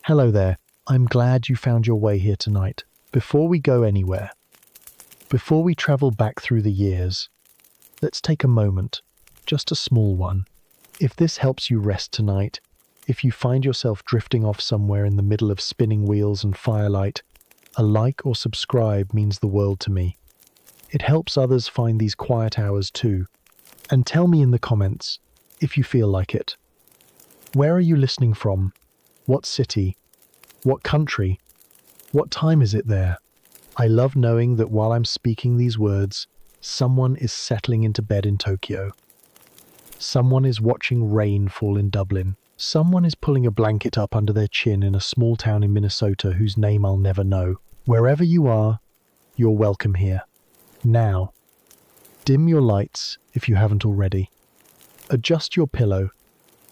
Hello there. I'm glad you found your way here tonight. Before we go anywhere, before we travel back through the years, let's take a moment, just a small one. If this helps you rest tonight, if you find yourself drifting off somewhere in the middle of spinning wheels and firelight, a like or subscribe means the world to me. It helps others find these quiet hours too. And tell me in the comments if you feel like it. Where are you listening from? What city? What country? What time is it there? I love knowing that while I'm speaking these words, someone is settling into bed in Tokyo. Someone is watching rain fall in Dublin. Someone is pulling a blanket up under their chin in a small town in Minnesota whose name I'll never know. Wherever you are, you're welcome here. Now, dim your lights if you haven't already. Adjust your pillow.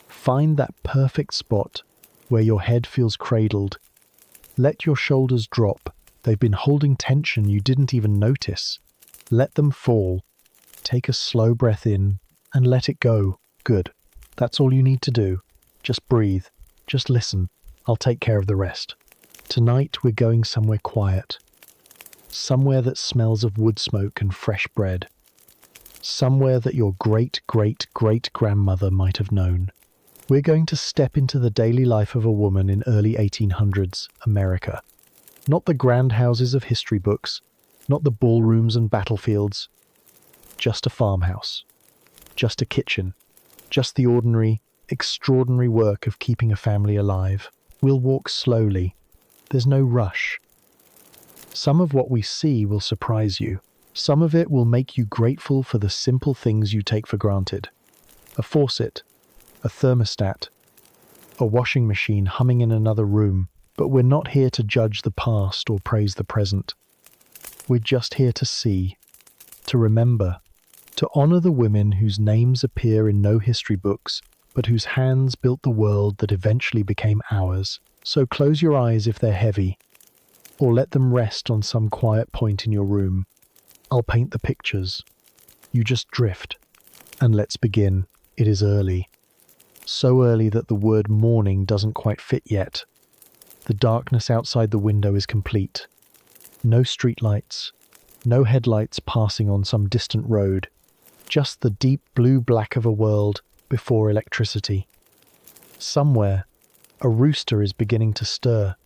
Find that perfect spot where your head feels cradled. Let your shoulders drop. They've been holding tension you didn't even notice. Let them fall. Take a slow breath in and let it go. Good. That's all you need to do. Just breathe. Just listen. I'll take care of the rest. Tonight we're going somewhere quiet. Somewhere that smells of wood smoke and fresh bread. Somewhere that your great-great-great-grandmother might have known. We're going to step into the daily life of a woman in early 1800s America. Not the grand houses of history books, not the ballrooms and battlefields. Just a farmhouse. Just a kitchen. Just the ordinary, extraordinary work of keeping a family alive. We'll walk slowly. There's no rush. Some of what we see will surprise you. Some of it will make you grateful for the simple things you take for granted. A faucet, a thermostat, a washing machine humming in another room. But we're not here to judge the past or praise the present. We're just here to see, to remember, to honor the women whose names appear in no history books, but whose hands built the world that eventually became ours. So close your eyes if they're heavy, or let them rest on some quiet point in your room. I'll paint the pictures. You just drift. And let's begin. It is early. So early that the word morning doesn't quite fit yet. The darkness outside the window is complete. No streetlights, no headlights passing on some distant road. Just the deep blue-black of a world before electricity. Somewhere, a rooster is beginning to stir.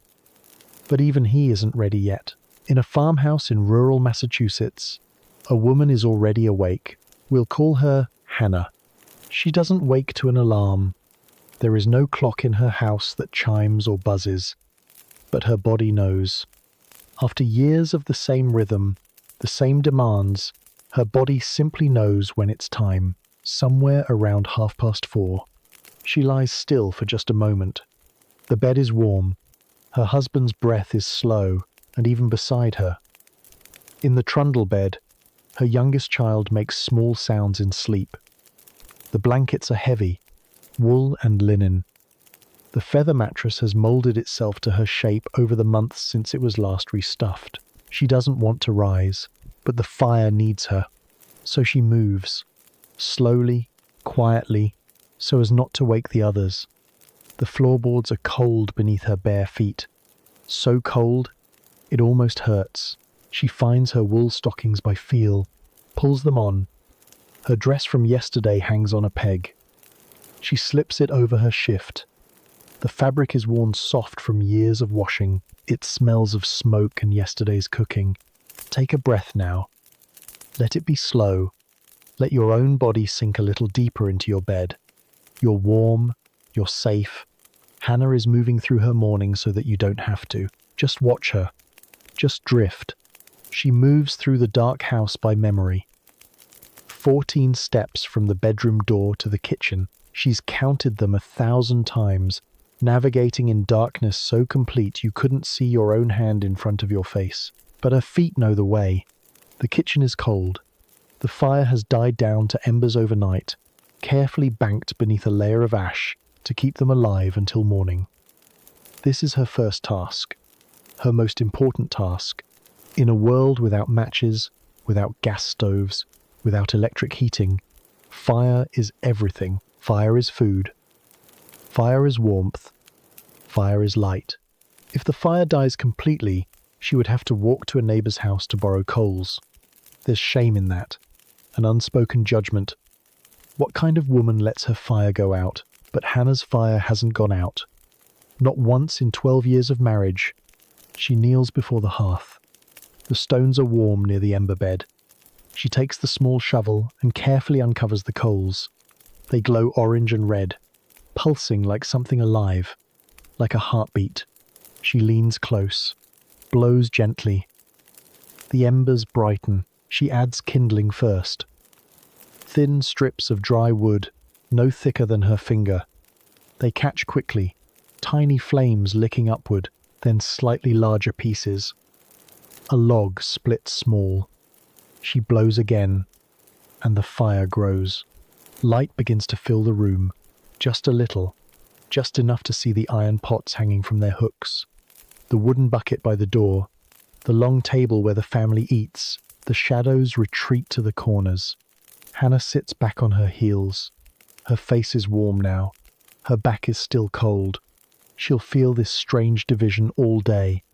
But even he isn't ready yet. In a farmhouse in rural Massachusetts, a woman is already awake. We'll call her Hannah. She doesn't wake to an alarm. There is no clock in her house that chimes or buzzes. But her body knows. After years of the same rhythm, the same demands, her body simply knows when it's time. Somewhere around 4:30. She lies still for just a moment. The bed is warm. Her husband's breath is slow, and even beside her. In the trundle bed, her youngest child makes small sounds in sleep. The blankets are heavy, wool and linen. The feather mattress has molded itself to her shape over the months since it was last restuffed. She doesn't want to rise, but the fire needs her. So she moves, slowly, quietly, so as not to wake the others. The floorboards are cold beneath her bare feet. So cold, it almost hurts. She finds her wool stockings by feel, pulls them on. Her dress from yesterday hangs on a peg. She slips it over her shift. The fabric is worn soft from years of washing. It smells of smoke and yesterday's cooking. Take a breath now. Let it be slow. Let your own body sink a little deeper into your bed. You're warm. You're safe. Hannah is moving through her morning so that you don't have to. Just watch her. Just drift. She moves through the dark house by memory. 14 steps from the bedroom door to the kitchen. She's counted them 1,000 times, navigating in darkness so complete you couldn't see your own hand in front of your face. But her feet know the way. The kitchen is cold. The fire has died down to embers overnight, carefully banked beneath a layer of ash to keep them alive until morning. This is her first task, her most important task. In a world without matches, without gas stoves, without electric heating, fire is everything. Fire is food. Fire is warmth. fire is light. If the fire dies completely, she would have to walk to a neighbor's house to borrow coals. There's shame in that, an unspoken judgment. What kind of woman lets her fire go out? But Hannah's fire hasn't gone out. Not once in 12 years of marriage. She kneels before the hearth. The stones are warm near the ember bed. She takes the small shovel and carefully uncovers the coals. They glow orange and red, pulsing like something alive, like a heartbeat. She leans close, blows gently. The embers brighten. She adds kindling first. Thin strips of dry wood, no thicker than her finger. They catch quickly, tiny flames licking upward, then slightly larger pieces. A log splits small. She blows again, and the fire grows. Light begins to fill the room, just a little, just enough to see the iron pots hanging from their hooks, the wooden bucket by the door, the long table where the family eats. The shadows retreat to the corners. Hannah sits back on her heels. Her face is warm now. Her back is still cold. She'll feel this strange division all day.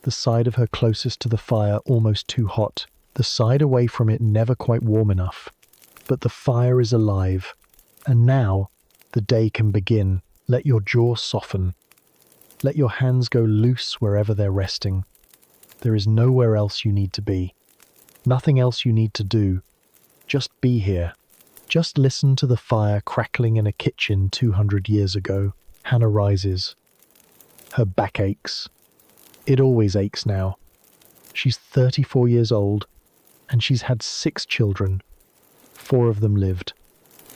The side of her closest to the fire almost too hot. The side away from it never quite warm enough. But the fire is alive. And now, the day can begin. Let your jaw soften. Let your hands go loose wherever they're resting. There is nowhere else you need to be. Nothing else you need to do. Just be here. Just listen to the fire crackling in a kitchen 200 years ago. Hannah rises. Her back aches. It always aches now. She's 34 years old, and she's had 6 children. 4 of them lived.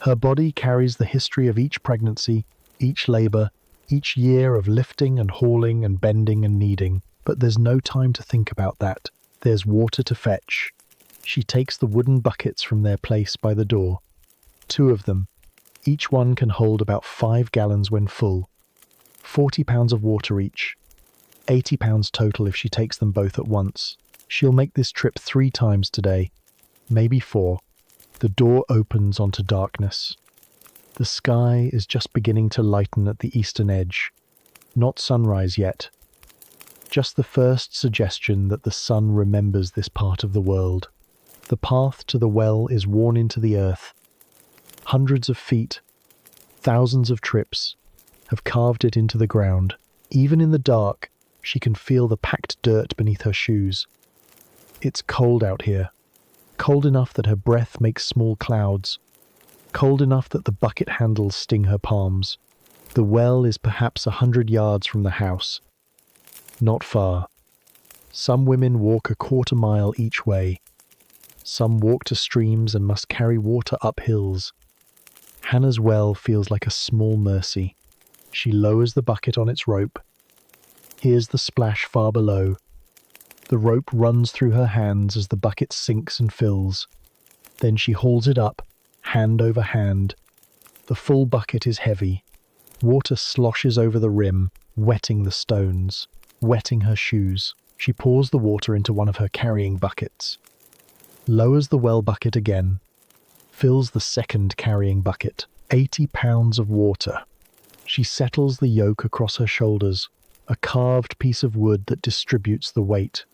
Her body carries the history of each pregnancy, each labor, each year of lifting and hauling and bending and kneading. But there's no time to think about that. There's water to fetch. She takes the wooden buckets from their place by the door. 2 of them. Each one can hold about 5 gallons when full. 40 pounds of water each. 80 pounds total if she takes them both at once. She'll make this trip 3 times today. Maybe 4. The door opens onto darkness. The sky is just beginning to lighten at the eastern edge. Not sunrise yet. Just the first suggestion that the sun remembers this part of the world. The path to the well is worn into the earth. Hundreds of feet, thousands of trips, have carved it into the ground. Even in the dark, she can feel the packed dirt beneath her shoes. It's cold out here. Cold enough that her breath makes small clouds. Cold enough that the bucket handles sting her palms. The well is perhaps 100 yards from the house. Not far. Some women walk a quarter mile each way. Some walk to streams and must carry water up hills. Hannah's well feels like a small mercy. She lowers the bucket on its rope. Here's the splash far below. The rope runs through her hands as the bucket sinks and fills. Then she hauls it up, hand over hand. The full bucket is heavy. Water sloshes over the rim, wetting the stones, wetting her shoes. She pours the water into one of her carrying buckets. Lowers the well bucket again. Fills the second carrying bucket. 80 pounds of water. She settles the yoke across her shoulders, a carved piece of wood that distributes the weight.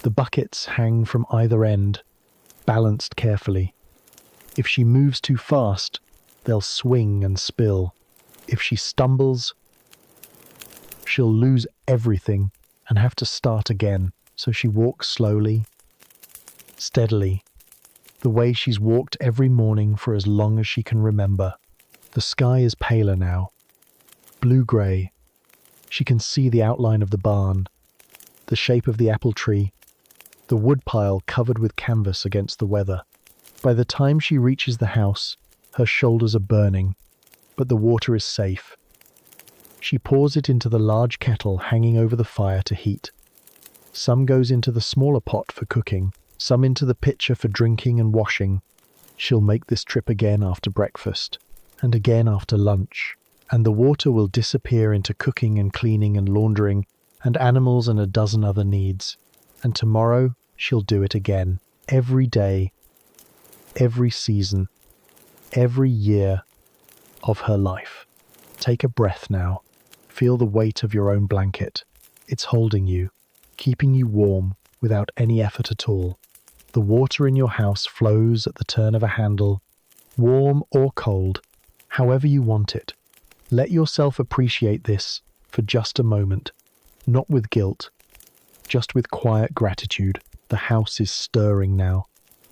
The buckets hang from either end, balanced carefully. If she moves too fast, they'll swing and spill. If she stumbles, she'll lose everything and have to start again. So she walks slowly, steadily, the way she's walked every morning for as long as she can remember. The sky is paler now, blue-grey. She can see the outline of the barn, the shape of the apple tree, the woodpile covered with canvas against the weather. By the time she reaches the house, her shoulders are burning, but the water is safe. She pours it into the large kettle hanging over the fire to heat. Some goes into the smaller pot for cooking, some into the pitcher for drinking and washing. She'll make this trip again after breakfast, and again after lunch, and the water will disappear into cooking and cleaning and laundering, and animals and a dozen other needs. And tomorrow, she'll do it again, every day, every season, every year of her life. Take a breath now. feel the weight of your own blanket. It's holding you, keeping you warm without any effort at all. The water in your house flows at the turn of a handle, warm or cold, however you want it. Let yourself appreciate this for just a moment, not with guilt, just with quiet gratitude. The house is stirring now.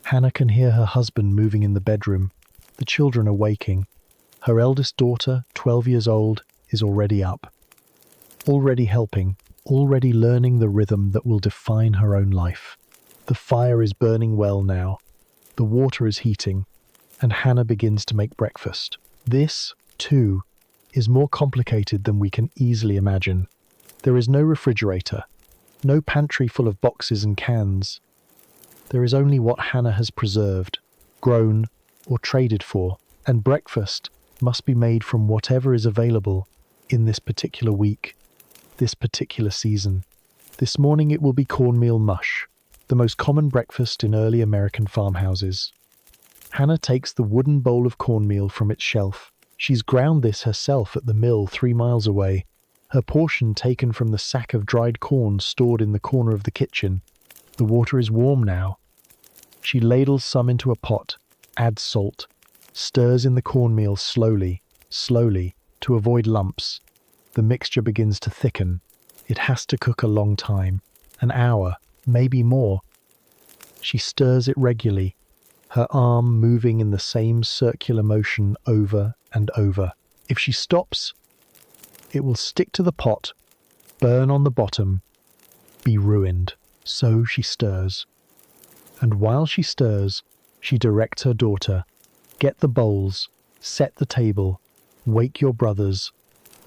Hannah can hear her husband moving in the bedroom. The children are waking. Her eldest daughter, 12 years old, is already up. Already helping, already learning the rhythm that will define her own life. The fire is burning well now. The water is heating, and Hannah begins to make breakfast. This, too, is more complicated than we can easily imagine. There is no refrigerator, no pantry full of boxes and cans. There is only what Hannah has preserved, grown, or traded for, and breakfast must be made from whatever is available in this particular week, this particular season. This morning it will be cornmeal mush, the most common breakfast in early American farmhouses. Hannah takes the wooden bowl of cornmeal from its shelf. She's ground this herself at the mill 3 miles away, her portion taken from the sack of dried corn stored in the corner of the kitchen. The water is warm now. She ladles some into a pot, adds salt, stirs in the cornmeal slowly, to avoid lumps. The mixture begins to thicken. It has to cook a long time, an hour, maybe more. She stirs it regularly, her arm moving in the same circular motion over and over. If she stops, it will stick to the pot, burn on the bottom, be ruined. So she stirs. And while she stirs, she directs her daughter, "Get the bowls, set the table, wake your brothers."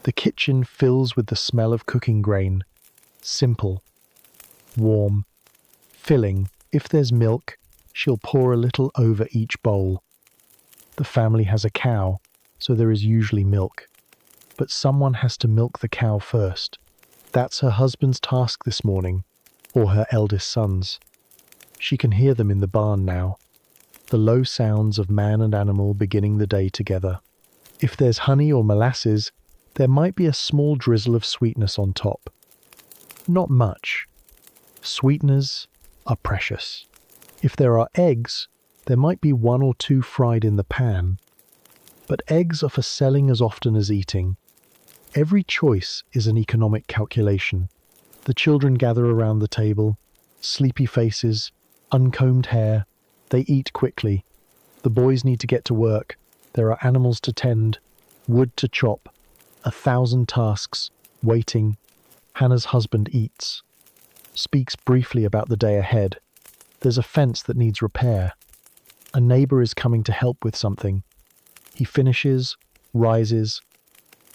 The kitchen fills with the smell of cooking grain. Simple, warm, filling. If there's milk, she'll pour a little over each bowl. The family has a cow, so there is usually milk. But someone has to milk the cow first. That's her husband's task this morning, or her eldest son's. She can hear them in the barn now, the low sounds of man and animal beginning the day together. If there's honey or molasses, there might be a small drizzle of sweetness on top. Not much. Sweeteners are precious. If there are eggs, there might be 1 or 2 fried in the pan. But eggs are for selling as often as eating. Every choice is an economic calculation. The children gather around the table, sleepy faces, uncombed hair. They eat quickly. The boys need to get to work. There are animals to tend, wood to chop, 1,000 tasks, waiting. Hannah's husband eats, speaks briefly about the day ahead. There's a fence that needs repair. A neighbor is coming to help with something. He finishes, rises,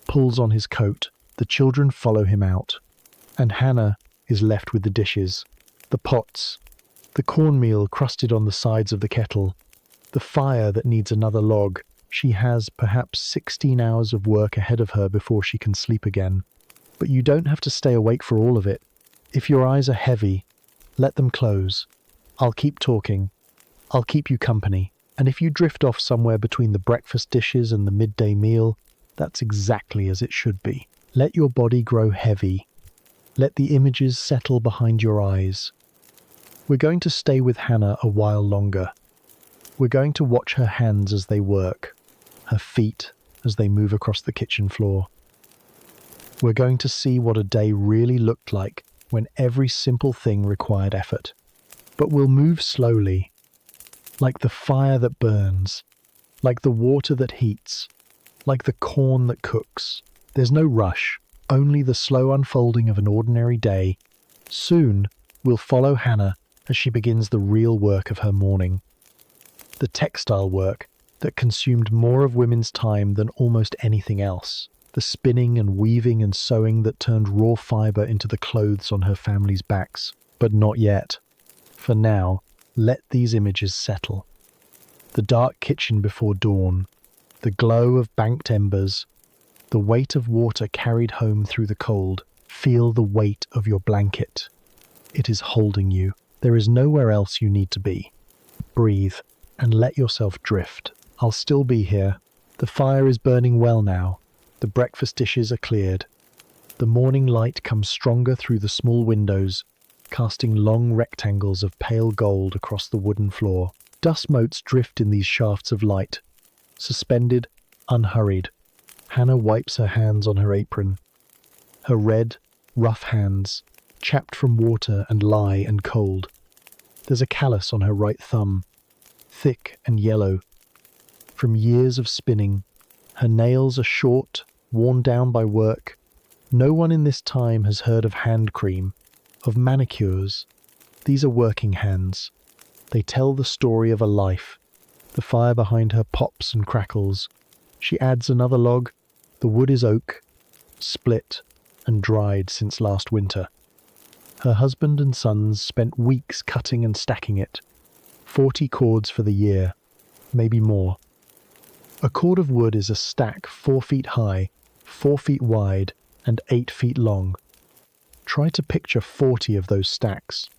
pulls on his coat. The children follow him out. And Hannah is left with the dishes, the pots, the cornmeal crusted on the sides of the kettle, the fire that needs another log. She has perhaps 16 hours of work ahead of her before she can sleep again. But you don't have to stay awake for all of it. If your eyes are heavy, let them close. I'll keep talking. I'll keep you company. And if you drift off somewhere between the breakfast dishes and the midday meal, that's exactly as it should be. Let your body grow heavy. Let the images settle behind your eyes. We're going to stay with Hannah a while longer. We're going to watch her hands as they work, her feet as they move across the kitchen floor. We're going to see what a day really looked like when every simple thing required effort. But we'll move slowly, like the fire that burns, like the water that heats, like the corn that cooks. There's no rush, only the slow unfolding of an ordinary day. Soon, we'll follow Hannah as she begins the real work of her morning. The textile work that consumed more of women's time than almost anything else. The spinning and weaving and sewing that turned raw fiber into the clothes on her family's backs. But not yet. For now, let these images settle. The dark kitchen before dawn, the glow of banked embers, the weight of water carried home through the cold. Feel the weight of your blanket. It is holding you. There is nowhere else you need to be. Breathe and let yourself drift. I'll still be here. The fire is burning well now. The breakfast dishes are cleared. The morning light comes stronger through the small windows, casting long rectangles of pale gold across the wooden floor. Dust motes drift in these shafts of light, suspended, unhurried. Hannah wipes her hands on her apron. Her red, rough hands, chapped from water and lye and cold. There's a callus on her right thumb, thick and yellow, from years of spinning. Her nails are short, worn down by work. No one in this time has heard of hand cream, of manicures. These are working hands. They tell the story of a life. The fire behind her pops and crackles. She adds another log. The wood is oak, split and dried since last winter. Her husband and sons spent weeks cutting and stacking it. 40 cords for the year, maybe more. A cord of wood is a stack 4 feet high, 4 feet wide, and 8 feet long. Try to picture 40 of those stacks.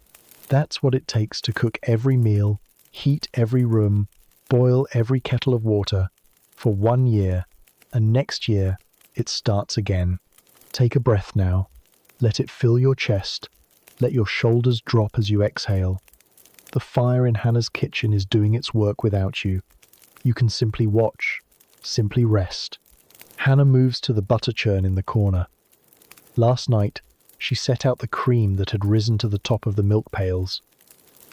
That's what it takes to cook every meal, heat every room, boil every kettle of water for 1 year, and next year it starts again. Take a breath now. Let it fill your chest. Let your shoulders drop as you exhale. The fire in Hannah's kitchen is doing its work without you. You can simply watch, simply rest. Hannah moves to the butter churn in the corner. Last night, she set out the cream that had risen to the top of the milk pails.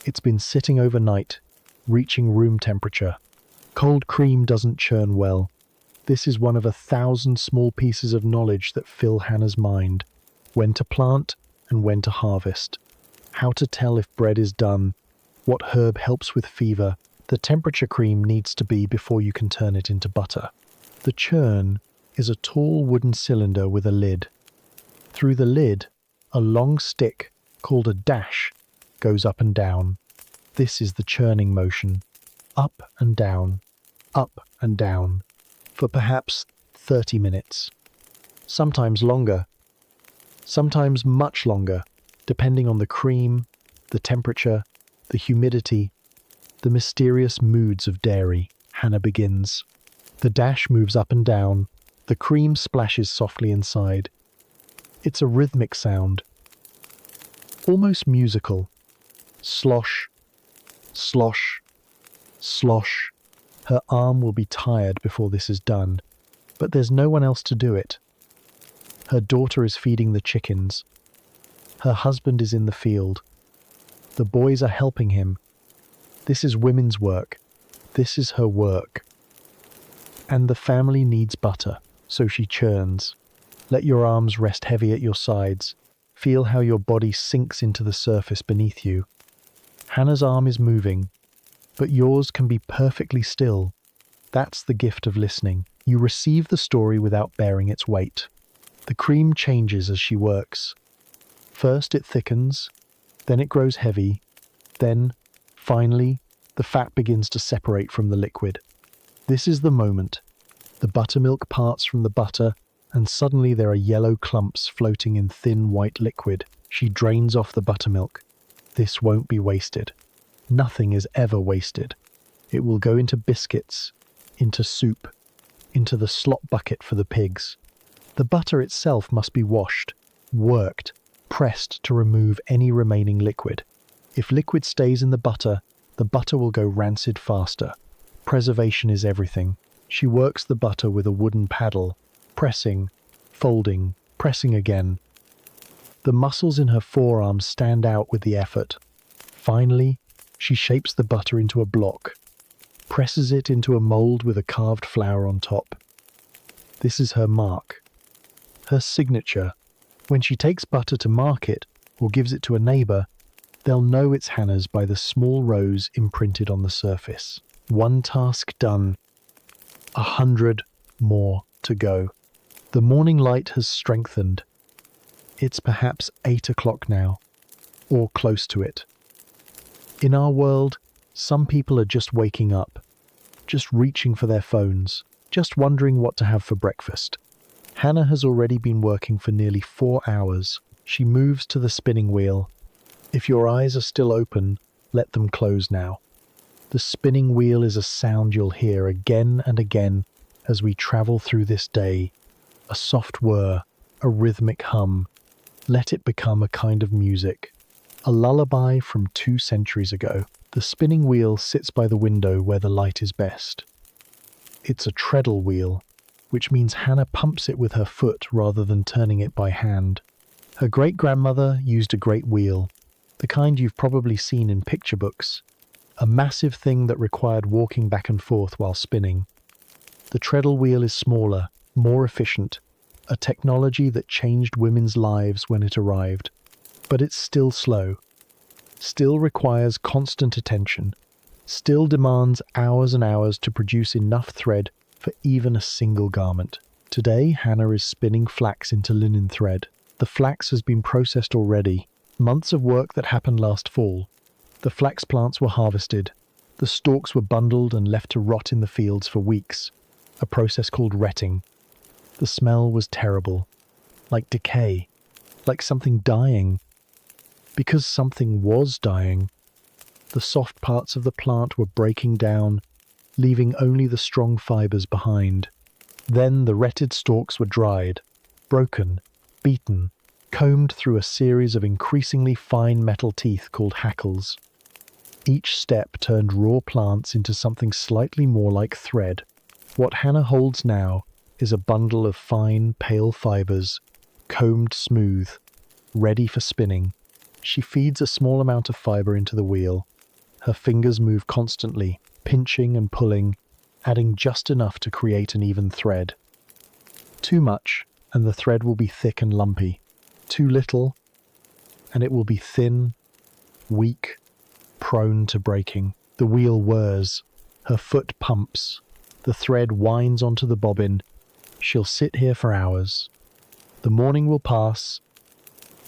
It's been sitting overnight, reaching room temperature. Cold cream doesn't churn well. This is one of 1,000 small pieces of knowledge that fill Hannah's mind. When to plant and when to harvest. How to tell if bread is done. What herb helps with fever. The temperature cream needs to be before you can turn it into butter. The churn is a tall wooden cylinder with a lid. Through the lid, a long stick called a dash goes up and down. This is the churning motion. Up and down, for perhaps 30 minutes. Sometimes longer, sometimes much longer, depending on the cream, the temperature, the humidity, the mysterious moods of dairy. Hannah begins. The dash moves up and down. The cream splashes softly inside. It's a rhythmic sound, almost musical. Slosh, slosh, slosh. Her arm will be tired before this is done, but there's no one else to do it. Her daughter is feeding the chickens. Her husband is in the field. The boys are helping him. This is women's work. This is her work. And the family needs butter, so she churns. Let your arms rest heavy at your sides. Feel how your body sinks into the surface beneath you. Hannah's arm is moving, but yours can be perfectly still. That's the gift of listening. You receive the story without bearing its weight. The cream changes as she works. First it thickens, then it grows heavy, then, finally, the fat begins to separate from the liquid. This is the moment. The buttermilk parts from the butter, and suddenly there are yellow clumps floating in thin white liquid. She drains off the buttermilk. This won't be wasted. Nothing is ever wasted. It will go into biscuits, into soup, into the slop bucket for the pigs. The butter itself must be washed, worked, pressed to remove any remaining liquid. If liquid stays in the butter will go rancid faster. Preservation is everything. She works the butter with a wooden paddle, pressing, folding, pressing again. The muscles in her forearms stand out with the effort. Finally, she shapes the butter into a block, presses it into a mold with a carved flower on top. This is her mark, her signature. When she takes butter to market or gives it to a neighbour, they'll know it's Hannah's by the small rose imprinted on the surface. One task done, 100 more to go. The morning light has strengthened. It's perhaps 8 o'clock now, or close to it. In our world, some people are just waking up, just reaching for their phones, just wondering what to have for breakfast. Hannah has already been working for nearly 4 hours. She moves to the spinning wheel. If your eyes are still open, let them close now. The spinning wheel is a sound you'll hear again and again as we travel through this day. A soft whir, a rhythmic hum. Let it become a kind of music. A lullaby from 2 centuries ago. The spinning wheel sits by the window where the light is best. It's a treadle wheel, which means Hannah pumps it with her foot rather than turning it by hand. Her great-grandmother used a great wheel, the kind you've probably seen in picture books, a massive thing that required walking back and forth while spinning. The treadle wheel is smaller, more efficient, a technology that changed women's lives when it arrived. But it's still slow, still requires constant attention, still demands hours and hours to produce enough thread for even a single garment. Today, Hannah is spinning flax into linen thread. The flax has been processed already. Months of work that happened last fall. The flax plants were harvested. The stalks were bundled and left to rot in the fields for weeks, a process called retting. The smell was terrible, like decay, like something dying. Because something was dying, the soft parts of the plant were breaking down, leaving only the strong fibers behind. Then the retted stalks were dried, broken, beaten, combed through a series of increasingly fine metal teeth called hackles. Each step turned raw plants into something slightly more like thread. What Hannah holds now is a bundle of fine, pale fibers, combed smooth, ready for spinning. She feeds a small amount of fiber into the wheel. Her fingers move constantly, pinching and pulling, adding just enough to create an even thread. Too much, and the thread will be thick and lumpy. Too little, and it will be thin, weak, prone to breaking. The wheel whirs. Her foot pumps. The thread winds onto the bobbin. She'll sit here for hours. The morning will pass.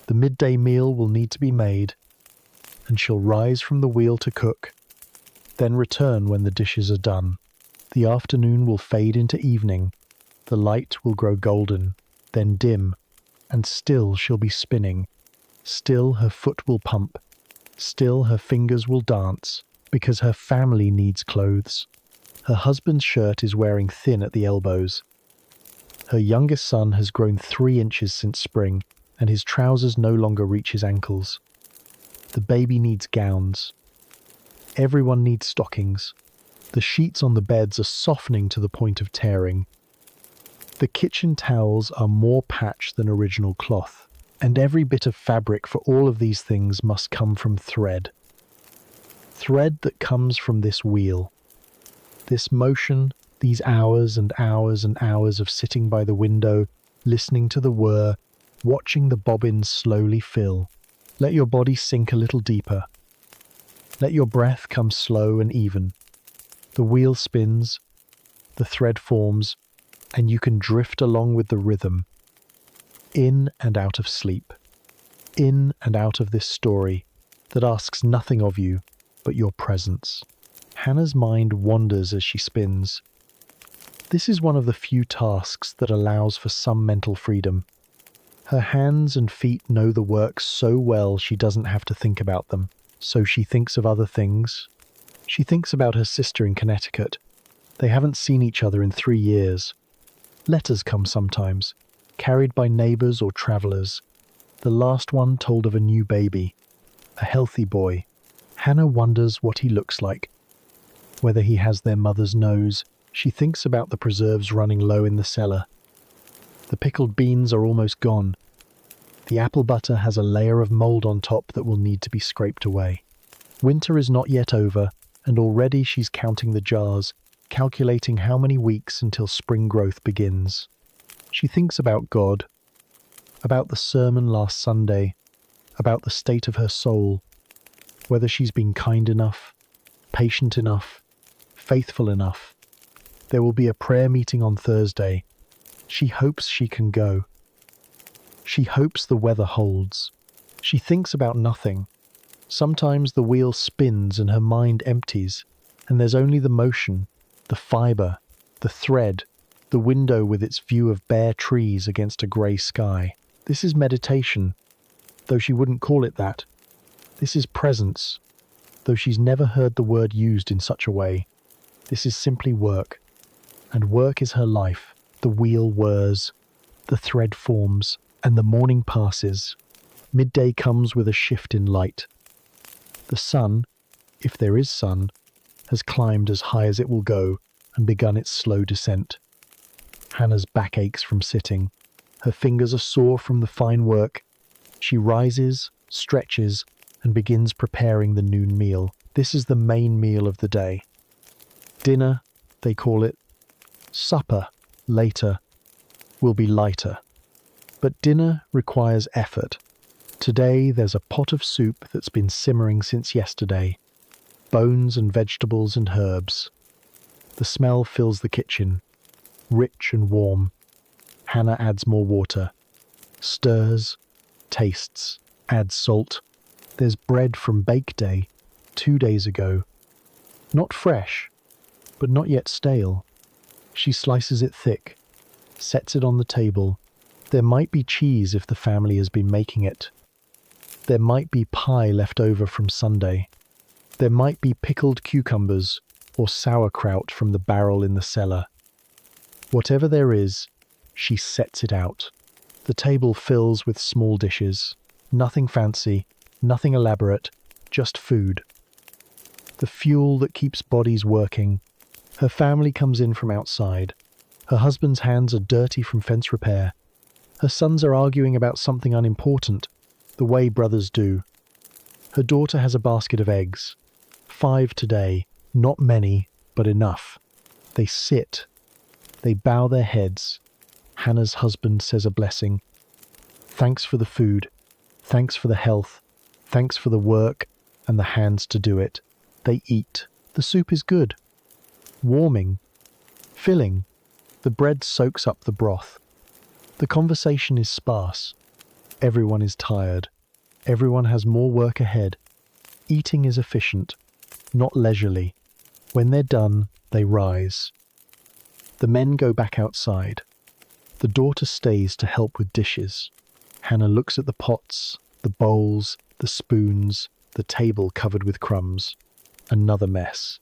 The midday meal will need to be made, and she'll rise from the wheel to cook, then return when the dishes are done. The afternoon will fade into evening. The light will grow golden, then dim, and still she'll be spinning. Still her foot will pump. Still her fingers will dance, because her family needs clothes. Her husband's shirt is wearing thin at the elbows. Her youngest son has grown 3 inches since spring, and his trousers no longer reach his ankles. The baby needs gowns. Everyone needs stockings. The sheets on the beds are softening to the point of tearing. The kitchen towels are more patch than original cloth, and every bit of fabric for all of these things must come from thread. Thread that comes from this wheel. This motion, these hours and hours and hours of sitting by the window, listening to the whir, watching the bobbins slowly fill. Let your body sink a little deeper. Let your breath come slow and even. The wheel spins, the thread forms, and you can drift along with the rhythm. In and out of sleep. In and out of this story that asks nothing of you but your presence. Hannah's mind wanders as she spins. This is one of the few tasks that allows for some mental freedom. Her hands and feet know the work so well she doesn't have to think about them. So she thinks of other things. She thinks about her sister in Connecticut. They haven't seen each other in 3 years. Letters come sometimes, carried by neighbors or travelers. The last one told of a new baby, a healthy boy. Hannah wonders what he looks like, whether he has their mother's nose. She thinks about the preserves running low in the cellar. The pickled beans are almost gone. The apple butter has a layer of mold on top that will need to be scraped away. Winter is not yet over, and already she's counting the jars, calculating how many weeks until spring growth begins. She thinks about God, about the sermon last Sunday, about the state of her soul, whether she's been kind enough, patient enough, faithful enough. There will be a prayer meeting on Thursday. She hopes she can go. She hopes the weather holds. She thinks about nothing. Sometimes the wheel spins and her mind empties, and there's only the motion, the fiber, the thread, the window with its view of bare trees against a grey sky. This is meditation, though she wouldn't call it that. This is presence, though she's never heard the word used in such a way. This is simply work, and work is her life. The wheel whirs. The thread forms, and the morning passes. Midday comes with a shift in light. The sun, if there is sun, has climbed as high as it will go and begun its slow descent. Hannah's back aches from sitting. Her fingers are sore from the fine work. She rises, stretches, and begins preparing the noon meal. This is the main meal of the day. Dinner, they call it. Supper, later, will be lighter. But dinner requires effort. Today there's a pot of soup that's been simmering since yesterday. Bones and vegetables and herbs. The smell fills the kitchen, rich and warm. Hannah adds more water, stirs, tastes, adds salt. There's bread from bake day, 2 days ago. Not fresh, but not yet stale. She slices it thick, sets it on the table. There might be cheese if the family has been making it. There might be pie left over from Sunday. There might be pickled cucumbers or sauerkraut from the barrel in the cellar. Whatever there is, she sets it out. The table fills with small dishes. Nothing fancy, nothing elaborate, just food. The fuel that keeps bodies working. Her family comes in from outside. Her husband's hands are dirty from fence repair. Her sons are arguing about something unimportant, the way brothers do. Her daughter has a basket of eggs. 5 today, not many, but enough. They sit. They bow their heads. Hannah's husband says a blessing. Thanks for the food. Thanks for the health. Thanks for the work and the hands to do it. They eat. The soup is good. Warming. Filling. The bread soaks up the broth. The conversation is sparse. Everyone is tired. Everyone has more work ahead. Eating is efficient, not leisurely. When they're done, they rise. The men go back outside. The daughter stays to help with dishes. Hannah looks at the pots, the bowls, the spoons, the table covered with crumbs. Another mess.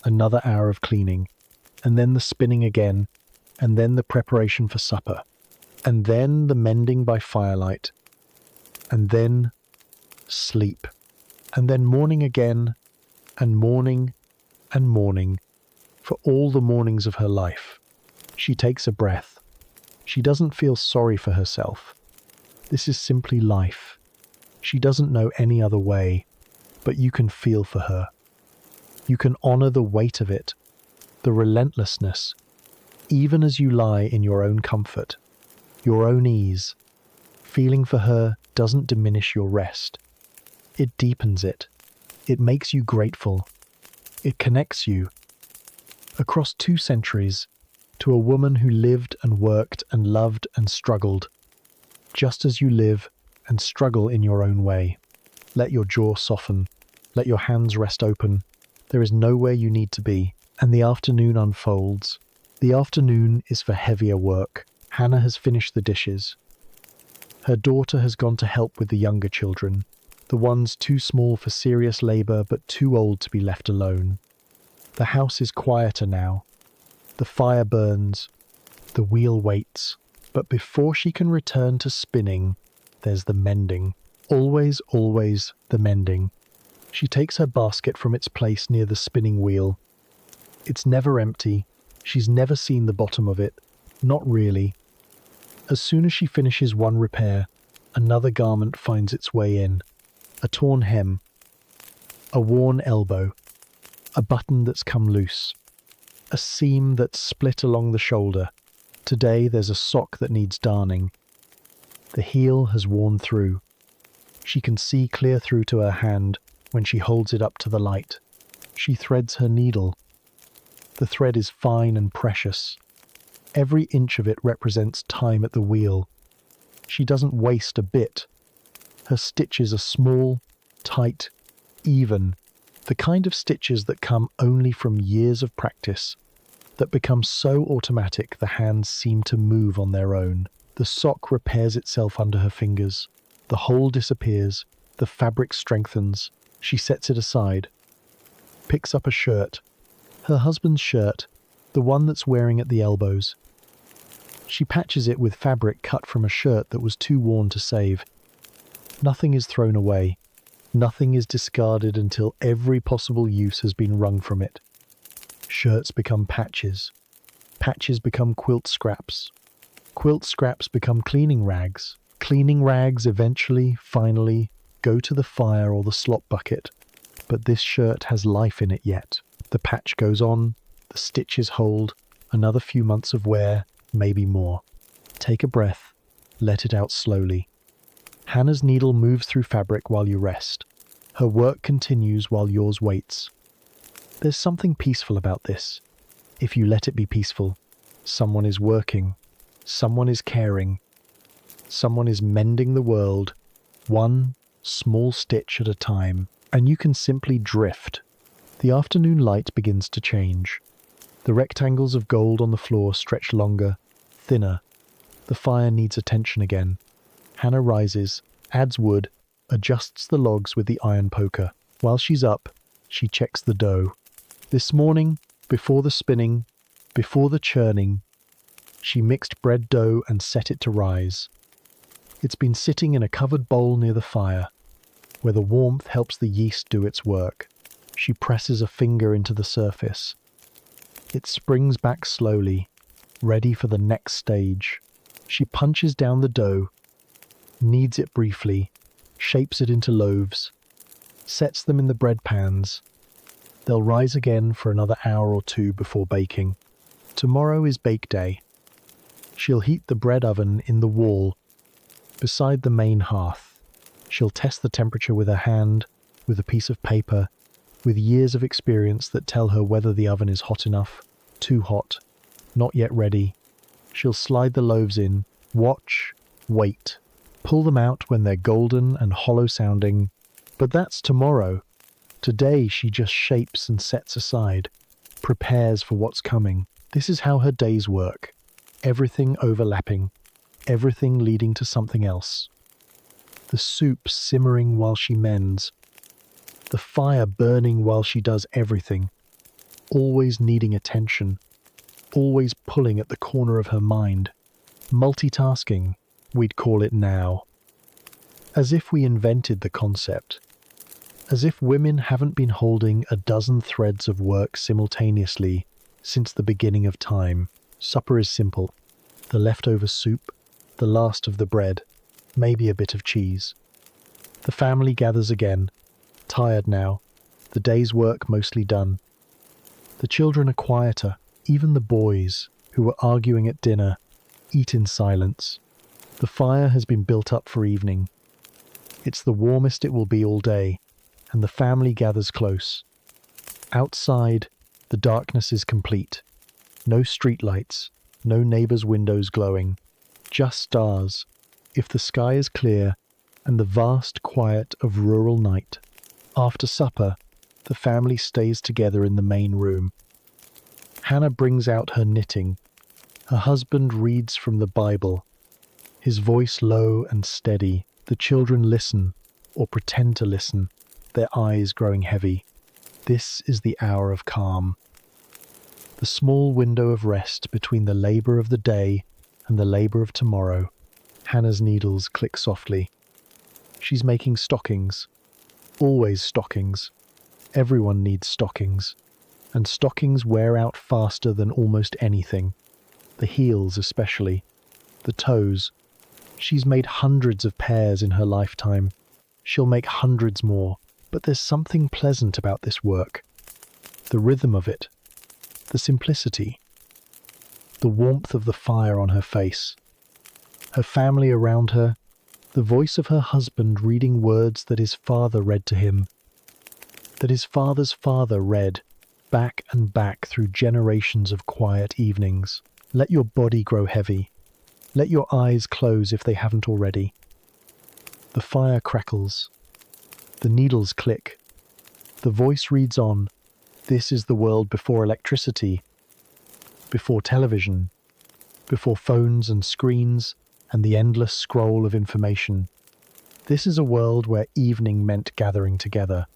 Another hour of cleaning. And then the spinning again. And then the preparation for supper. And then the mending by firelight. And then sleep. And then morning again. And morning. And morning. For all the mornings of her life. She takes a breath. She doesn't feel sorry for herself. This is simply life. She doesn't know any other way, but you can feel for her. You can honor the weight of it, the relentlessness, even as you lie in your own comfort, your own ease. Feeling for her doesn't diminish your rest. It deepens it. It makes you grateful. It connects you. Across 2 centuries, to a woman who lived and worked and loved and struggled, just as you live and struggle in your own way. Let your jaw soften. Let your hands rest open. There is nowhere you need to be. And the afternoon unfolds. The afternoon is for heavier work. Hannah has finished the dishes. Her daughter has gone to help with the younger children, the ones too small for serious labor but too old to be left alone. The house is quieter now. The fire burns. The wheel waits. But before she can return to spinning, there's the mending. Always, always the mending. She takes her basket from its place near the spinning wheel. It's never empty. She's never seen the bottom of it. Not really. As soon as she finishes one repair, another garment finds its way in. A torn hem. A worn elbow. A button that's come loose. A seam that's split along the shoulder. Today there's a sock that needs darning. The heel has worn through. She can see clear through to her hand when she holds it up to the light. She threads her needle. The thread is fine and precious. Every inch of it represents time at the wheel. She doesn't waste a bit. Her stitches are small, tight, even. The kind of stitches that come only from years of practice, that become so automatic the hands seem to move on their own. The sock repairs itself under her fingers. The hole disappears. The fabric strengthens. She sets it aside. Picks up a shirt. Her husband's shirt, the one that's wearing at the elbows. She patches it with fabric cut from a shirt that was too worn to save. Nothing is thrown away. Nothing is discarded until every possible use has been wrung from it. Shirts become patches. Patches become quilt scraps. Quilt scraps become cleaning rags. Cleaning rags eventually, finally, go to the fire or the slop bucket. But this shirt has life in it yet. The patch goes on, the stitches hold, another few months of wear, maybe more. Take a breath, let it out slowly. Hannah's needle moves through fabric while you rest. Her work continues while yours waits. There's something peaceful about this. If you let it be peaceful, someone is working, someone is caring, someone is mending the world, one small stitch at a time, and you can simply drift. The afternoon light begins to change. The rectangles of gold on the floor stretch longer, thinner. The fire needs attention again. Hannah rises, adds wood, adjusts the logs with the iron poker. While she's up, she checks the dough. This morning, before the spinning, before the churning, she mixed bread dough and set it to rise. It's been sitting in a covered bowl near the fire, where the warmth helps the yeast do its work. She presses a finger into the surface. It springs back slowly, ready for the next stage. She punches down the dough, kneads it briefly, shapes it into loaves, sets them in the bread pans. They'll rise again for another hour or two before baking. Tomorrow is bake day. She'll heat the bread oven in the wall, beside the main hearth. She'll test the temperature with her hand, with a piece of paper, with years of experience that tell her whether the oven is hot enough, too hot, not yet ready. She'll slide the loaves in, watch, wait, pull them out when they're golden and hollow sounding. But that's tomorrow. Today she just shapes and sets aside, prepares for what's coming. This is how her days work. Everything overlapping, everything leading to something else. The soup simmering while she mends, the fire burning while she does everything, always needing attention, always pulling at the corner of her mind. Multitasking, we'd call it now. As if we invented the concept. As if women haven't been holding a dozen threads of work simultaneously since the beginning of time. Supper is simple. The leftover soup, the last of the bread, maybe a bit of cheese. The family gathers again, tired now, the day's work mostly done. The children are quieter, even the boys, who were arguing at dinner, eat in silence. The fire has been built up for evening. It's the warmest it will be all day, and the family gathers close. Outside, the darkness is complete. No streetlights, no neighbors' windows glowing, just stars, if the sky is clear, and the vast quiet of rural night. After supper, the family stays together in the main room. Hannah brings out her knitting. Her husband reads from the Bible, his voice low and steady. The children listen, or pretend to listen, their eyes growing heavy. This is the hour of calm. The small window of rest between the labour of the day and the labour of tomorrow. Hannah's needles click softly. She's making stockings. Always stockings. Everyone needs stockings. And stockings wear out faster than almost anything. The heels especially. The toes. She's made hundreds of pairs in her lifetime. She'll make hundreds more. But there's something pleasant about this work. The rhythm of it. The simplicity. The warmth of the fire on her face. Her family around her. The voice of her husband reading words that his father read to him. That his father's father read, back and back through generations of quiet evenings. Let your body grow heavy. Let your eyes close if they haven't already. The fire crackles. The needles click. The voice reads on. This is the world before electricity, before television, before phones and screens and the endless scroll of information. This is a world where evening meant gathering together,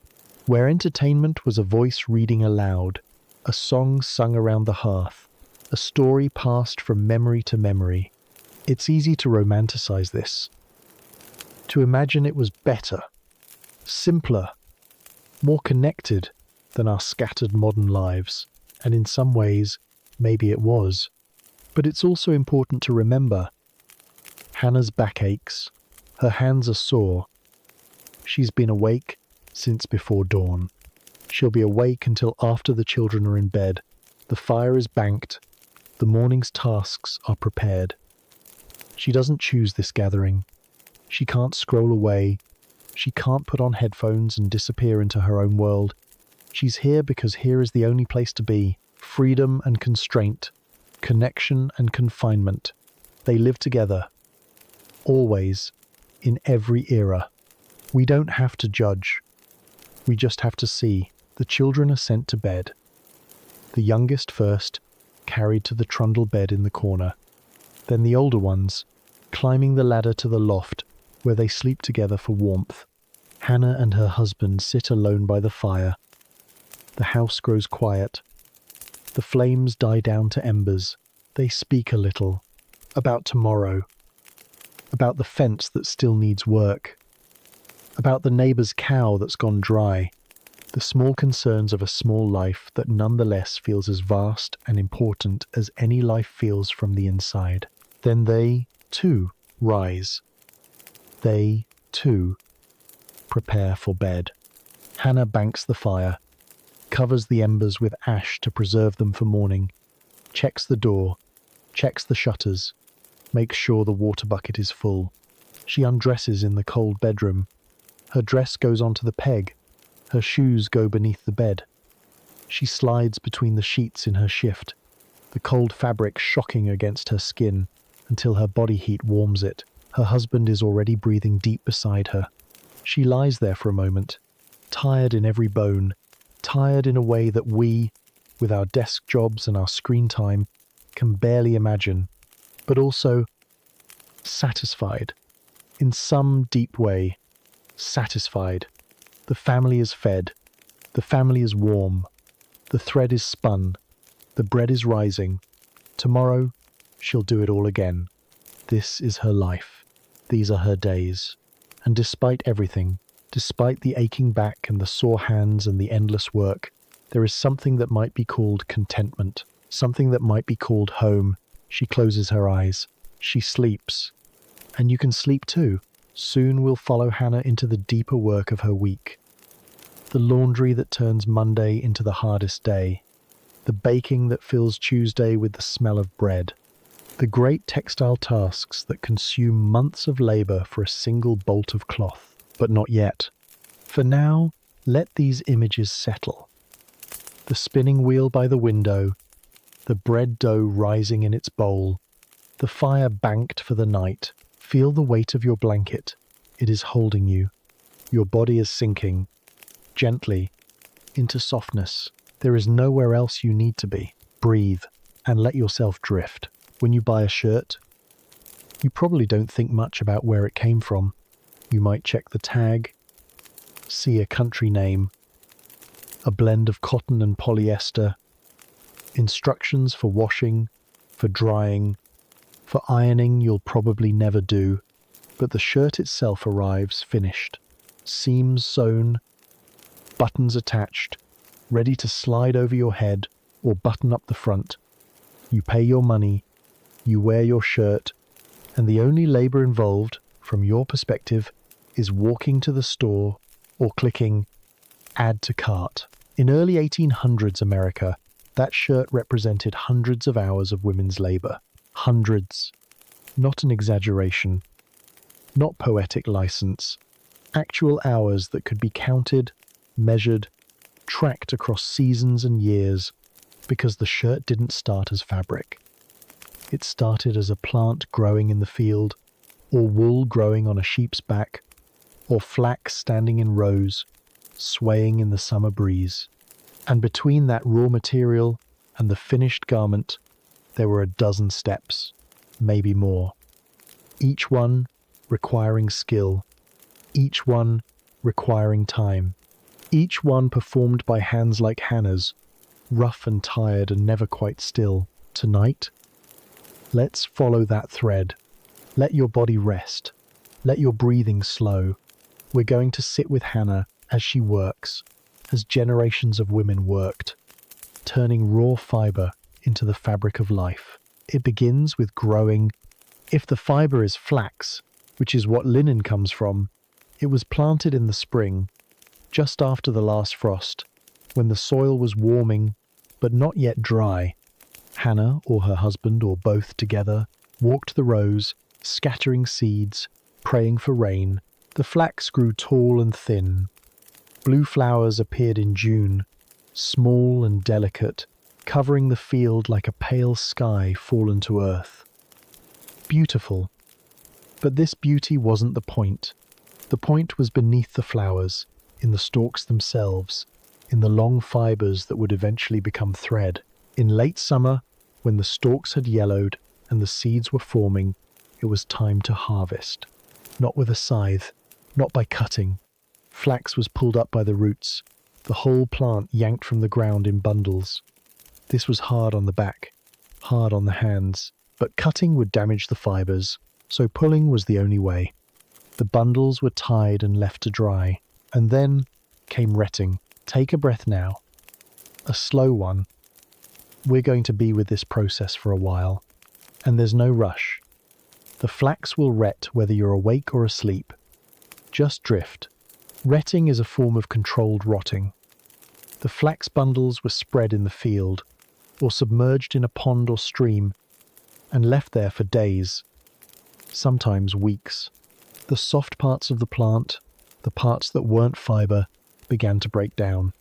where entertainment was a voice reading aloud, a song sung around the hearth, a story passed from memory to memory. It's easy to romanticize this, to imagine it was better, simpler, more connected than our scattered modern lives, and in some ways, maybe it was. But it's also important to remember Hannah's back aches, her hands are sore. She's been awake since before dawn. She'll be awake until after the children are in bed. The fire is banked. The morning's tasks are prepared. She doesn't choose this gathering. She can't scroll away. She can't put on headphones and disappear into her own world. She's here because here is the only place to be. Freedom and constraint, connection and confinement. They live together. Always, in every era. We don't have to judge. We just have to see. The children are sent to bed. The youngest first, carried to the trundle bed in the corner. Then the older ones, climbing the ladder to the loft, where they sleep together for warmth. Hannah and her husband sit alone by the fire. The house grows quiet. The flames die down to embers. They speak a little. About tomorrow. About the fence that still needs work. About the neighbour's cow that's gone dry. The small concerns of a small life that nonetheless feels as vast and important as any life feels from the inside. Then they, too, rise. They, too, prepare for bed. Hannah banks the fire, covers the embers with ash to preserve them for morning, checks the door, checks the shutters, makes sure the water bucket is full. She undresses in the cold bedroom. Her dress goes onto the peg. Her shoes go beneath the bed. She slides between the sheets in her shift, the cold fabric shocking against her skin until her body heat warms it. Her husband is already breathing deep beside her. She lies there for a moment, tired in every bone, tired in a way that we, with our desk jobs and our screen time, can barely imagine, but also satisfied. In some deep way, satisfied. The family is fed. The family is warm. The thread is spun. The bread is rising. Tomorrow, she'll do it all again. This is her life. These are her days. And despite everything, despite the aching back and the sore hands and the endless work, there is something that might be called contentment, something that might be called home. She closes her eyes. She sleeps. And you can sleep too. Soon we'll follow Hannah into the deeper work of her week. The laundry that turns Monday into the hardest day. The baking that fills Tuesday with the smell of bread. The great textile tasks that consume months of labour for a single bolt of cloth. But not yet. For now, let these images settle. The spinning wheel by the window, the bread dough rising in its bowl, the fire banked for the night. Feel the weight of your blanket. It is holding you. Your body is sinking, gently, into softness. There is nowhere else you need to be. Breathe and let yourself drift. When you buy a shirt, you probably don't think much about where it came from. You might check the tag, see a country name, a blend of cotton and polyester, instructions for washing, for drying, for ironing you'll probably never do, but the shirt itself arrives finished, seams sewn, buttons attached, ready to slide over your head or button up the front. You pay your money, you wear your shirt, and the only labour involved, from your perspective, is walking to the store or clicking Add to Cart. In early 1800s America, that shirt represented hundreds of hours of women's labour. Hundreds. Not an exaggeration. Not poetic license. Actual hours that could be counted, measured, tracked across seasons and years, because the shirt didn't start as fabric. It started as a plant growing in the field, or wool growing on a sheep's back, or flax standing in rows, swaying in the summer breeze. And between that raw material and the finished garment, there were a dozen steps, maybe more. Each one requiring skill, each one requiring time, each one performed by hands like Hannah's, rough and tired and never quite still. Tonight, let's follow that thread. Let your body rest. Let your breathing slow. We're going to sit with Hannah as she works, as generations of women worked, turning raw fiber into the fabric of life. It begins with growing. If the fiber is flax, which is what linen comes from, it was planted in the spring, just after the last frost, when the soil was warming but not yet dry. Hannah, or her husband, or both together, walked the rows, scattering seeds, praying for rain. The flax grew tall and thin. Blue flowers appeared in June, small and delicate, covering the field like a pale sky fallen to earth. Beautiful. But this beauty wasn't the point. The point was beneath the flowers, in the stalks themselves, in the long fibers that would eventually become thread. In late summer, when the stalks had yellowed and the seeds were forming, it was time to harvest. Not with a scythe, not by cutting. Flax was pulled up by the roots, the whole plant yanked from the ground in bundles. This was hard on the back, hard on the hands, but cutting would damage the fibers, so pulling was the only way. The bundles were tied and left to dry, and then came retting. Take a breath now. A slow one. We're going to be with this process for a while, and there's no rush. The flax will ret whether you're awake or asleep. Just drift. Retting is a form of controlled rotting. The flax bundles were spread in the field, or submerged in a pond or stream, and left there for days, sometimes weeks. The soft parts of the plant, the parts that weren't fiber, began to break down.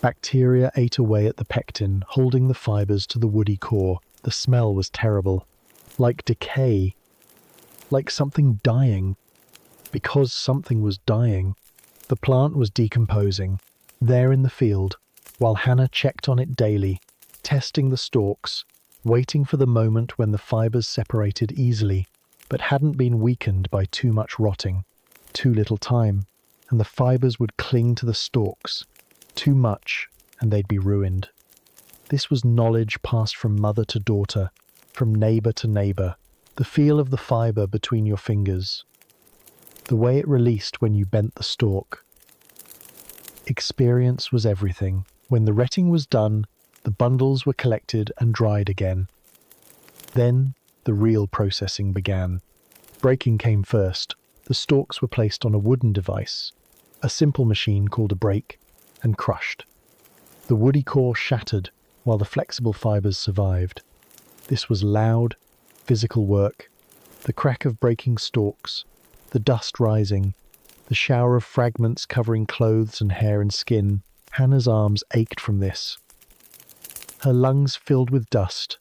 Bacteria ate away at the pectin, holding the fibers to the woody core. The smell was terrible, like decay, like something dying. Because something was dying, the plant was decomposing, there in the field, while Hannah checked on it daily, testing the stalks, waiting for the moment when the fibers separated easily, but hadn't been weakened by too much rotting. Too little time, and the fibers would cling to the stalks. Too much, and they'd be ruined. This was knowledge passed from mother to daughter, from neighbour to neighbour. The feel of the fiber between your fingers. The way it released when you bent the stalk. Experience was everything. When the retting was done, the bundles were collected and dried again. Then the real processing began. Breaking came first. The stalks were placed on a wooden device, a simple machine called a break, and crushed. The woody core shattered while the flexible fibers survived. This was loud, physical work. The crack of breaking stalks, the dust rising, the shower of fragments covering clothes and hair and skin. Hannah's arms ached from this. Her lungs filled with dust.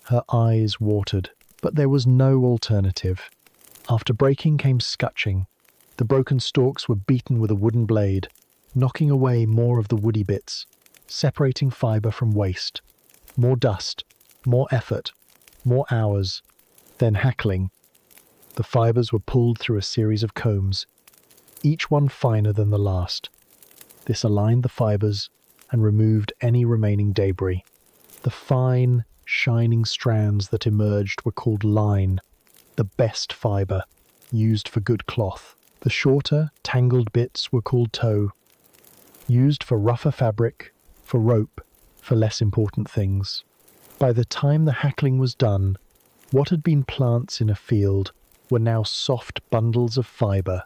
Her eyes watered. But there was no alternative. After breaking came scutching. The broken stalks were beaten with a wooden blade, knocking away more of the woody bits, separating fiber from waste. More dust, more effort, more hours, then hackling. The fibers were pulled through a series of combs, each one finer than the last. This aligned the fibers and removed any remaining debris. The fine, shining strands that emerged were called line, the best fiber, used for good cloth. The shorter, tangled bits were called tow, used for rougher fabric, for rope, for less important things. By the time the hackling was done, what had been plants in a field were now soft bundles of fiber,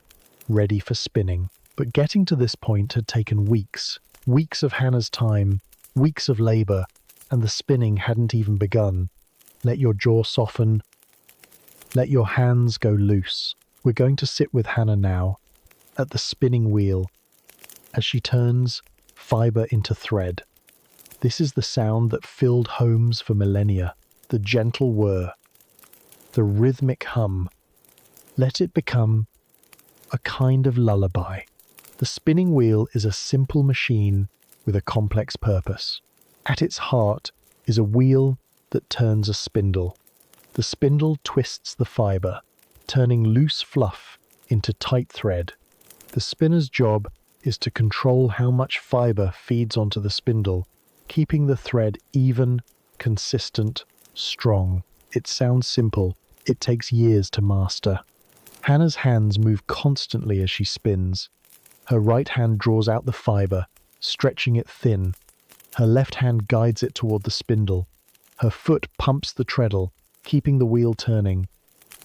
ready for spinning. But getting to this point had taken weeks, weeks of Hannah's time, weeks of labour, and the spinning hadn't even begun. Let your jaw soften. Let your hands go loose. We're going to sit with Hannah now, at the spinning wheel, as she turns fibre into thread. This is the sound that filled homes for millennia, the gentle whir, the rhythmic hum. Let it become a kind of lullaby. The spinning wheel is a simple machine with a complex purpose. At its heart is a wheel that turns a spindle. The spindle twists the fibre, turning loose fluff into tight thread. The spinner's job is to control how much fibre feeds onto the spindle, keeping the thread even, consistent, strong. It sounds simple. It takes years to master. Hannah's hands move constantly as she spins. Her right hand draws out the fiber, stretching it thin. Her left hand guides it toward the spindle. Her foot pumps the treadle, keeping the wheel turning.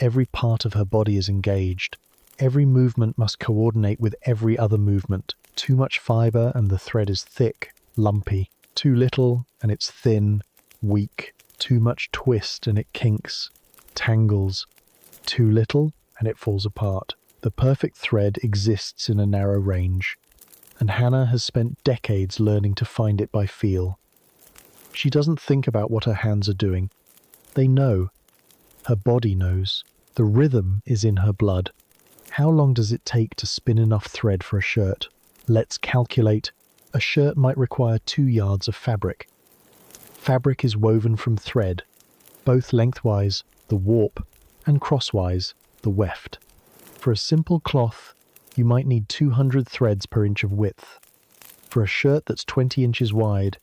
Every part of her body is engaged. Every movement must coordinate with every other movement. Too much fiber and the thread is thick, lumpy. Too little and it's thin, weak. Too much twist and it kinks, tangles. Too little and it falls apart. The perfect thread exists in a narrow range, and Hannah has spent decades learning to find it by feel. She doesn't think about what her hands are doing. They know. Her body knows. The rhythm is in her blood. How long does it take to spin enough thread for a shirt? Let's calculate. A shirt might require 2 yards of fabric. Fabric is woven from thread, both lengthwise, the warp, and crosswise, the weft. For a simple cloth, you might need 200 threads per inch of width. For a shirt that's 20 inches wide,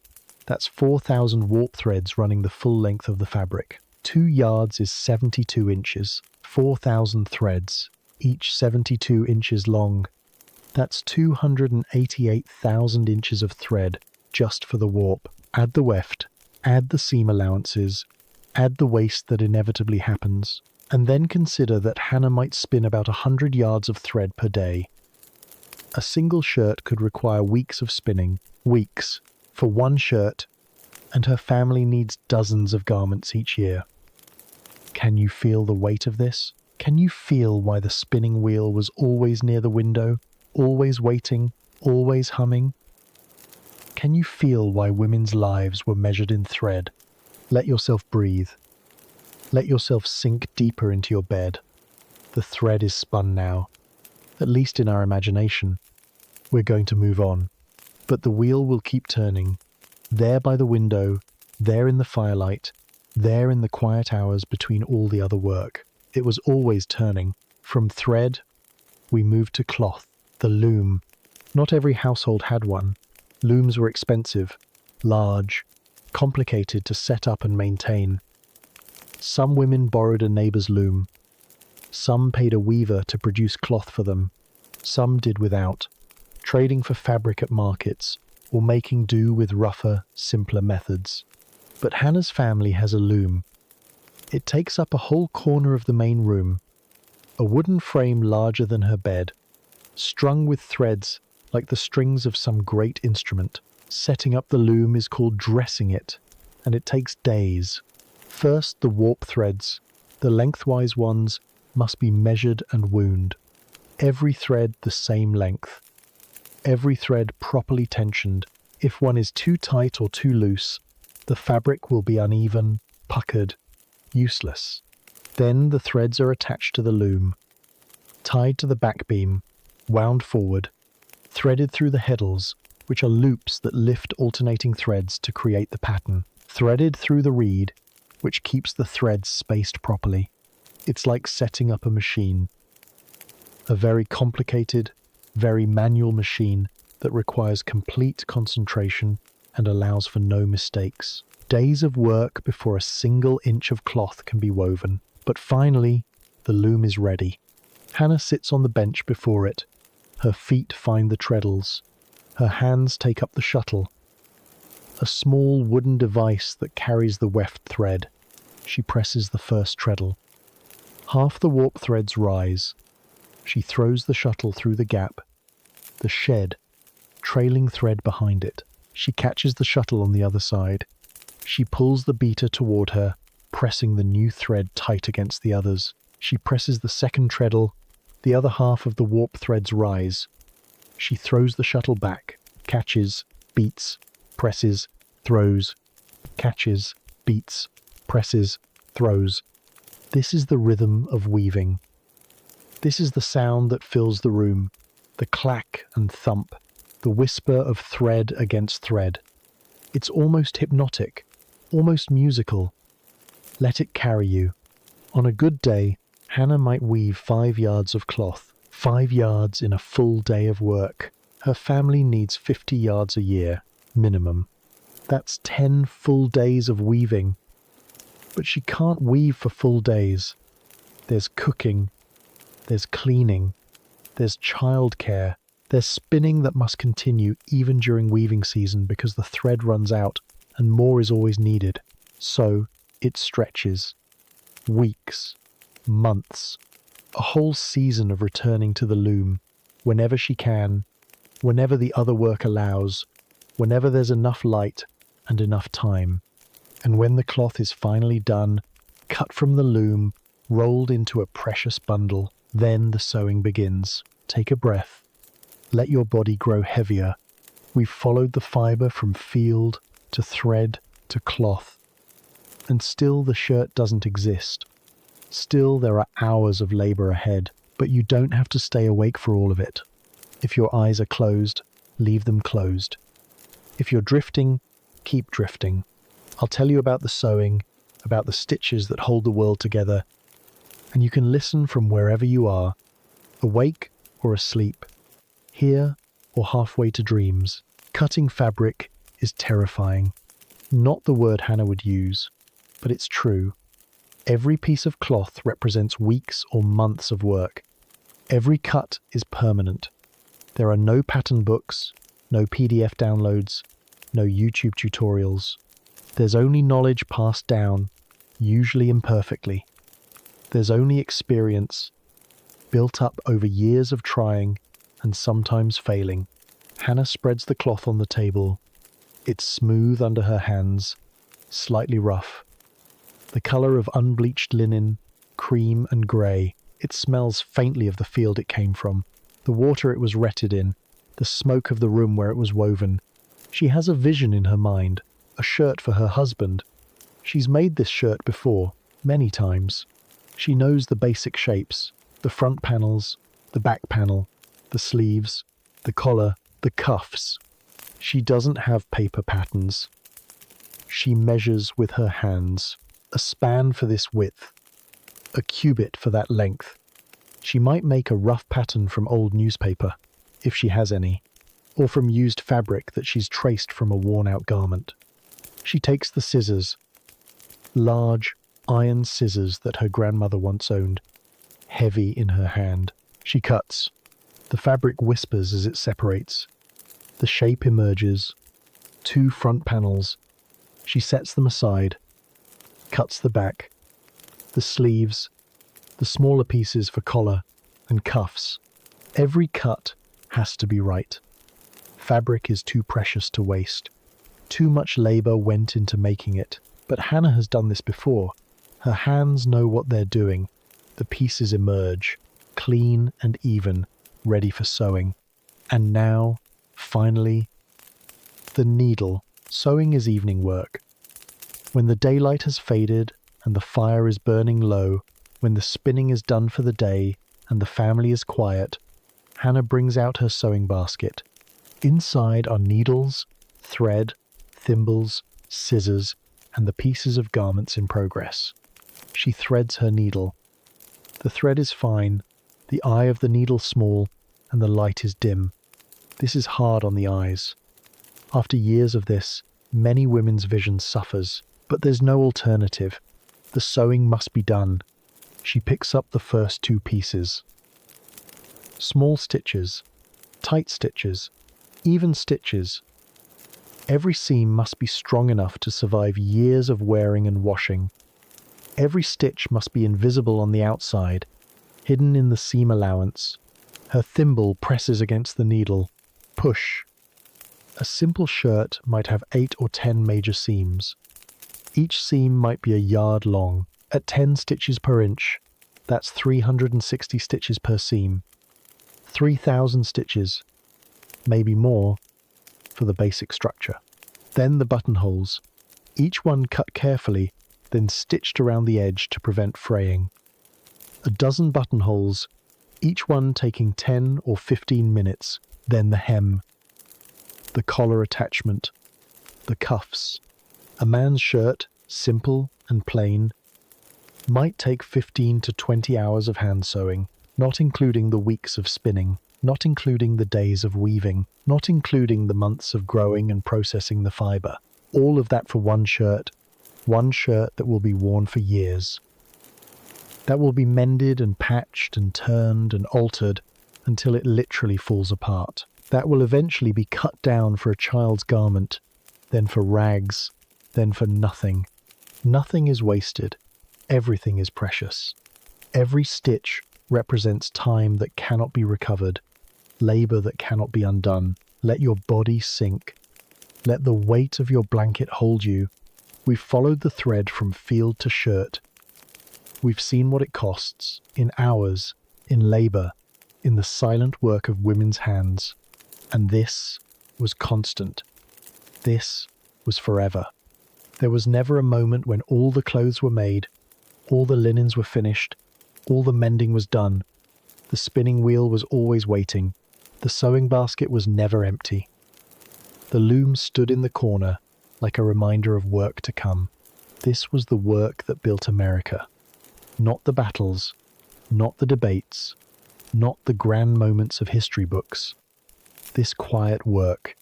that's 4,000 warp threads running the full length of the fabric. 2 yards is 72 inches, 4,000 threads, each 72 inches long. That's 288,000 inches of thread just for the warp. Add the weft, add the seam allowances, add the waste that inevitably happens, and then consider that Hannah might spin about 100 yards of thread per day. A single shirt could require weeks of spinning, weeks, for one shirt, and her family needs dozens of garments each year. Can you feel the weight of this? Can you feel why the spinning wheel was always near the window, always waiting, always humming? Can you feel why women's lives were measured in thread? Let yourself breathe. Let yourself sink deeper into your bed. The thread is spun now, at least in our imagination. We're going to move on. But the wheel will keep turning. There by the window, there in the firelight, there in the quiet hours between all the other work. It was always turning. From thread, we moved to cloth, the loom. Not every household had one. Looms were expensive, large, complicated to set up and maintain. Some women borrowed a neighbor's loom. Some paid a weaver to produce cloth for them. Some did without, trading for fabric at markets, or making do with rougher, simpler methods. But Hannah's family has a loom. It takes up a whole corner of the main room, a wooden frame larger than her bed, strung with threads like the strings of some great instrument. Setting up the loom is called dressing it, and it takes days. First, the warp threads, the lengthwise ones, must be measured and wound. Every thread the same length. Every thread properly tensioned. If one is too tight or too loose, the fabric will be uneven, puckered, useless. Then the threads are attached to the loom, tied to the back beam, wound forward, threaded through the heddles, which are loops that lift alternating threads to create the pattern, threaded through the reed, which keeps the threads spaced properly. It's like setting up a machine. A very complicated, very manual machine that requires complete concentration and allows for no mistakes. Days of work before a single inch of cloth can be woven. But finally, the loom is ready. Hannah sits on the bench before it. Her feet find the treadles. Her hands take up the shuttle, a small wooden device that carries the weft thread. She presses the first treadle. Half the warp threads rise. She throws the shuttle through the gap, the shed, trailing thread behind it. She catches the shuttle on the other side. She pulls the beater toward her, pressing the new thread tight against the others. She presses the second treadle. The other half of the warp threads rise. She throws the shuttle back, catches, beats, presses, throws, catches, beats, presses, throws. This is the rhythm of weaving. This is the sound that fills the room, the clack and thump, the whisper of thread against thread. It's almost hypnotic, almost musical. Let it carry you. On a good day, Hannah might weave 5 yards of cloth, 5 yards in a full day of work. Her family needs 50 yards a year, minimum. That's 10 full days of weaving. But she can't weave for full days. There's cooking, there's cleaning, there's childcare, there's spinning that must continue even during weaving season because the thread runs out and more is always needed. So it stretches. Weeks, months, a whole season of returning to the loom, whenever she can, whenever the other work allows, whenever there's enough light and enough time. And when the cloth is finally done, cut from the loom, rolled into a precious bundle, then the sewing begins. Take a breath. Let your body grow heavier. We've followed the fibre from field to thread to cloth. And still the shirt doesn't exist. Still there are hours of labour ahead, but you don't have to stay awake for all of it. If your eyes are closed, leave them closed. If you're drifting, keep drifting. I'll tell you about the sewing, about the stitches that hold the world together, and you can listen from wherever you are, awake or asleep, here or halfway to dreams. Cutting fabric is terrifying. Not the word Hannah would use, but it's true. Every piece of cloth represents weeks or months of work. Every cut is permanent. There are no pattern books, no PDF downloads, no YouTube tutorials. There's only knowledge passed down, usually imperfectly. There's only experience, built up over years of trying and sometimes failing. Hannah spreads the cloth on the table. It's smooth under her hands, slightly rough. The colour of unbleached linen, cream and grey. It smells faintly of the field it came from, the water it was retted in, the smoke of the room where it was woven. She has a vision in her mind, a shirt for her husband. She's made this shirt before, many times. She knows the basic shapes, the front panels, the back panel, the sleeves, the collar, the cuffs. She doesn't have paper patterns. She measures with her hands, a span for this width, a cubit for that length. She might make a rough pattern from old newspaper, if she has any, or from used fabric that she's traced from a worn-out garment. She takes the scissors, large iron scissors that her grandmother once owned, heavy in her hand. She cuts. The fabric whispers as it separates. The shape emerges. 2 front panels. She sets them aside, cuts the back, the sleeves, the smaller pieces for collar and cuffs. Every cut has to be right. Fabric is too precious to waste. Too much labour went into making it. But Hannah has done this before. Her hands know what they're doing. The pieces emerge, clean and even, ready for sewing. And now, finally, the needle. Sewing is evening work. When the daylight has faded and the fire is burning low, when the spinning is done for the day and the family is quiet, Hannah brings out her sewing basket. Inside are needles, thread, thimbles, scissors, and the pieces of garments in progress. She threads her needle. The thread is fine, the eye of the needle small, and the light is dim. This is hard on the eyes. After years of this, many women's vision suffers, but there's no alternative. The sewing must be done. She picks up the first 2 pieces. Small stitches, tight stitches, even stitches. Every seam must be strong enough to survive years of wearing and washing. Every stitch must be invisible on the outside, hidden in the seam allowance. Her thimble presses against the needle. Push. A simple shirt might have 8 or 10 major seams. Each seam might be a yard long. At 10 stitches per inch, that's 360 stitches per seam. 3,000 stitches, maybe more, for the basic structure. Then the buttonholes, each one cut carefully, then stitched around the edge to prevent fraying. A dozen buttonholes, each one taking 10 or 15 minutes. Then the hem, the collar attachment, the cuffs. A man's shirt, simple and plain, might take 15 to 20 hours of hand sewing, not including the weeks of spinning, not including the days of weaving, not including the months of growing and processing the fibre. All of that for one shirt that will be worn for years. That will be mended and patched and turned and altered until it literally falls apart. That will eventually be cut down for a child's garment, then for rags, then for nothing. Nothing is wasted. Everything is precious. Every stitch represents time that cannot be recovered, labor that cannot be undone. Let your body sink. Let the weight of your blanket hold you. We've followed the thread from field to shirt. We've seen what it costs, in hours, in labor, in the silent work of women's hands. And this was constant. This was forever. There was never a moment when all the clothes were made, all the linens were finished, all the mending was done. The spinning wheel was always waiting. The sewing basket was never empty. The loom stood in the corner like a reminder of work to come. This was the work that built America. Not the battles, not the debates, not the grand moments of history books. This quiet work,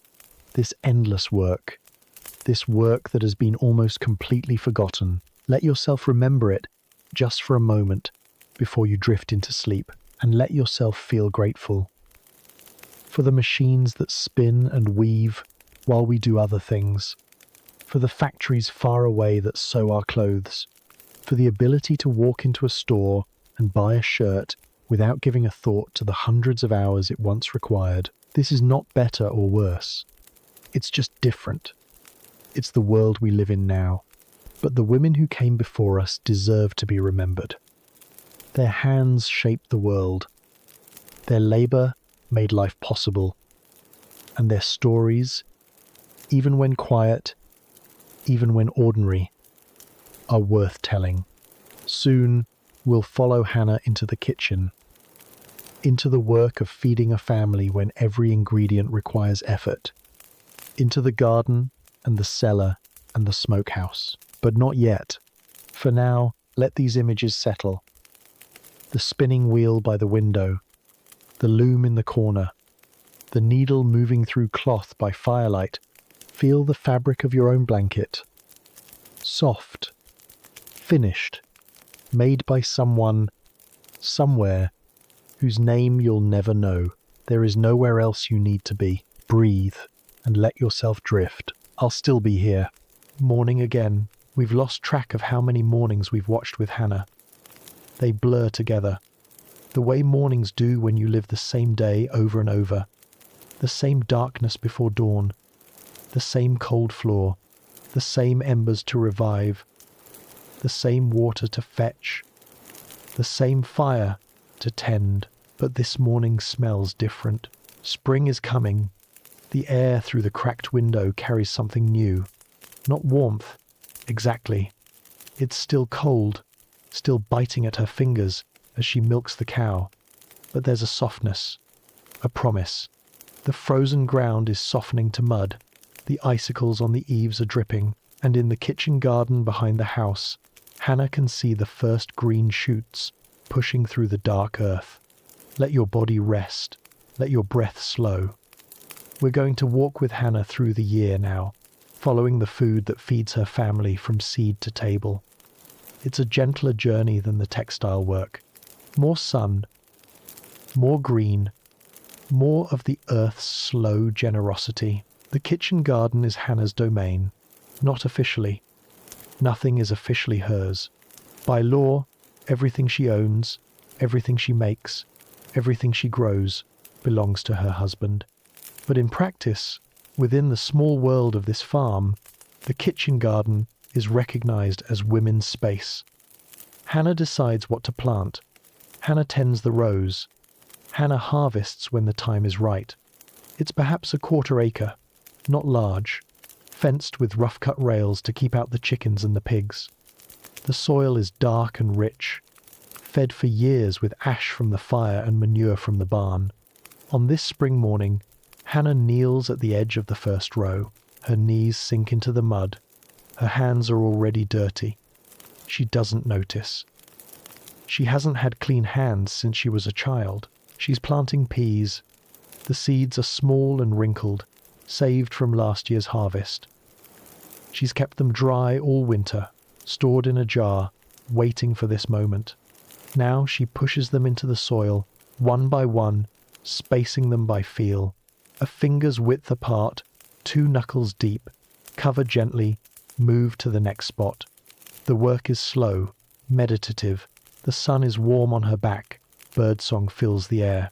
this endless work, this work that has been almost completely forgotten. Let yourself remember it just for a moment before you drift into sleep, and let yourself feel grateful for the machines that spin and weave while we do other things, for the factories far away that sew our clothes, for the ability to walk into a store and buy a shirt without giving a thought to the hundreds of hours it once required. This is not better or worse. It's just different. It's the world we live in now. But the women who came before us deserve to be remembered. Their hands shaped the world. Their labor made life possible. And their stories, even when quiet, even when ordinary, are worth telling. Soon, we'll follow Hannah into the kitchen, into the work of feeding a family when every ingredient requires effort, into the garden and the cellar and the smokehouse. But not yet. For now, let these images settle. The spinning wheel by the window, the loom in the corner, the needle moving through cloth by firelight. Feel the fabric of your own blanket. Soft, finished, made by someone, somewhere, whose name you'll never know. There is nowhere else you need to be. Breathe and let yourself drift. I'll still be here. Morning again. We've lost track of how many mornings we've watched with Hannah. They blur together, the way mornings do when you live the same day over and over. The same darkness before dawn, the same cold floor, the same embers to revive, the same water to fetch, the same fire to tend. But this morning smells different. Spring is coming. The air through the cracked window carries something new. Not warmth, exactly. It's still cold, still biting at her fingers as she milks the cow. But there's a softness, a promise. The frozen ground is softening to mud. The icicles on the eaves are dripping, and in the kitchen garden behind the house, Hannah can see the first green shoots pushing through the dark earth. Let your body rest. Let your breath slow. We're going to walk with Hannah through the year now, following the food that feeds her family from seed to table. It's a gentler journey than the textile work. More sun, more green, more of the earth's slow generosity. The kitchen garden is Hannah's domain, not officially. Nothing is officially hers. By law, everything she owns, everything she makes, everything she grows, belongs to her husband. But in practice, within the small world of this farm, the kitchen garden is recognized as women's space. Hannah decides what to plant. Hannah tends the rows. Hannah harvests when the time is right. It's perhaps a quarter acre, not large, fenced with rough-cut rails to keep out the chickens and the pigs. The soil is dark and rich, fed for years with ash from the fire and manure from the barn. On this spring morning, Hannah kneels at the edge of the first row. Her knees sink into the mud. Her hands are already dirty. She doesn't notice. She hasn't had clean hands since she was a child. She's planting peas. The seeds are small and wrinkled, saved from last year's harvest. She's kept them dry all winter, stored in a jar, waiting for this moment. Now she pushes them into the soil, one by one, spacing them by feel. A finger's width apart, 2 knuckles deep. Cover gently, move to the next spot. The work is slow, meditative. The sun is warm on her back. Birdsong fills the air.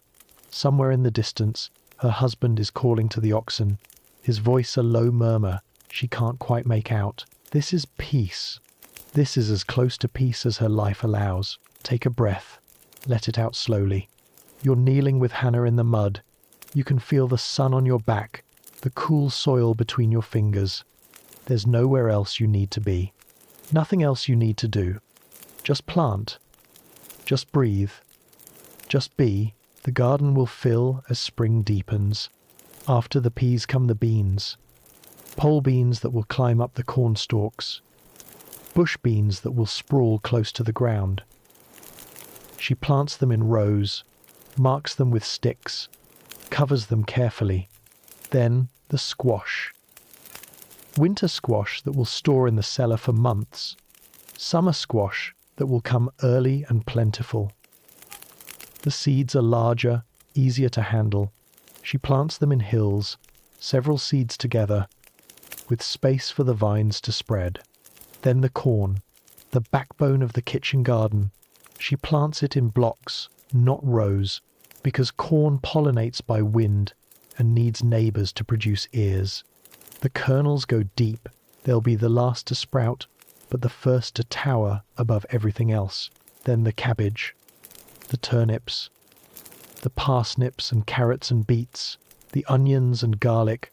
Somewhere in the distance, her husband is calling to the oxen. His voice a low murmur she can't quite make out. This is peace. This is as close to peace as her life allows. Take a breath. Let it out slowly. You're kneeling with Hannah in the mud. You can feel the sun on your back, the cool soil between your fingers. There's nowhere else you need to be. Nothing else you need to do. Just plant. Just breathe. Just be. The garden will fill as spring deepens. After the peas come the beans. Pole beans that will climb up the corn stalks. Bush beans that will sprawl close to the ground. She plants them in rows, marks them with sticks, covers them carefully. Then the squash. Winter squash that will store in the cellar for months. Summer squash that will come early and plentiful. The seeds are larger, easier to handle. She plants them in hills, several seeds together, with space for the vines to spread. Then the corn, the backbone of the kitchen garden. She plants it in blocks, not rows, because corn pollinates by wind and needs neighbours to produce ears. The kernels go deep. They'll be the last to sprout, but the first to tower above everything else. Then the cabbage, the turnips, the parsnips and carrots and beets, the onions and garlic,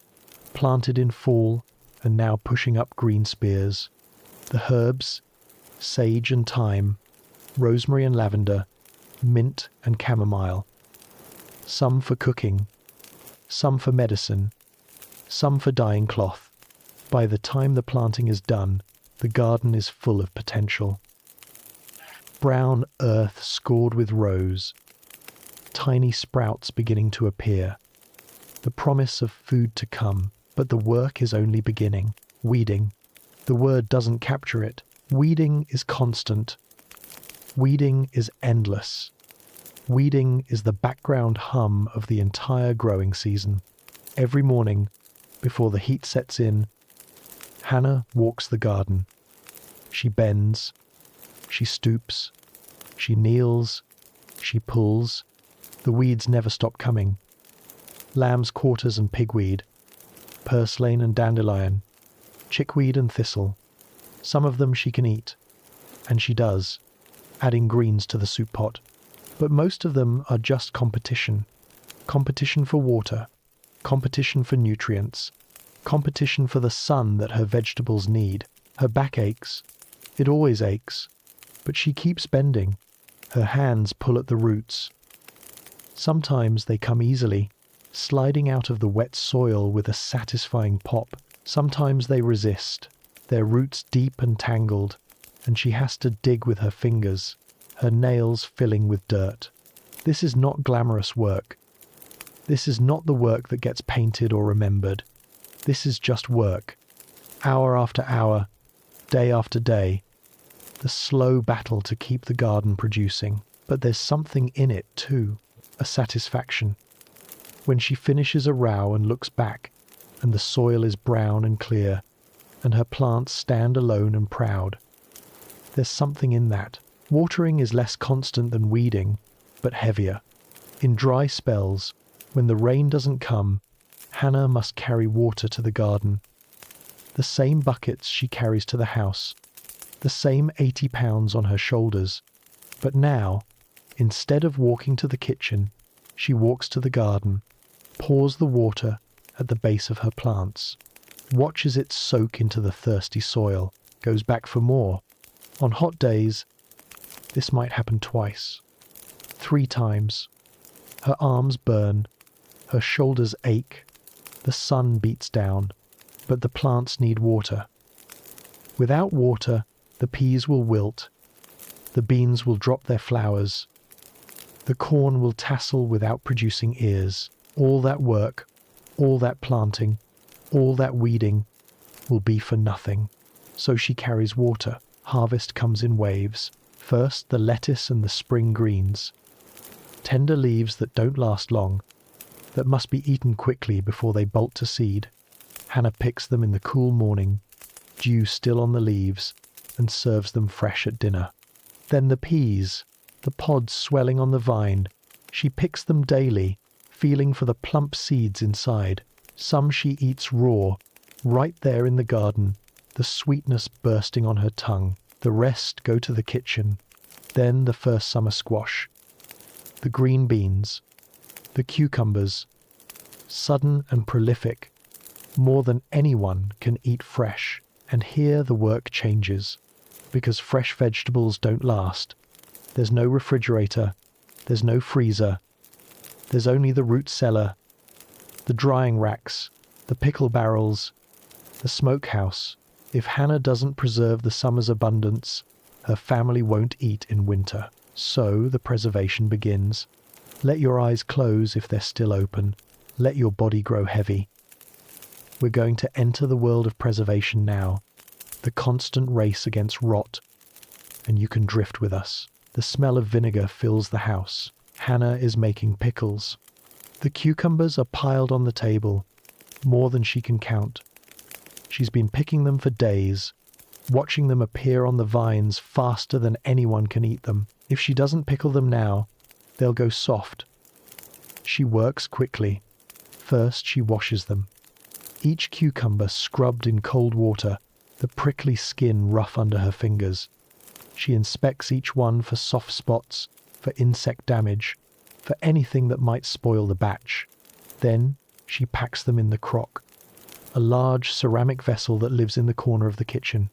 planted in fall and now pushing up green spears. The herbs, sage and thyme, rosemary and lavender, mint and chamomile. Some for cooking, some for medicine, some for dyeing cloth. By the time the planting is done, the garden is full of potential. Brown earth scored with rose, tiny sprouts beginning to appear. The promise of food to come, but the work is only beginning. Weeding. The word doesn't capture it. Weeding is constant. Weeding is endless. Weeding is the background hum of the entire growing season. Every morning, before the heat sets in, Hannah walks the garden. She bends, she stoops, she kneels, she pulls. The weeds never stop coming. Lamb's quarters and pigweed, purslane and dandelion, chickweed and thistle. Some of them she can eat, and she does, adding greens to the soup pot. But most of them are just competition. Competition for water, competition for nutrients, competition for the sun that her vegetables need. Her back aches. It always aches. But she keeps bending. Her hands pull at the roots. Sometimes they come easily, sliding out of the wet soil with a satisfying pop. Sometimes they resist, their roots deep and tangled, and she has to dig with her fingers, her nails filling with dirt. This is not glamorous work. This is not the work that gets painted or remembered. This is just work. Hour after hour, day after day. The slow battle to keep the garden producing. But there's something in it too, a satisfaction. When she finishes a row and looks back, and the soil is brown and clear, and her plants stand alone and proud. There's something in that. Watering is less constant than weeding, but heavier. In dry spells, when the rain doesn't come, Hannah must carry water to the garden. The same buckets she carries to the house, the same 80 pounds on her shoulders. But now, instead of walking to the kitchen, she walks to the garden, pours the water at the base of her plants, watches it soak into the thirsty soil, goes back for more. On hot days, this might happen twice, 3 times. Her arms burn, her shoulders ache, the sun beats down, but the plants need water. Without water, the peas will wilt, the beans will drop their flowers, the corn will tassel without producing ears. All that work, all that planting, all that weeding, will be for nothing. So she carries water. Harvest comes in waves. First, the lettuce and the spring greens. Tender leaves that don't last long, that must be eaten quickly before they bolt to seed. Hannah picks them in the cool morning, dew still on the leaves, and serves them fresh at dinner. Then the peas, the pods swelling on the vine. She picks them daily, feeling for the plump seeds inside. Some she eats raw, right there in the garden, the sweetness bursting on her tongue. The rest go to the kitchen. Then the first summer squash, the green beans, the cucumbers, sudden and prolific, more than anyone can eat fresh. And here the work changes, because fresh vegetables don't last. There's no refrigerator, there's no freezer, there's only the root cellar, the drying racks, the pickle barrels, the smokehouse. If Hannah doesn't preserve the summer's abundance, her family won't eat in winter. So the preservation begins. Let your eyes close if they're still open. Let your body grow heavy. We're going to enter the world of preservation now, the constant race against rot, and you can drift with us. The smell of vinegar fills the house. Hannah is making pickles. The cucumbers are piled on the table, more than she can count. She's been picking them for days, watching them appear on the vines faster than anyone can eat them. If she doesn't pickle them now, they'll go soft. She works quickly. First, she washes them. Each cucumber scrubbed in cold water, the prickly skin rough under her fingers. She inspects each one for soft spots, for insect damage, for anything that might spoil the batch. Then she packs them in the crock, a large ceramic vessel that lives in the corner of the kitchen.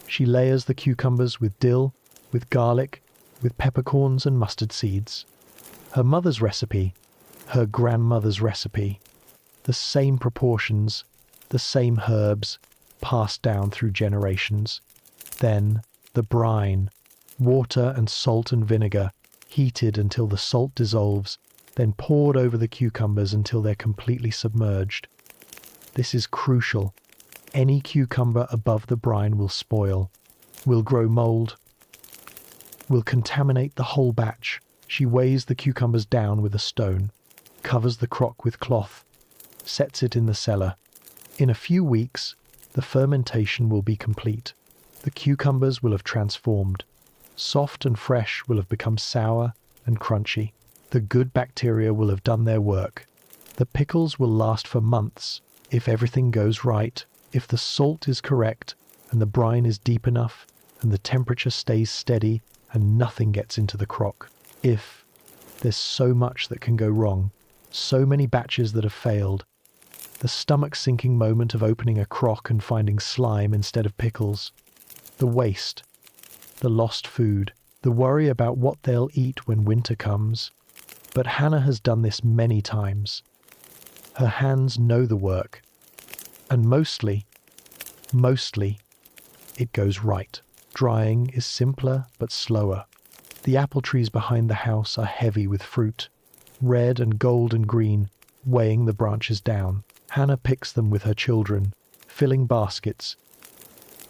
She layers the cucumbers with dill, with garlic, with peppercorns and mustard seeds. Her mother's recipe, her grandmother's recipe. The same proportions, the same herbs, passed down through generations. Then the brine, water and salt and vinegar, heated until the salt dissolves, then poured over the cucumbers until they're completely submerged. This is crucial. Any cucumber above the brine will spoil, will grow mold, will contaminate the whole batch. She weighs the cucumbers down with a stone, covers the crock with cloth, sets it in the cellar. In a few weeks, the fermentation will be complete. The cucumbers will have transformed. Soft and fresh will have become sour and crunchy. The good bacteria will have done their work. The pickles will last for months, if everything goes right, if the salt is correct, and the brine is deep enough, and the temperature stays steady, and nothing gets into the crock. If there's so much that can go wrong, so many batches that have failed, the stomach-sinking moment of opening a crock and finding slime instead of pickles, the waste, the lost food, the worry about what they'll eat when winter comes. But Hannah has done this many times. Her hands know the work, and mostly, it goes right. Drying is simpler but slower. The apple trees behind the house are heavy with fruit, red and gold and green, weighing the branches down. Hannah picks them with her children, filling baskets,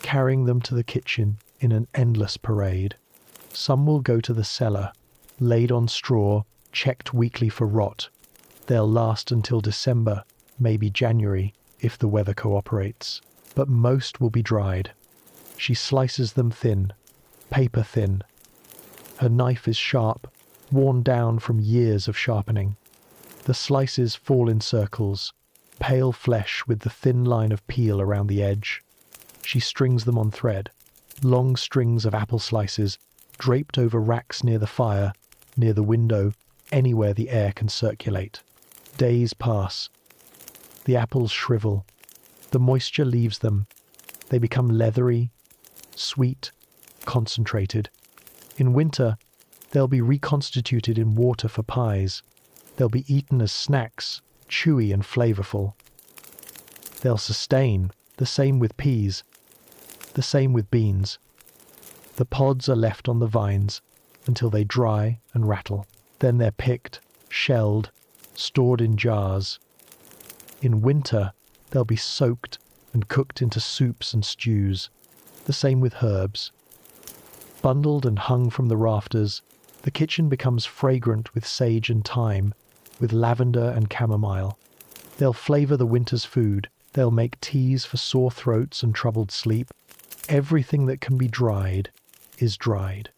carrying them to the kitchen in an endless parade. Some will go to the cellar, laid on straw, checked weekly for rot. They'll last until December, maybe January, if the weather cooperates. But most will be dried. She slices them thin, paper thin. Her knife is sharp, worn down from years of sharpening. The slices fall in circles, pale flesh with the thin line of peel around the edge. She strings them on thread, long strings of apple slices, draped over racks near the fire, near the window, anywhere the air can circulate. Days pass. The apples shrivel. The moisture leaves them. They become leathery, sweet, concentrated. In winter, they'll be reconstituted in water for pies. They'll be eaten as snacks, chewy and flavorful. They'll sustain, the same with peas, the same with beans. The pods are left on the vines until they dry and rattle. Then they're picked, shelled, stored in jars. In winter, they'll be soaked, and cooked into soups and stews. The same with herbs. Bundled and hung from the rafters, the kitchen becomes fragrant with sage and thyme, with lavender and chamomile. They'll flavor the winter's food. They'll make teas for sore throats and troubled sleep. Everything that can be dried is dried.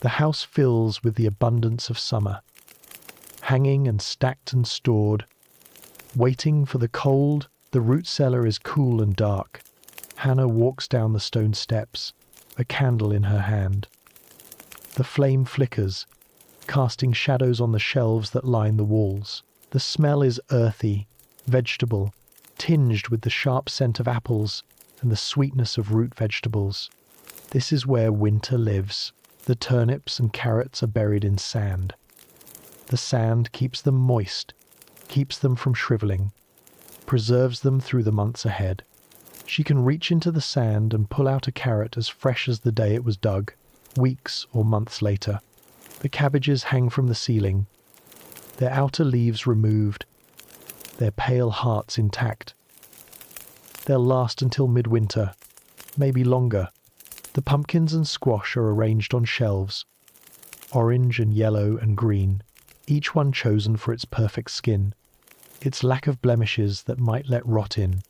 The house fills with the abundance of summer, hanging and stacked and stored. Waiting for the cold, the root cellar is cool and dark. Hannah walks down the stone steps, a candle in her hand. The flame flickers, casting shadows on the shelves that line the walls. The smell is earthy, vegetable, tinged with the sharp scent of apples and the sweetness of root vegetables. This is where winter lives. The turnips and carrots are buried in sand. The sand keeps them moist, keeps them from shriveling, preserves them through the months ahead. She can reach into the sand and pull out a carrot as fresh as the day it was dug, weeks or months later. The cabbages hang from the ceiling, their outer leaves removed, their pale hearts intact. They'll last until midwinter, maybe longer. The pumpkins and squash are arranged on shelves, orange and yellow and green, each one chosen for its perfect skin, its lack of blemishes that might let rot in.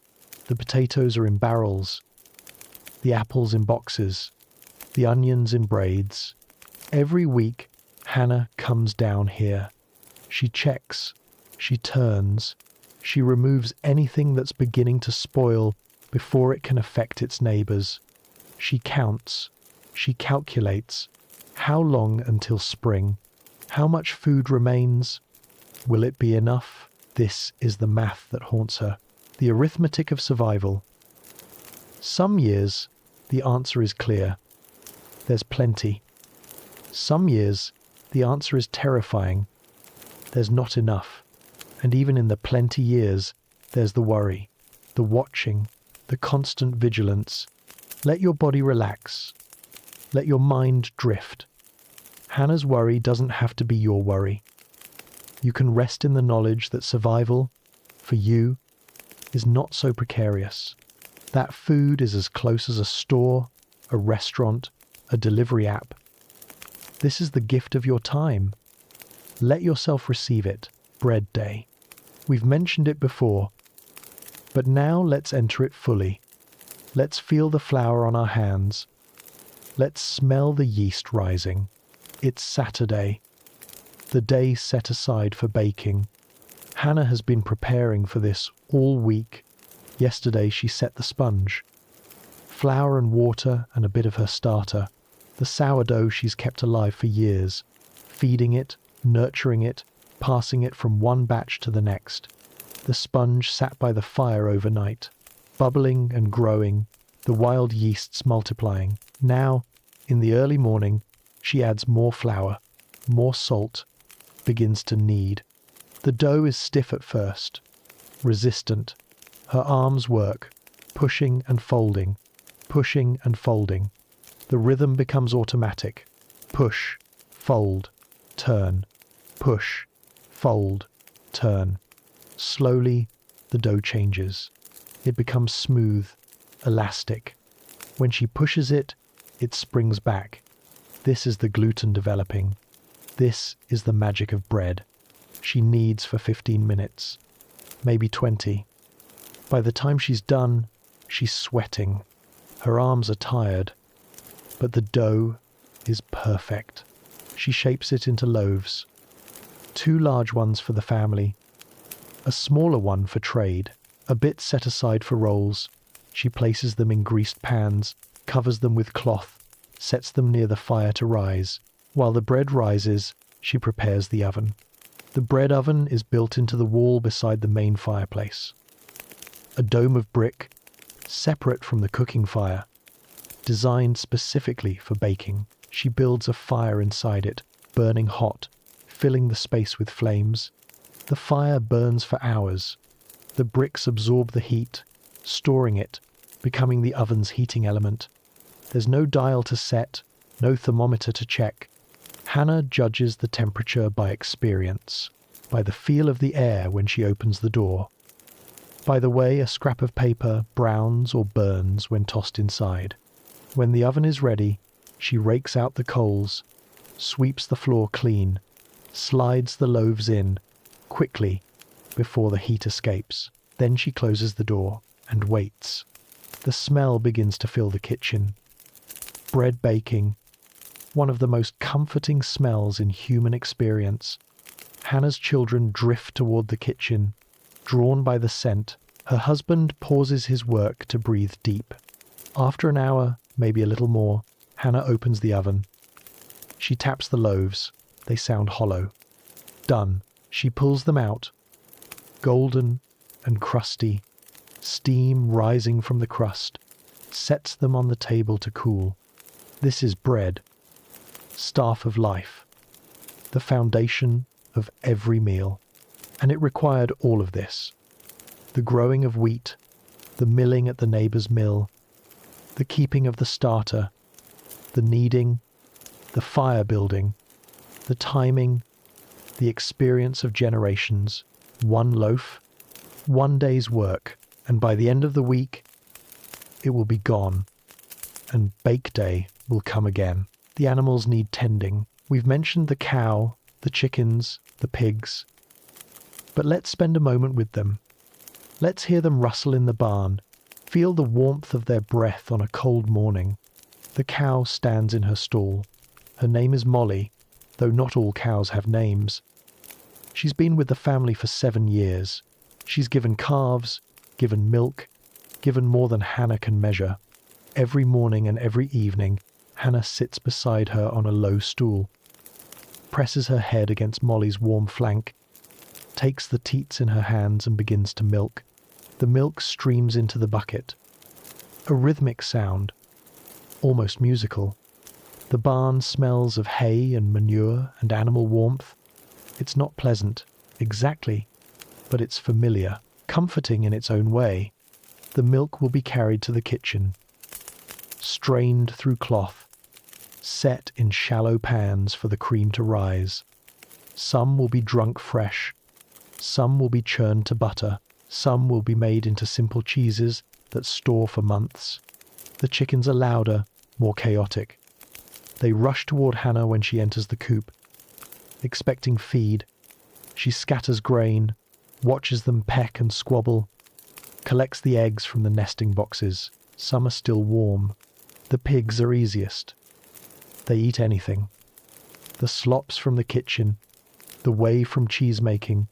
The potatoes are in barrels, the apples in boxes, the onions in braids. Every week, Hannah comes down here. She checks, she turns, she removes anything that's beginning to spoil before it can affect its neighbors. She counts, she calculates. How long until spring? How much food remains? Will it be enough? This is the math that haunts her, the arithmetic of survival. Some years, the answer is clear. There's plenty. Some years, the answer is terrifying. There's not enough. And even in the plenty years, there's the worry, the watching, the constant vigilance. Let your body relax. Let your mind drift. Hannah's worry doesn't have to be your worry. You can rest in the knowledge that survival, for you, is not so precarious. That food is as close as a store, a restaurant, a delivery app. This is the gift of your time. Let yourself receive it. Bread Day. We've mentioned it before, but now let's enter it fully. Let's feel the flour on our hands. Let's smell the yeast rising. It's Saturday, the day set aside for baking. Hannah has been preparing for this all week. Yesterday she set the sponge. Flour and water and a bit of her starter. The sourdough she's kept alive for years. Feeding it, nurturing it, passing it from one batch to the next. The sponge sat by the fire overnight, bubbling and growing, the wild yeasts multiplying. Now, in the early morning, she adds more flour, more salt, begins to knead. The dough is stiff at first, resistant. Her arms work, pushing and folding, pushing and folding. The rhythm becomes automatic. Push, fold, turn, push, fold, turn. Slowly, the dough changes. It becomes smooth, elastic. When she pushes it, it springs back. This is the gluten developing. This is the magic of bread. She kneads for 15 minutes, maybe 20. By the time she's done, she's sweating. Her arms are tired, but the dough is perfect. She shapes it into loaves. 2 large ones for the family, a smaller one for trade, a bit set aside for rolls. She places them in greased pans, covers them with cloth, sets them near the fire to rise. While the bread rises, she prepares the oven. The bread oven is built into the wall beside the main fireplace. A dome of brick, separate from the cooking fire, designed specifically for baking. She builds a fire inside it, burning hot, filling the space with flames. The fire burns for hours. The bricks absorb the heat, storing it, becoming the oven's heating element. There's no dial to set, no thermometer to check. Hannah judges the temperature by experience, by the feel of the air when she opens the door. By the way, a scrap of paper browns or burns when tossed inside. When the oven is ready, she rakes out the coals, sweeps the floor clean, slides the loaves in, quickly, before the heat escapes. Then she closes the door and waits. The smell begins to fill the kitchen. Bread baking, one of the most comforting smells in human experience. Hannah's children drift toward the kitchen, drawn by the scent. Her husband pauses his work to breathe deep. After an hour, maybe a little more, Hannah opens the oven. She taps the loaves. They sound hollow. Done. She pulls them out. Golden and crusty, steam rising from the crust, sets them on the table to cool. This is bread, staff of life, the foundation of every meal. And it required all of this. The growing of wheat, the milling at the neighbour's mill, the keeping of the starter, the kneading, the fire building, the timing, the experience of generations. One loaf, one day's work, and by the end of the week, it will be gone, and bake day will come again. The animals need tending. We've mentioned the cow, the chickens, the pigs, but let's spend a moment with them. Let's hear them rustle in the barn, feel the warmth of their breath on a cold morning. The cow stands in her stall. Her name is Molly, though not all cows have names. She's been with the family for 7 years. She's given calves, given milk, given more than Hannah can measure. Every morning and every evening, Hannah sits beside her on a low stool, presses her head against Molly's warm flank, takes the teats in her hands and begins to milk. The milk streams into the bucket. A rhythmic sound, almost musical. The barn smells of hay and manure and animal warmth. It's not pleasant, exactly, but it's familiar, comforting in its own way. The milk will be carried to the kitchen, strained through cloth, set in shallow pans for the cream to rise. Some will be drunk fresh, some will be churned to butter, some will be made into simple cheeses that store for months. The chickens are louder, more chaotic. They rush toward Hannah when she enters the coop, expecting feed. She scatters grain, watches them peck and squabble, collects the eggs from the nesting boxes. Some are still warm. The pigs are easiest. They eat anything. The slops from the kitchen, the whey from cheese making,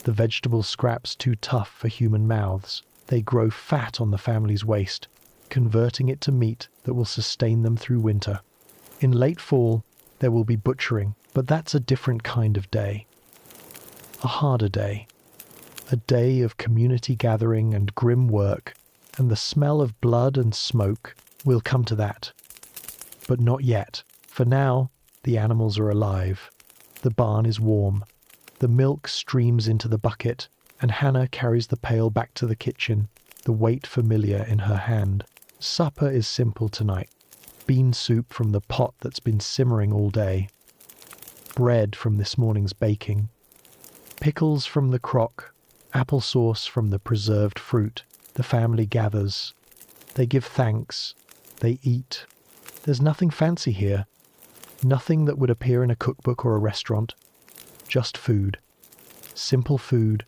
the vegetable scraps too tough for human mouths. They grow fat on the family's waste, converting it to meat that will sustain them through winter. In late fall, there will be butchering, but that's a different kind of day. A harder day. A day of community gathering and grim work, and the smell of blood and smoke. We'll come to that. But not yet. For now, the animals are alive. The barn is warm. The milk streams into the bucket, and Hannah carries the pail back to the kitchen, the weight familiar in her hand. Supper is simple tonight. Bean soup from the pot that's been simmering all day. Bread from this morning's baking. Pickles from the crock. Applesauce from the preserved fruit. The family gathers. They give thanks. They eat. There's nothing fancy here. Nothing that would appear in a cookbook or a restaurant. Just food. Simple food.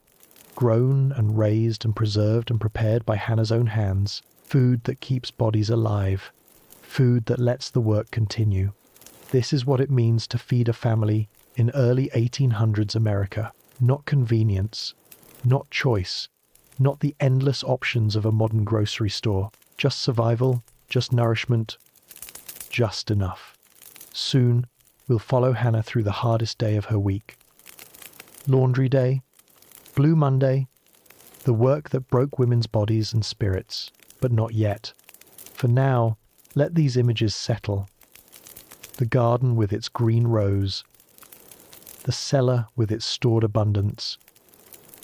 Grown and raised and preserved and prepared by Hannah's own hands. Food that keeps bodies alive. Food that lets the work continue. This is what it means to feed a family in early 1800s America. Not convenience. Not choice. Not the endless options of a modern grocery store. Just survival. Just nourishment. Just enough. Soon, we'll follow Hannah through the hardest day of her week. Laundry day. Blue Monday. The work that broke women's bodies and spirits. But not yet. For now, let these images settle. The garden with its green rose. The cellar with its stored abundance.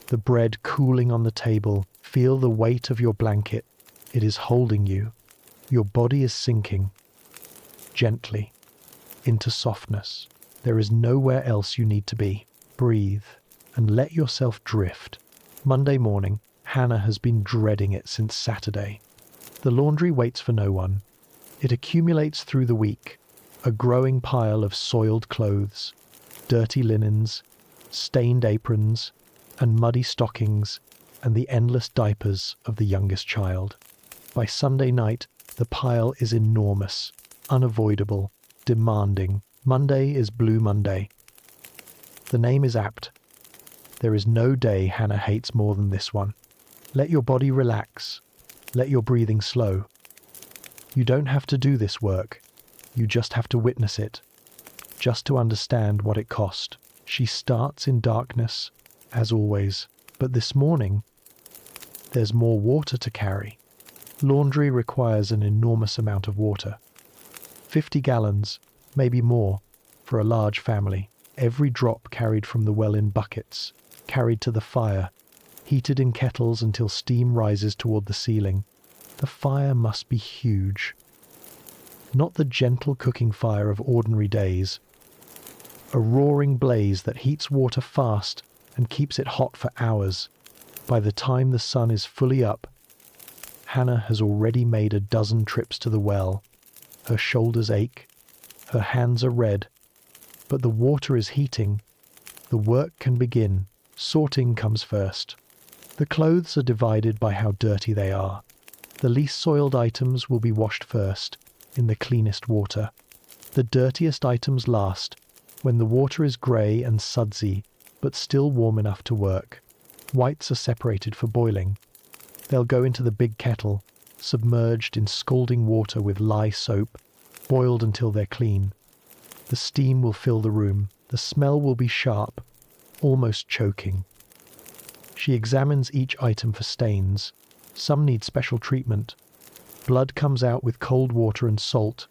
The bread cooling on the table. Feel the weight of your blanket. It is holding you. Your body is sinking. Gently. Into softness. There is nowhere else you need to be. Breathe and let yourself drift. Monday morning, Hannah has been dreading it since Saturday. The laundry waits for no one. It accumulates through the week, a growing pile of soiled clothes, dirty linens, stained aprons, and muddy stockings, and the endless diapers of the youngest child. By Sunday night, the pile is enormous, unavoidable, demanding. Monday is Blue Monday. The name is apt. There is no day Hannah hates more than this one. Let your body relax. Let your breathing slow. You don't have to do this work. You just have to witness it. Just to understand what it cost. She starts in darkness, as always. But this morning, there's more water to carry. Laundry requires an enormous amount of water. 50 gallons, maybe more, for a large family. Every drop carried from the well in buckets, carried to the fire, heated in kettles until steam rises toward the ceiling. The fire must be huge. Not the gentle cooking fire of ordinary days. A roaring blaze that heats water fast and keeps it hot for hours. By the time the sun is fully up, Hannah has already made a dozen trips to the well. Her shoulders ache, her hands are red, but the water is heating. The work can begin. Sorting comes first. The clothes are divided by how dirty they are. The least soiled items will be washed first, in the cleanest water. The dirtiest items last, when the water is grey and sudsy, but still warm enough to work. Whites are separated for boiling. They'll go into the big kettle, submerged in scalding water with lye soap, boiled until they're clean. The steam will fill the room. The smell will be sharp, almost choking. She examines each item for stains. Some need special treatment. Blood comes out with cold water and salt,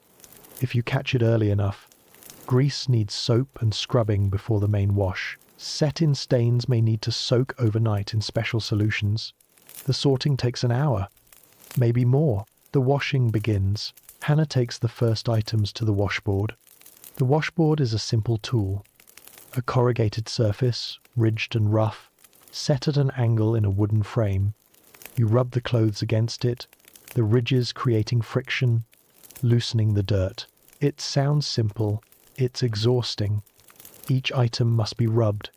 if you catch it early enough. Grease needs soap and scrubbing before the main wash. Set-in stains may need to soak overnight in special solutions. The sorting takes an hour, maybe more. The washing begins. Hannah takes the first items to the washboard. The washboard is a simple tool. A corrugated surface, ridged and rough, set at an angle in a wooden frame. You rub the clothes against it, the ridges creating friction, loosening the dirt. It sounds simple, it's exhausting. Each item must be rubbed,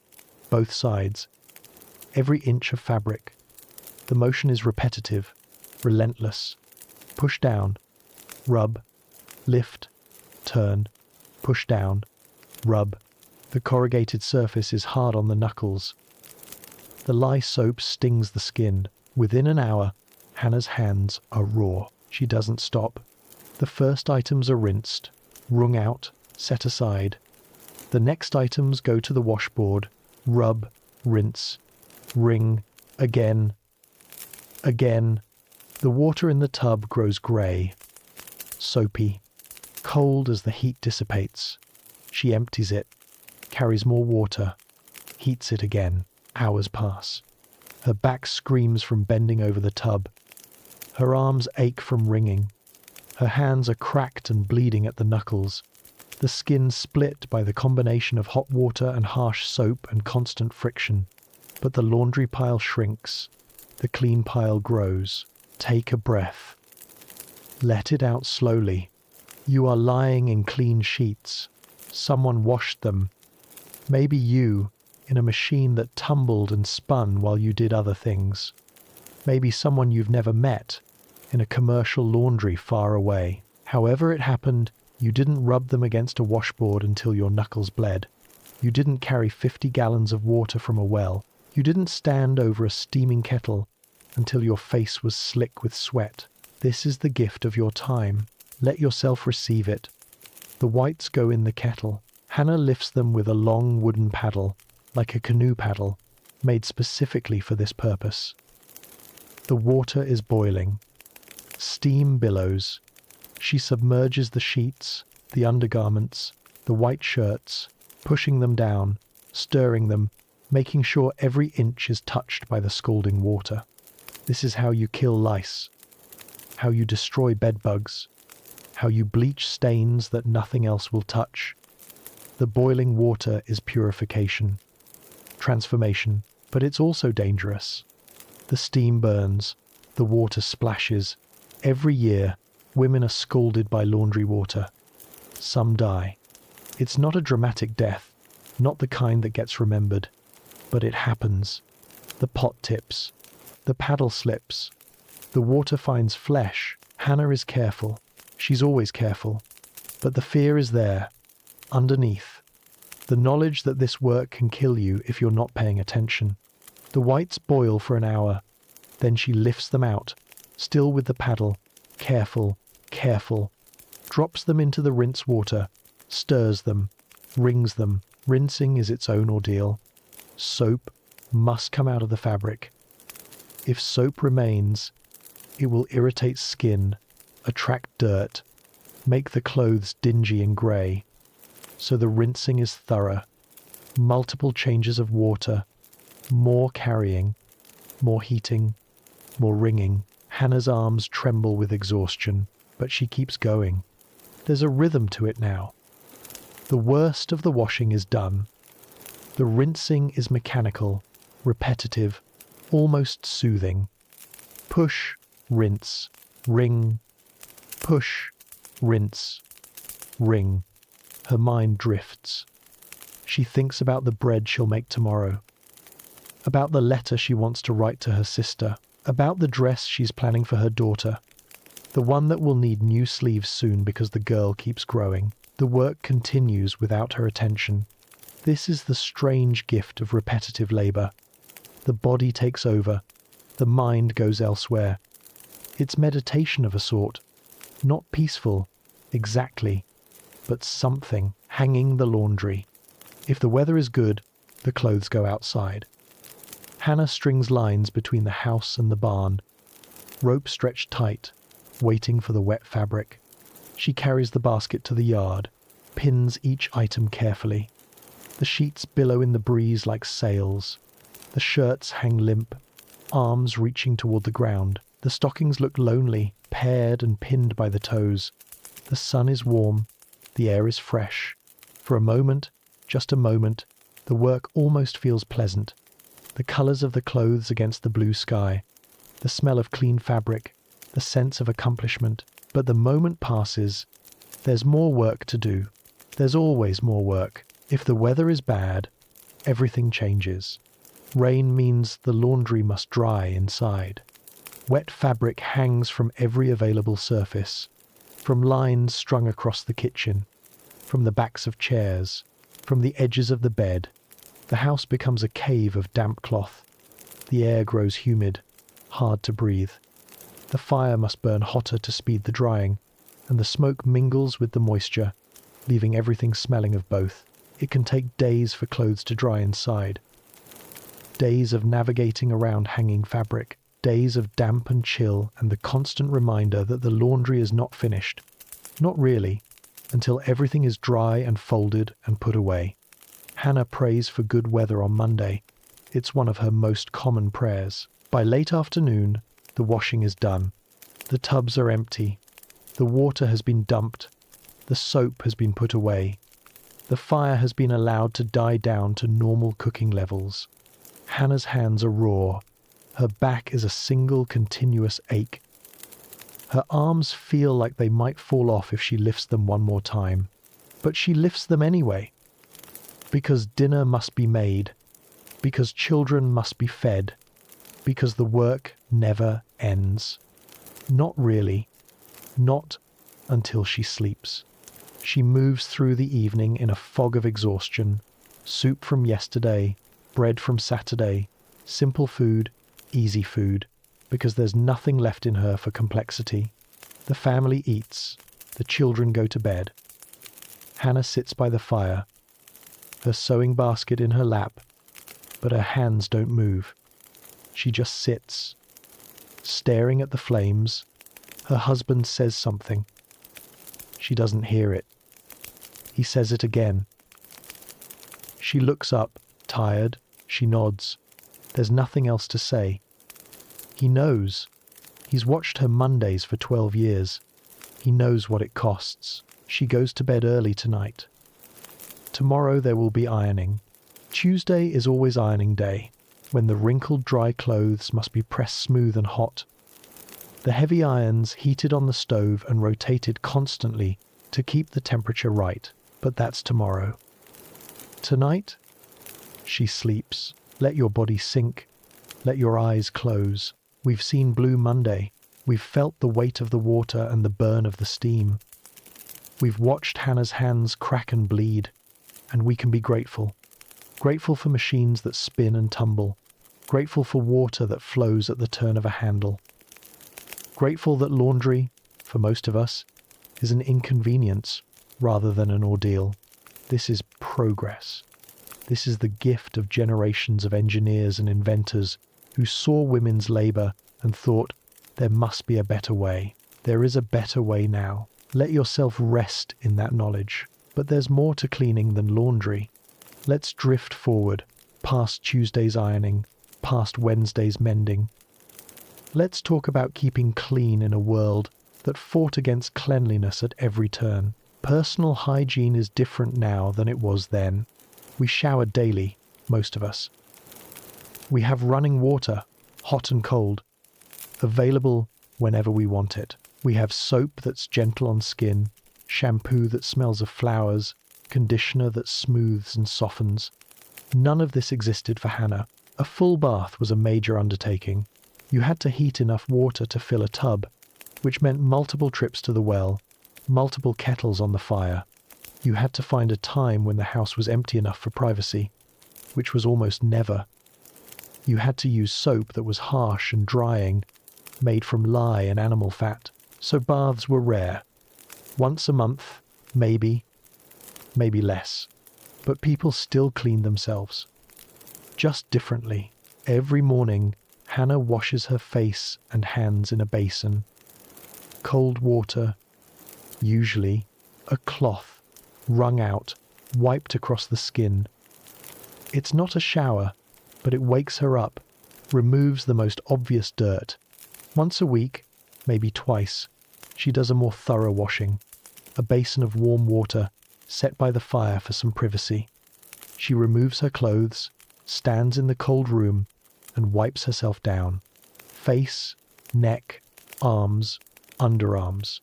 both sides, every inch of fabric. The motion is repetitive, relentless. Push down, rub, lift, turn, push down, rub. The corrugated surface is hard on the knuckles. The lye soap stings the skin. Within an hour, Hannah's hands are raw. She doesn't stop. The first items are rinsed, wrung out, set aside. The next items go to the washboard, rub, rinse, wring, again. The water in the tub grows grey, soapy, cold as the heat dissipates. She empties it, carries more water, heats it again. Hours pass. Her back screams from bending over the tub. Her arms ache from wringing. Her hands are cracked and bleeding at the knuckles. The skin split by the combination of hot water and harsh soap and constant friction. But the laundry pile shrinks. The clean pile grows. Take a breath. Let it out slowly. You are lying in clean sheets. Someone washed them. Maybe you, in a machine that tumbled and spun while you did other things. Maybe someone you've never met, in a commercial laundry far away. However it happened, you didn't rub them against a washboard until your knuckles bled. You didn't carry 50 gallons of water from a well. You didn't stand over a steaming kettle until your face was slick with sweat. This is the gift of your time. Let yourself receive it. The whites go in the kettle. Hannah lifts them with a long wooden paddle, like a canoe paddle, made specifically for this purpose. The water is boiling. Steam billows. She submerges the sheets, the undergarments, the white shirts, pushing them down, stirring them, making sure every inch is touched by the scalding water. This is how you kill lice, how you destroy bedbugs, how you bleach stains that nothing else will touch. The boiling water is purification, transformation, but it's also dangerous. The steam burns, the water splashes. Every year, women are scalded by laundry water. Some die. It's not a dramatic death, not the kind that gets remembered, but it happens. The pot tips, the paddle slips, the water finds flesh. Hannah is careful. She's always careful. But the fear is there, underneath. The knowledge that this work can kill you if you're not paying attention. The whites boil for an hour. Then she lifts them out, still with the paddle, careful, careful. Drops them into the rinse water, stirs them, wrings them. Rinsing is its own ordeal. Soap must come out of the fabric. If soap remains, it will irritate skin, attract dirt, make the clothes dingy and grey. So the rinsing is thorough. Multiple changes of water, more carrying, more heating, more wringing. Hannah's arms tremble with exhaustion, but she keeps going. There's a rhythm to it now. The worst of the washing is done. The rinsing is mechanical, repetitive, almost soothing. Push, rinse, wring. Push, rinse, wring. Her mind drifts. She thinks about the bread she'll make tomorrow, about the letter she wants to write to her sister, about the dress she's planning for her daughter, the one that will need new sleeves soon because the girl keeps growing. The work continues without her attention. This is the strange gift of repetitive labor. The body takes over. The mind goes elsewhere. It's meditation of a sort. Not peaceful, exactly, but something. Hanging the laundry. If the weather is good, the clothes go outside. Hannah strings lines between the house and the barn. Rope stretched tight, waiting for the wet fabric. She carries the basket to the yard, pins each item carefully. The sheets billow in the breeze like sails. The shirts hang limp, arms reaching toward the ground. The stockings look lonely, paired and pinned by the toes. The sun is warm, the air is fresh. For a moment, just a moment, the work almost feels pleasant. The colors of the clothes against the blue sky, the smell of clean fabric, the sense of accomplishment. But the moment passes. There's more work to do. There's always more work. If the weather is bad, everything changes. Rain means the laundry must dry inside. Wet fabric hangs from every available surface, from lines strung across the kitchen, from the backs of chairs, from the edges of the bed. The house becomes a cave of damp cloth. The air grows humid, hard to breathe. The fire must burn hotter to speed the drying, and the smoke mingles with the moisture, leaving everything smelling of both. It can take days for clothes to dry inside. Days of navigating around hanging fabric, days of damp and chill, and the constant reminder that the laundry is not finished. Not really, until everything is dry and folded and put away. Hannah prays for good weather on Monday. It's one of her most common prayers. By late afternoon, the washing is done. The tubs are empty. The water has been dumped. The soap has been put away. The fire has been allowed to die down to normal cooking levels. Hannah's hands are raw. Her back is a single continuous ache. Her arms feel like they might fall off if she lifts them one more time. But she lifts them anyway. Because dinner must be made. Because children must be fed. Because the work never ends. Not really. Not until she sleeps. She moves through the evening in a fog of exhaustion. Soup from yesterday, bread from Saturday, simple food, easy food, because there's nothing left in her for complexity. The family eats. The children go to bed. Hannah sits by the fire, her sewing basket in her lap, but her hands don't move. She just sits, staring at the flames. Her husband says something. She doesn't hear it. He says it again. She looks up, tired. She nods. There's nothing else to say. He knows. He's watched her Mondays for 12 years. He knows what it costs. She goes to bed early tonight. Tomorrow there will be ironing. Tuesday is always ironing day. when the wrinkled dry clothes must be pressed smooth and hot. The heavy irons heated on the stove and rotated constantly to keep the temperature right, but that's tomorrow. Tonight, she sleeps. Let your body sink. Let your eyes close. We've seen Blue Monday. We've felt the weight of the water and the burn of the steam. We've watched Hannah's hands crack and bleed, and we can be grateful. Grateful for machines that spin and tumble. Grateful for water that flows at the turn of a handle. Grateful that laundry, for most of us, is an inconvenience rather than an ordeal. This is progress. This is the gift of generations of engineers and inventors who saw women's labor and thought, there must be a better way. There is a better way now. Let yourself rest in that knowledge. But there's more to cleaning than laundry. Let's drift forward, past Tuesday's ironing, past Wednesday's mending. Let's talk about keeping clean in a world that fought against cleanliness at every turn. Personal hygiene is different now than it was then. We shower daily, most of us. We have running water, hot and cold, available whenever we want it. We have soap that's gentle on skin, shampoo that smells of flowers, conditioner that smooths and softens. None of this existed for Hannah. A full bath was a major undertaking. You had to heat enough water to fill a tub, which meant multiple trips to the well, multiple kettles on the fire. You had to find a time when the house was empty enough for privacy, which was almost never. You had to use soap that was harsh and drying, made from lye and animal fat, so baths were rare. Once a month, maybe less. But people still cleaned themselves. Just differently. Every morning, Hannah washes her face and hands in a basin. Cold water, usually a cloth, wrung out, wiped across the skin. It's not a shower, but it wakes her up, removes the most obvious dirt. Once a week, maybe twice, she does a more thorough washing. A basin of warm water, set by the fire for some privacy. She removes her clothes, stands in the cold room, and wipes herself down. Face, neck, arms, underarms.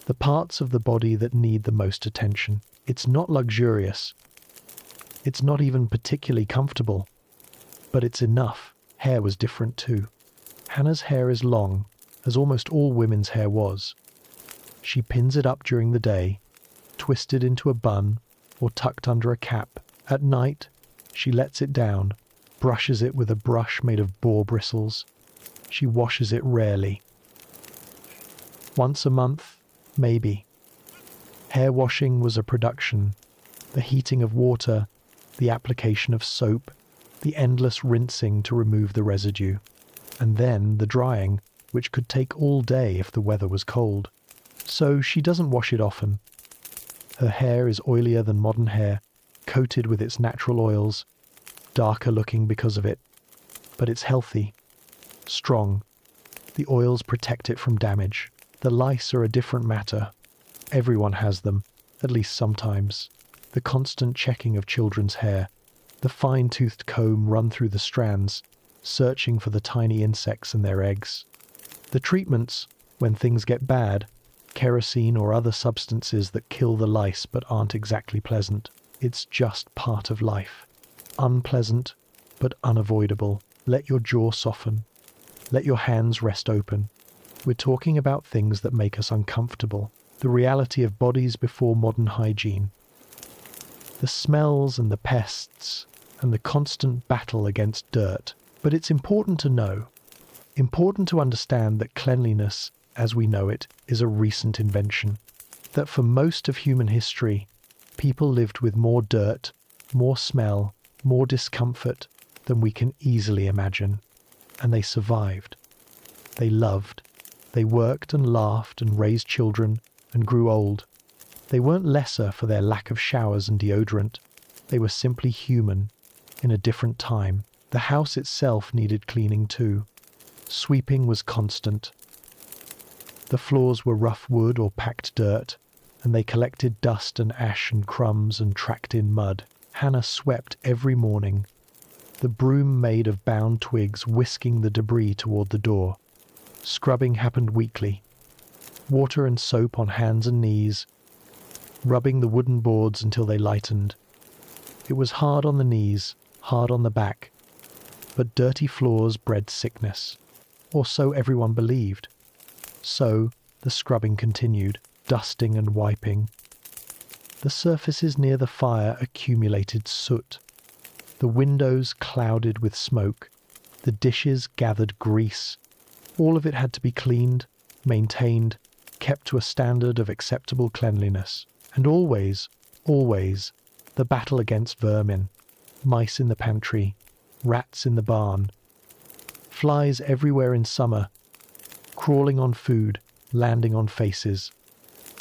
The parts of the body that need the most attention. It's not luxurious. It's not even particularly comfortable. But it's enough. Hair was different too. Hannah's hair is long, as almost all women's hair was. She pins it up during the day, twisted into a bun or tucked under a cap. At night, she lets it down, brushes it with a brush made of boar bristles. She washes it rarely. Once a month, maybe. Hair washing was a production. The heating of water, the application of soap, the endless rinsing to remove the residue. And then the drying, which could take all day if the weather was cold. So she doesn't wash it often. Her hair is oilier than modern hair, coated with its natural oils, darker looking because of it. But it's healthy, strong. The oils protect it from damage. The lice are a different matter. Everyone has them, at least sometimes. The constant checking of children's hair, the fine-toothed comb run through the strands, searching for the tiny insects and their eggs. The treatments, when things get bad, kerosene or other substances that kill the lice but aren't exactly pleasant. It's just part of life. Unpleasant, but unavoidable. Let your jaw soften. Let your hands rest open. We're talking about things that make us uncomfortable. The reality of bodies before modern hygiene. The smells and the pests and the constant battle against dirt. But it's important to know, important to understand that cleanliness, as we know it, is a recent invention. That for most of human history, people lived with more dirt, more smell, more discomfort than we can easily imagine. And they survived. They loved. They worked and laughed and raised children and grew old. They weren't lesser for their lack of showers and deodorant. They were simply human, in a different time. The house itself needed cleaning too. Sweeping was constant. The floors were rough wood or packed dirt, and they collected dust and ash and crumbs and tracked in mud. Hannah swept every morning, the broom made of bound twigs whisking the debris toward the door. Scrubbing happened weekly. Water and soap on hands and knees, rubbing the wooden boards until they lightened. It was hard on the knees, hard on the back, but dirty floors bred sickness, or so everyone believed. So the scrubbing continued, dusting and wiping. The surfaces near the fire accumulated soot. The windows clouded with smoke. The dishes gathered grease. All of it had to be cleaned, maintained, kept to a standard of acceptable cleanliness. And always, always, the battle against vermin. Mice in the pantry, rats in the barn, flies everywhere in summer, crawling on food, landing on faces,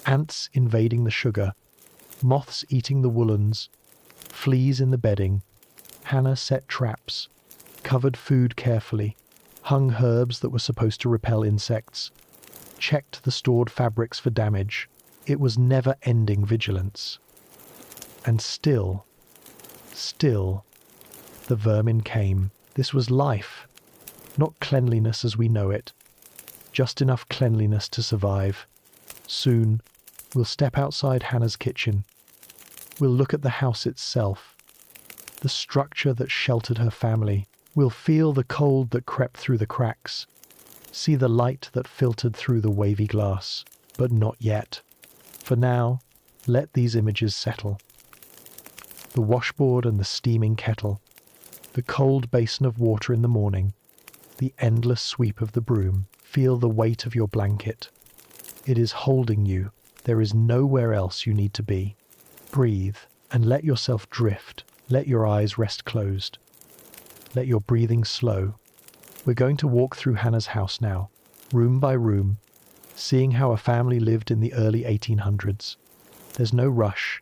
ants invading the sugar, moths eating the woolens, fleas in the bedding. Hannah set traps, covered food carefully, hung herbs that were supposed to repel insects, checked the stored fabrics for damage. It was never-ending vigilance. And still, the vermin came. This was life, not cleanliness as we know it, just enough cleanliness to survive. Soon, we'll step outside Hannah's kitchen. We'll look at the house itself, the structure that sheltered her family. We'll feel the cold that crept through the cracks, see the light that filtered through the wavy glass. But not yet. For now, let these images settle. The washboard and the steaming kettle, the cold basin of water in the morning, the endless sweep of the broom. Feel the weight of your blanket. It is holding you. There is nowhere else you need to be. Breathe and let yourself drift. Let your eyes rest closed. Let your breathing slow. We're going to walk through Hannah's house now, room by room, seeing how a family lived in the early 1800s. There's no rush.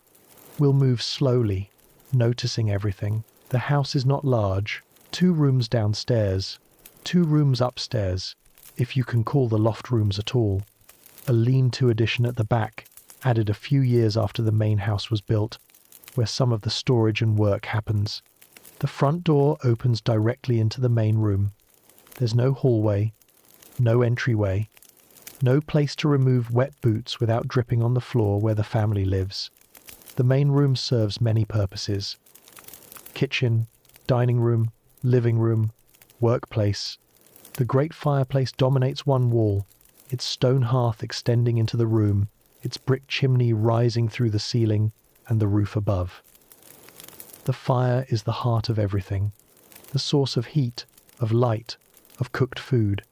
We'll move slowly, noticing everything. The house is not large. 2 rooms downstairs, 2 rooms upstairs, if you can call the loft rooms at all. A lean-to addition at the back, added a few years after the main house was built, where some of the storage and work happens. The front door opens directly into the main room. There's no hallway, no entryway, no place to remove wet boots without dripping on the floor where the family lives. The main room serves many purposes. Kitchen, dining room, living room, workplace. The great fireplace dominates one wall, its stone hearth extending into the room, its brick chimney rising through the ceiling and the roof above. The fire is the heart of everything, the source of heat, of light, of cooked food.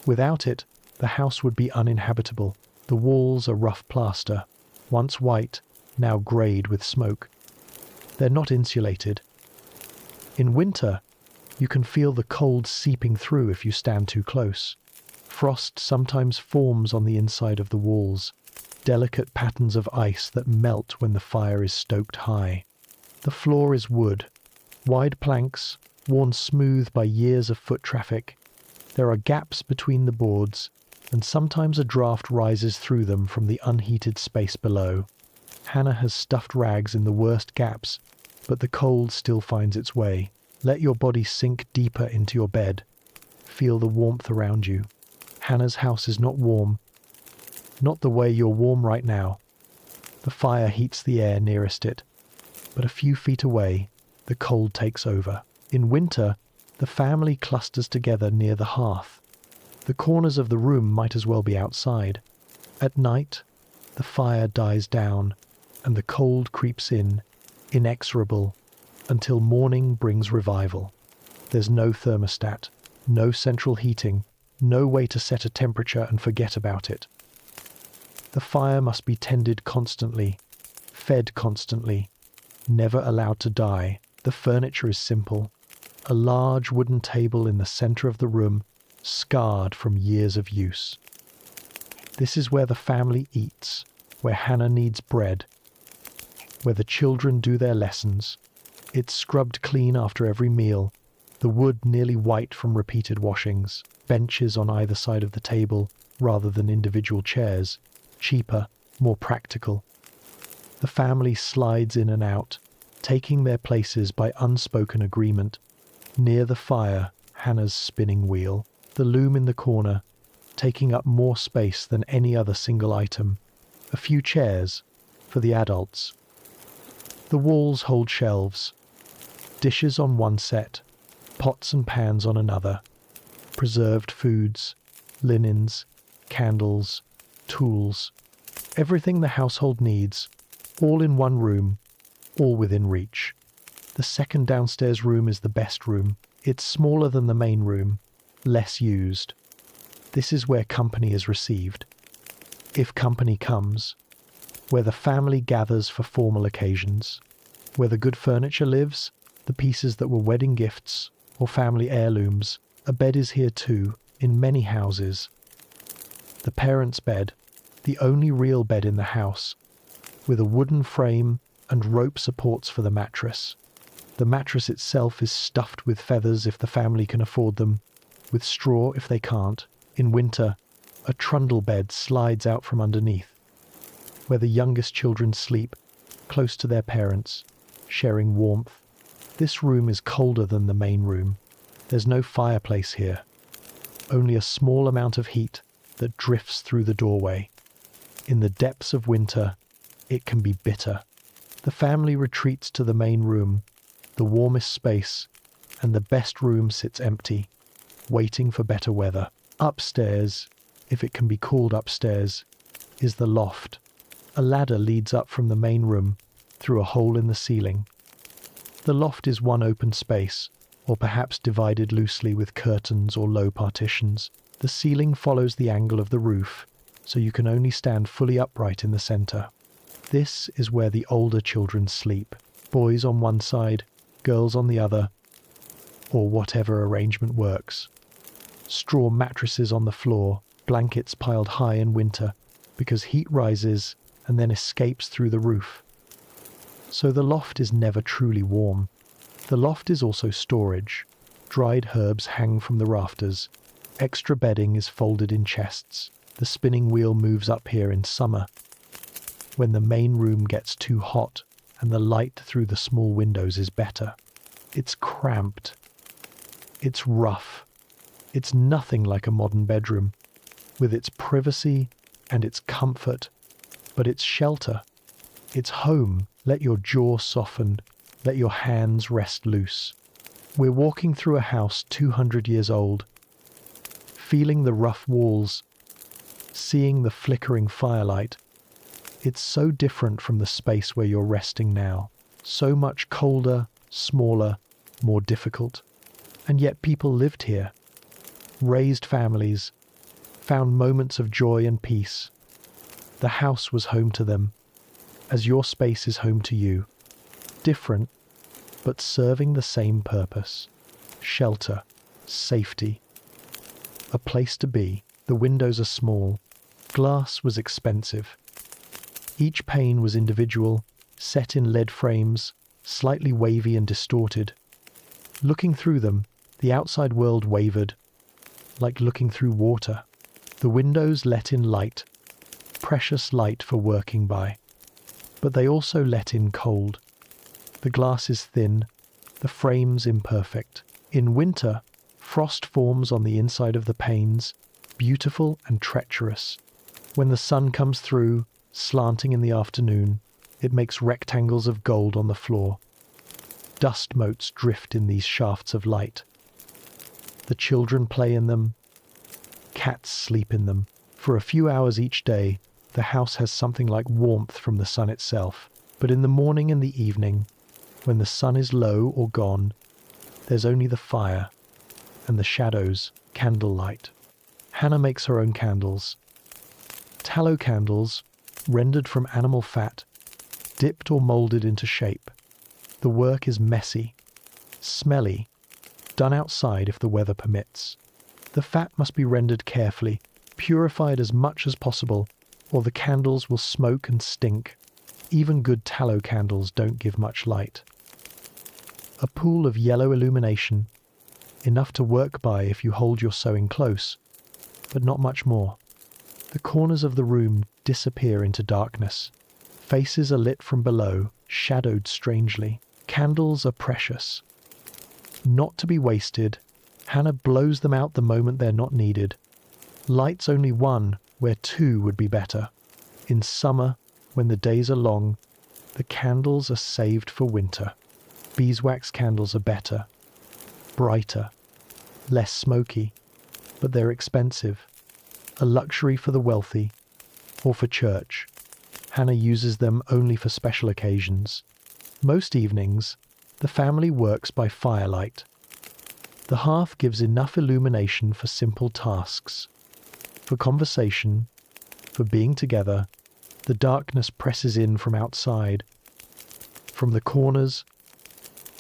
Without it, the house would be uninhabitable. The walls are rough plaster, once white, now greyed with smoke. They're not insulated. In winter, you can feel the cold seeping through if you stand too close. Frost sometimes forms on the inside of the walls, delicate patterns of ice that melt when the fire is stoked high. The floor is wood, wide planks, worn smooth by years of foot traffic. There are gaps between the boards, and sometimes a draft rises through them from the unheated space below. Hannah has stuffed rags in the worst gaps, but the cold still finds its way. Let your body sink deeper into your bed. Feel the warmth around you. Hannah's house is not warm, not the way you're warm right now. The fire heats the air nearest it, but a few feet away, the cold takes over. In winter, the family clusters together near the hearth. The corners of the room might as well be outside. At night, the fire dies down, and the cold creeps in, inexorable, until morning brings revival. There's no thermostat, no central heating, no way to set a temperature and forget about it. The fire must be tended constantly, fed constantly, never allowed to die. The furniture is simple. A large wooden table in the center of the room, scarred from years of use. This is where the family eats, where Hannah needs bread, where the children do their lessons. It's scrubbed clean after every meal, the wood nearly white from repeated washings, benches on either side of the table rather than individual chairs, cheaper, more practical. The family slides in and out, taking their places by unspoken agreement. Near the fire, Hannah's spinning wheel, the loom in the corner, taking up more space than any other single item. A few chairs for the adults. The walls hold shelves, dishes on one set, pots and pans on another, preserved foods, linens, candles, tools, everything the household needs, all in one room, all within reach. The second downstairs room is the best room. It's smaller than the main room, less used. This is where company is received, if company comes, where the family gathers for formal occasions, where the good furniture lives, the pieces that were wedding gifts or family heirlooms. A bed is here too, in many houses. The parents' bed, the only real bed in the house, with a wooden frame and rope supports for the mattress. The mattress itself is stuffed with feathers if the family can afford them, with straw if they can't. In winter, a trundle bed slides out from underneath, where the youngest children sleep, close to their parents, sharing warmth. This room is colder than the main room. There's no fireplace here, only a small amount of heat that drifts through the doorway. In the depths of winter, it can be bitter. The family retreats to the main room, the warmest space, and the best room sits empty, waiting for better weather. Upstairs, if it can be called upstairs, is the loft. A ladder leads up from the main room through a hole in the ceiling. The loft is one open space, or perhaps divided loosely with curtains or low partitions. The ceiling follows the angle of the roof, so you can only stand fully upright in the center. This is where the older children sleep, boys on one side, girls on the other, or whatever arrangement works. Straw mattresses on the floor, blankets piled high in winter, because heat rises and then escapes through the roof. So the loft is never truly warm. The loft is also storage. Dried herbs hang from the rafters. Extra bedding is folded in chests. The spinning wheel moves up here in summer, when the main room gets too hot and the light through the small windows is better. It's cramped. It's rough. It's nothing like a modern bedroom, with its privacy and its comfort, but it's shelter. It's home. Let your jaw soften. Let your hands rest loose. We're walking through a house 200 years old, feeling the rough walls, seeing the flickering firelight. It's so different from the space where you're resting now. So much colder, smaller, more difficult. And yet people lived here, raised families, found moments of joy and peace. The house was home to them, as your space is home to you. Different, but serving the same purpose. Shelter, safety, a place to be. The windows are small. Glass was expensive. Each pane was individual, set in lead frames, slightly wavy and distorted. Looking through them, the outside world wavered, like looking through water. The windows let in light, precious light for working by. But they also let in cold. The glass is thin, the frames imperfect. In winter, frost forms on the inside of the panes, beautiful and treacherous. When the sun comes through, slanting in the afternoon, it makes rectangles of gold on the floor. Dust motes drift in these shafts of light. The children play in them. Cats sleep in them. For a few hours each day, the house has something like warmth from the sun itself. But in the morning and the evening, when the sun is low or gone, there's only the fire and the shadows, candlelight. Hannah makes her own candles. Tallow candles, rendered from animal fat, dipped or molded into shape. The work is messy, smelly, done outside if the weather permits. The fat must be rendered carefully, purified as much as possible, or the candles will smoke and stink. Even good tallow candles don't give much light. A pool of yellow illumination, enough to work by if you hold your sewing close, but not much more. The corners of the room disappear into darkness. Faces are lit from below, shadowed strangely. Candles are precious. Not to be wasted, Hannah blows them out the moment they're not needed. Lights only one where two would be better. In summer, when the days are long, the candles are saved for winter. Beeswax candles are better, brighter, less smoky, but they're expensive. A luxury for the wealthy, or for church. Hannah uses them only for special occasions. Most evenings, the family works by firelight. The hearth gives enough illumination for simple tasks. For conversation, for being together, the darkness presses in from outside, from the corners,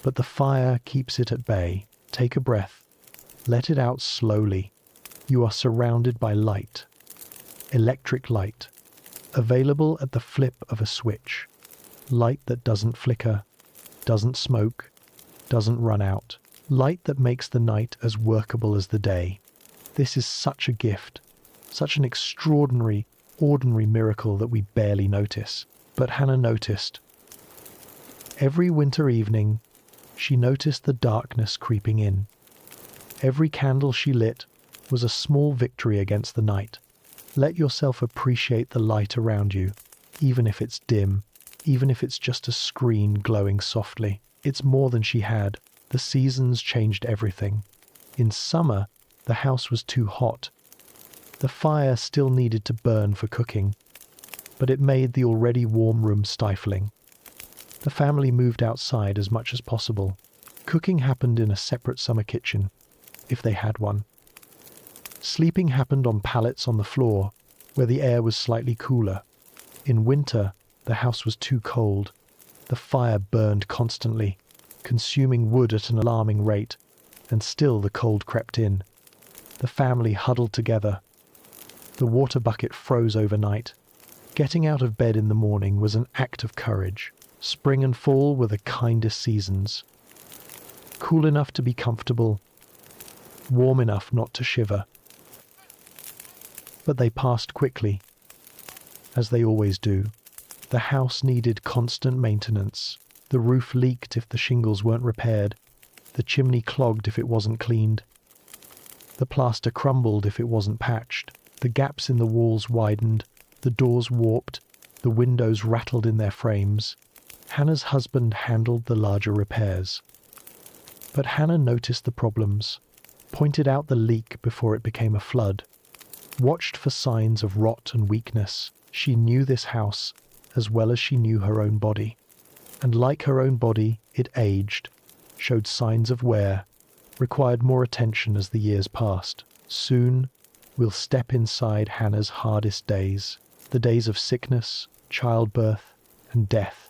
but the fire keeps it at bay. Take a breath. Let it out slowly. You are surrounded by light. Electric light. Available at the flip of a switch. Light that doesn't flicker, doesn't smoke, doesn't run out. Light that makes the night as workable as the day. This is such a gift. Such an extraordinary, ordinary miracle that we barely notice. But Hannah noticed. Every winter evening, she noticed the darkness creeping in. Every candle she lit was a small victory against the night. Let yourself appreciate the light around you, even if it's dim, even if it's just a screen glowing softly. It's more than she had. The seasons changed everything. In summer, the house was too hot. The fire still needed to burn for cooking, but it made the already warm room stifling. The family moved outside as much as possible. Cooking happened in a separate summer kitchen, if they had one. Sleeping happened on pallets on the floor, where the air was slightly cooler. In winter, the house was too cold. The fire burned constantly, consuming wood at an alarming rate, and still the cold crept in. The family huddled together. The water bucket froze overnight. Getting out of bed in the morning was an act of courage. Spring and fall were the kindest seasons. Cool enough to be comfortable, warm enough not to shiver. But they passed quickly, as they always do. The house needed constant maintenance. The roof leaked if the shingles weren't repaired. The chimney clogged if it wasn't cleaned. The plaster crumbled if it wasn't patched. The gaps in the walls widened. The doors warped. The windows rattled in their frames. Hannah's husband handled the larger repairs. But Hannah noticed the problems, pointed out the leak before it became a flood, watched for signs of rot and weakness. She knew this house as well as she knew her own body. And like her own body, it aged, showed signs of wear, required more attention as the years passed. Soon, we'll step inside Hannah's hardest days, the days of sickness, childbirth, and death.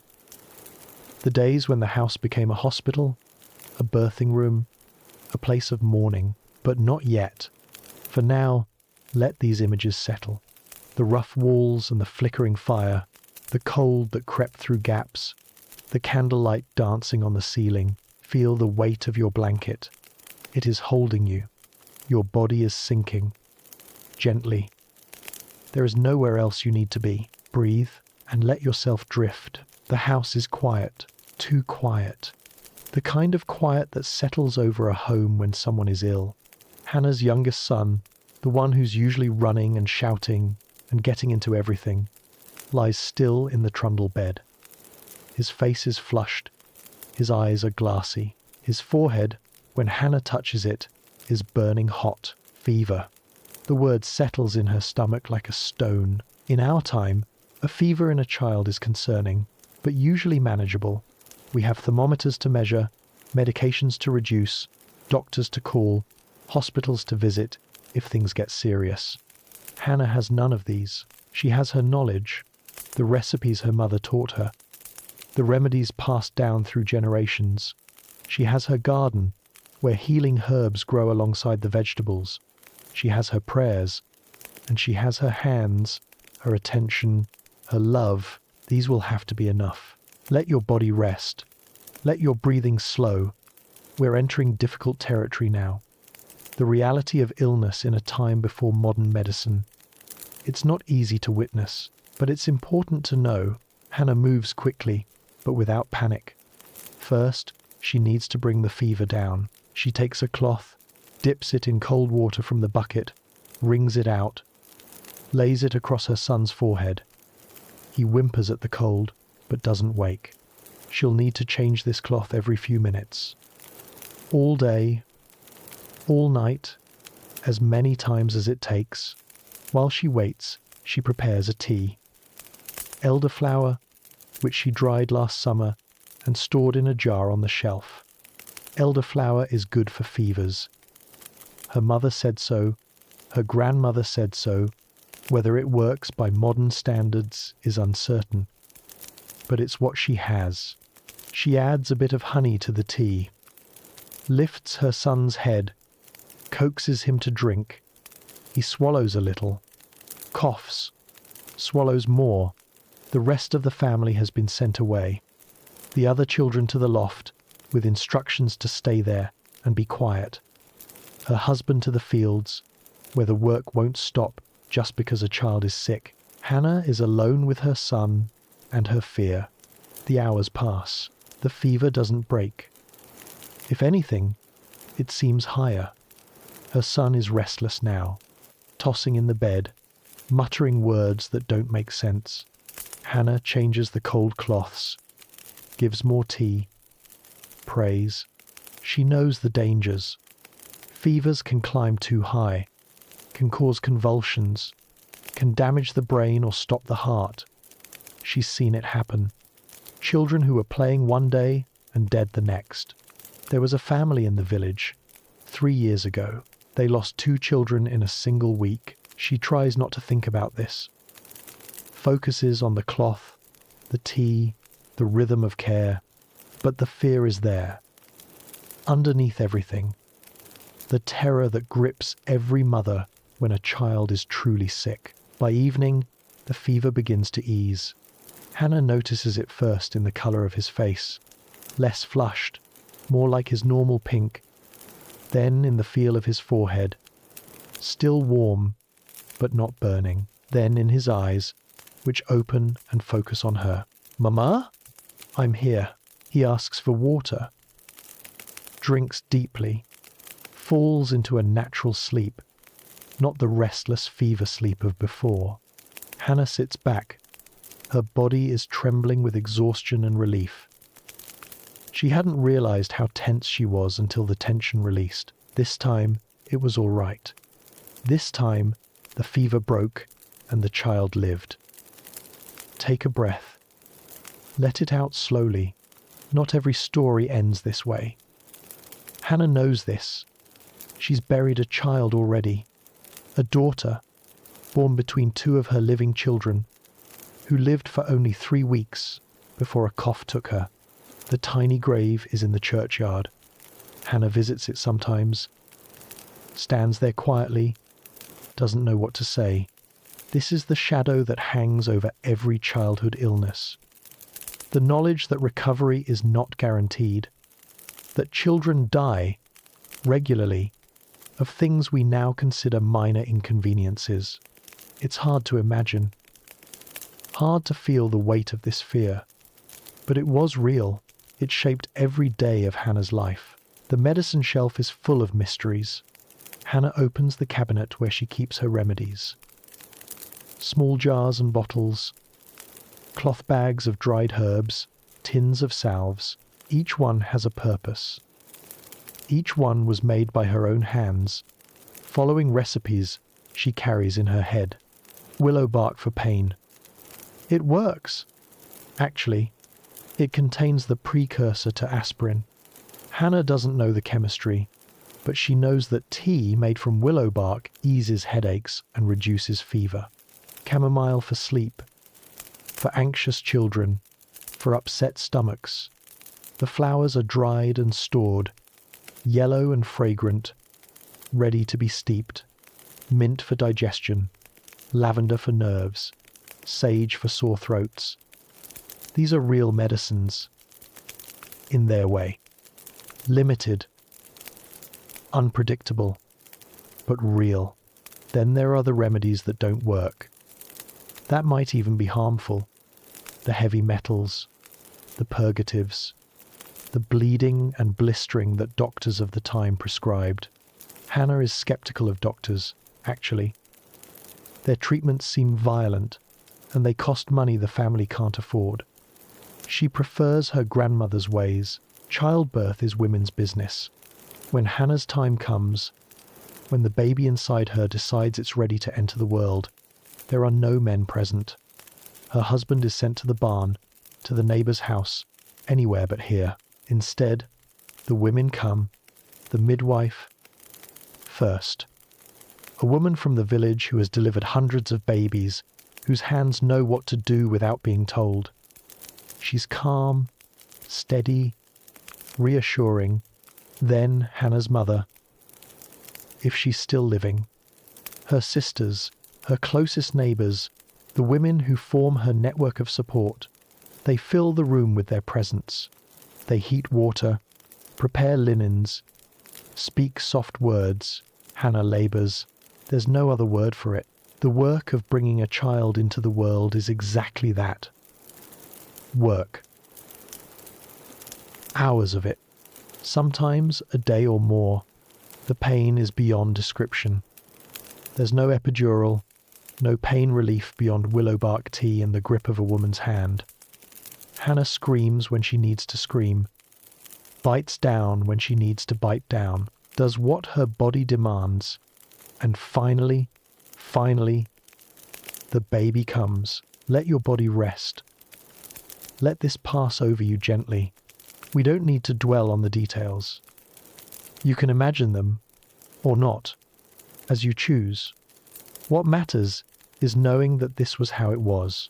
The days when the house became a hospital, a birthing room, a place of mourning. But not yet. For now, let these images settle. The rough walls and the flickering fire, the cold that crept through gaps, the candlelight dancing on the ceiling. Feel the weight of your blanket. It is holding you. Your body is sinking. Gently. There is nowhere else you need to be. Breathe and let yourself drift. The house is quiet. Too quiet. The kind of quiet that settles over a home when someone is ill. Hannah's youngest son, the one who's usually running and shouting and getting into everything, lies still in the trundle bed. His face is flushed. His eyes are glassy. His forehead, when Hannah touches it, is burning hot. Fever. The word settles in her stomach like a stone. In our time, a fever in a child is concerning, but usually manageable. We have thermometers to measure, medications to reduce, doctors to call, hospitals to visit if things get serious. Hannah has none of these. She has her knowledge, the recipes her mother taught her, the remedies passed down through generations. She has her garden, where healing herbs grow alongside the vegetables. She has her prayers, and she has her hands, her attention, her love. These will have to be enough. Let your body rest. Let your breathing slow. We're entering difficult territory now. The reality of illness in a time before modern medicine. It's not easy to witness, but it's important to know. Hannah moves quickly, but without panic. First, she needs to bring the fever down. She takes a cloth, dips it in cold water from the bucket, wrings it out, lays it across her son's forehead. He whimpers at the cold, but doesn't wake. She'll need to change this cloth every few minutes. All day, all night, as many times as it takes. While she waits, she prepares a tea. Elderflower, which she dried last summer and stored in a jar on the shelf. Elderflower is good for fevers. Her mother said so, her grandmother said so. Whether it works by modern standards is uncertain. But it's what she has. She adds a bit of honey to the tea, lifts her son's head, coaxes him to drink. He swallows a little, coughs, swallows more. The rest of the family has been sent away. The other children to the loft, with instructions to stay there and be quiet. Her husband to the fields, where the work won't stop just because a child is sick. Hannah is alone with her son and her fear. The hours pass. The fever doesn't break. If anything, it seems higher. Her son is restless now, tossing in the bed, muttering words that don't make sense. Hannah changes the cold cloths, gives more tea, prays. She knows the dangers. Fevers can climb too high, can cause convulsions, can damage the brain or stop the heart. She's seen it happen. Children who were playing one day and dead the next. There was a family in the village 3 years ago. They lost 2 children in a single week. She tries not to think about this. Focuses on the cloth, the tea, the rhythm of care. But the fear is there. Underneath everything, the terror that grips every mother when a child is truly sick. By evening, the fever begins to ease. Hannah notices it first in the colour of his face. Less flushed, more like his normal pink. Then in the feel of his forehead. Still warm, but not burning. Then in his eyes, which open and focus on her. "Mama? I'm here." He asks for water. Drinks deeply. Falls into a natural sleep. Not the restless fever sleep of before. Hannah sits back. Her body is trembling with exhaustion and relief. She hadn't realized how tense she was until the tension released. This time, it was all right. This time, the fever broke and the child lived. Take a breath. Let it out slowly. Not every story ends this way. Hannah knows this. She's buried a child already. A daughter, born between 2 of her living children, who lived for only 3 weeks before a cough took her. The tiny grave is in the churchyard. Hannah visits it sometimes, stands there quietly, doesn't know what to say. This is the shadow that hangs over every childhood illness. The knowledge that recovery is not guaranteed, that children die regularly of things we now consider minor inconveniences. It's hard to imagine. Hard to feel the weight of this fear. But it was real. It shaped every day of Hannah's life. The medicine shelf is full of mysteries. Hannah opens the cabinet where she keeps her remedies. Small jars and bottles, cloth bags of dried herbs, tins of salves. Each one has a purpose. Each one was made by her own hands, following recipes she carries in her head. Willow bark for pain. It works. Actually, it contains the precursor to aspirin. Hannah doesn't know the chemistry, but she knows that tea made from willow bark eases headaches and reduces fever. Chamomile for sleep, for anxious children, for upset stomachs. The flowers are dried and stored, yellow and fragrant, ready to be steeped. Mint for digestion, lavender for nerves, sage for sore throats. These are real medicines, in their way. Limited, unpredictable, but real. Then there are the remedies that don't work. That might even be harmful. The heavy metals, the purgatives, the bleeding and blistering that doctors of the time prescribed. Hannah is skeptical of doctors, actually. Their treatments seem violent, and they cost money the family can't afford. She prefers her grandmother's ways. Childbirth is women's business. When Hannah's time comes, when the baby inside her decides it's ready to enter the world, there are no men present. Her husband is sent to the barn, to the neighbor's house, anywhere but here. Instead, the women come, the midwife first. A woman from the village who has delivered hundreds of babies, whose hands know what to do without being told. She's calm, steady, reassuring. Then Hannah's mother, if she's still living. Her sisters, her closest neighbors, the women who form her network of support. They fill the room with their presence. They heat water, prepare linens, speak soft words. Hannah labors. There's no other word for it. The work of bringing a child into the world is exactly that. Work. Hours of it. Sometimes a day or more. The pain is beyond description. There's no epidural, no pain relief beyond willow bark tea and the grip of a woman's hand. Hannah screams when she needs to scream, bites down when she needs to bite down, does what her body demands, and finally, the baby comes. Let your body rest. Let this pass over you gently. We don't need to dwell on the details. You can imagine them, or not, as you choose. What matters is knowing that this was how it was.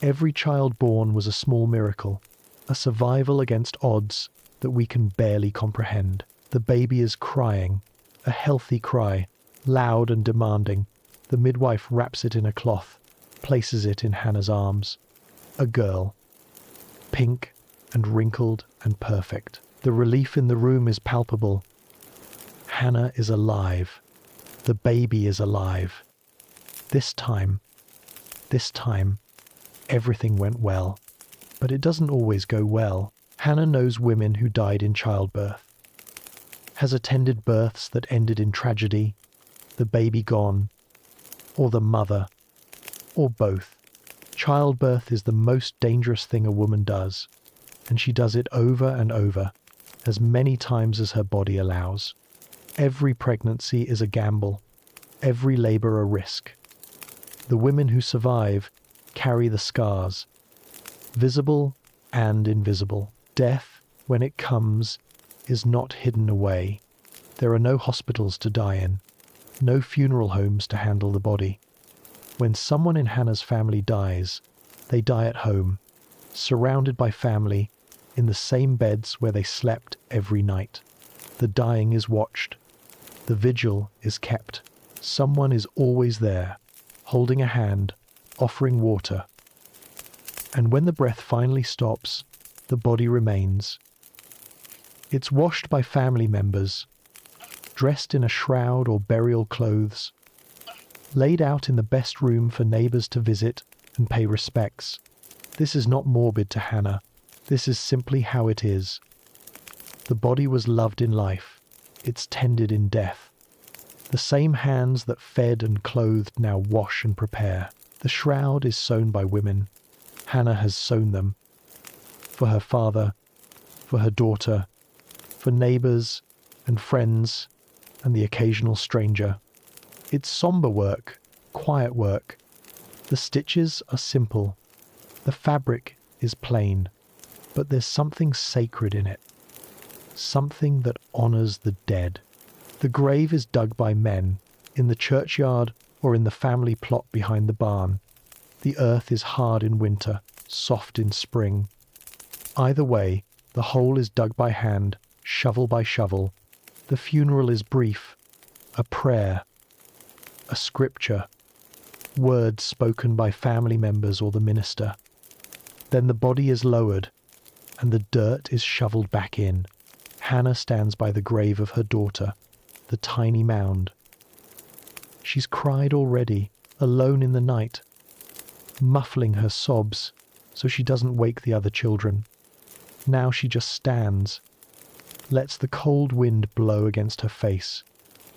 Every child born was a small miracle, a survival against odds that we can barely comprehend. The baby is crying, a healthy cry, loud and demanding. The midwife wraps it in a cloth, places it in Hannah's arms. A girl, pink and wrinkled and perfect. The relief in the room is palpable. Hannah is alive. The baby is alive. This time, everything went well. But it doesn't always go well. Hannah knows women who died in childbirth, has attended births that ended in tragedy, the baby gone, or the mother, or both. Childbirth is the most dangerous thing a woman does, and she does it over and over, as many times as her body allows. Every pregnancy is a gamble, every labor a risk. The women who survive carry the scars, visible and invisible. Death, when it comes, is not hidden away. There are no hospitals to die in, no funeral homes to handle the body. When someone in Hannah's family dies, they die at home, surrounded by family, in the same beds where they slept every night. The dying is watched. The vigil is kept. Someone is always there, holding a hand, offering water. And when the breath finally stops, the body remains. It's washed by family members, dressed in a shroud or burial clothes, laid out in the best room for neighbors to visit and pay respects. This is not morbid to Hannah. This is simply how it is. The body was loved in life. It's tended in death. The same hands that fed and clothed now wash and prepare. The shroud is sewn by women. Hannah has sewn them. For her father, for her daughter, for neighbors and friends and the occasional stranger. It's somber work, quiet work. The stitches are simple. The fabric is plain. But there's something sacred in it. Something that honors the dead. The grave is dug by men, in the churchyard or in the family plot behind the barn. The earth is hard in winter, soft in spring. Either way, the hole is dug by hand, shovel by shovel. The funeral is brief, a prayer, a scripture, words spoken by family members or the minister. Then the body is lowered, and the dirt is shoveled back in. Hannah stands by the grave of her daughter, the tiny mound. She's cried already, alone in the night, muffling her sobs so she doesn't wake the other children. Now she just stands, lets the cold wind blow against her face.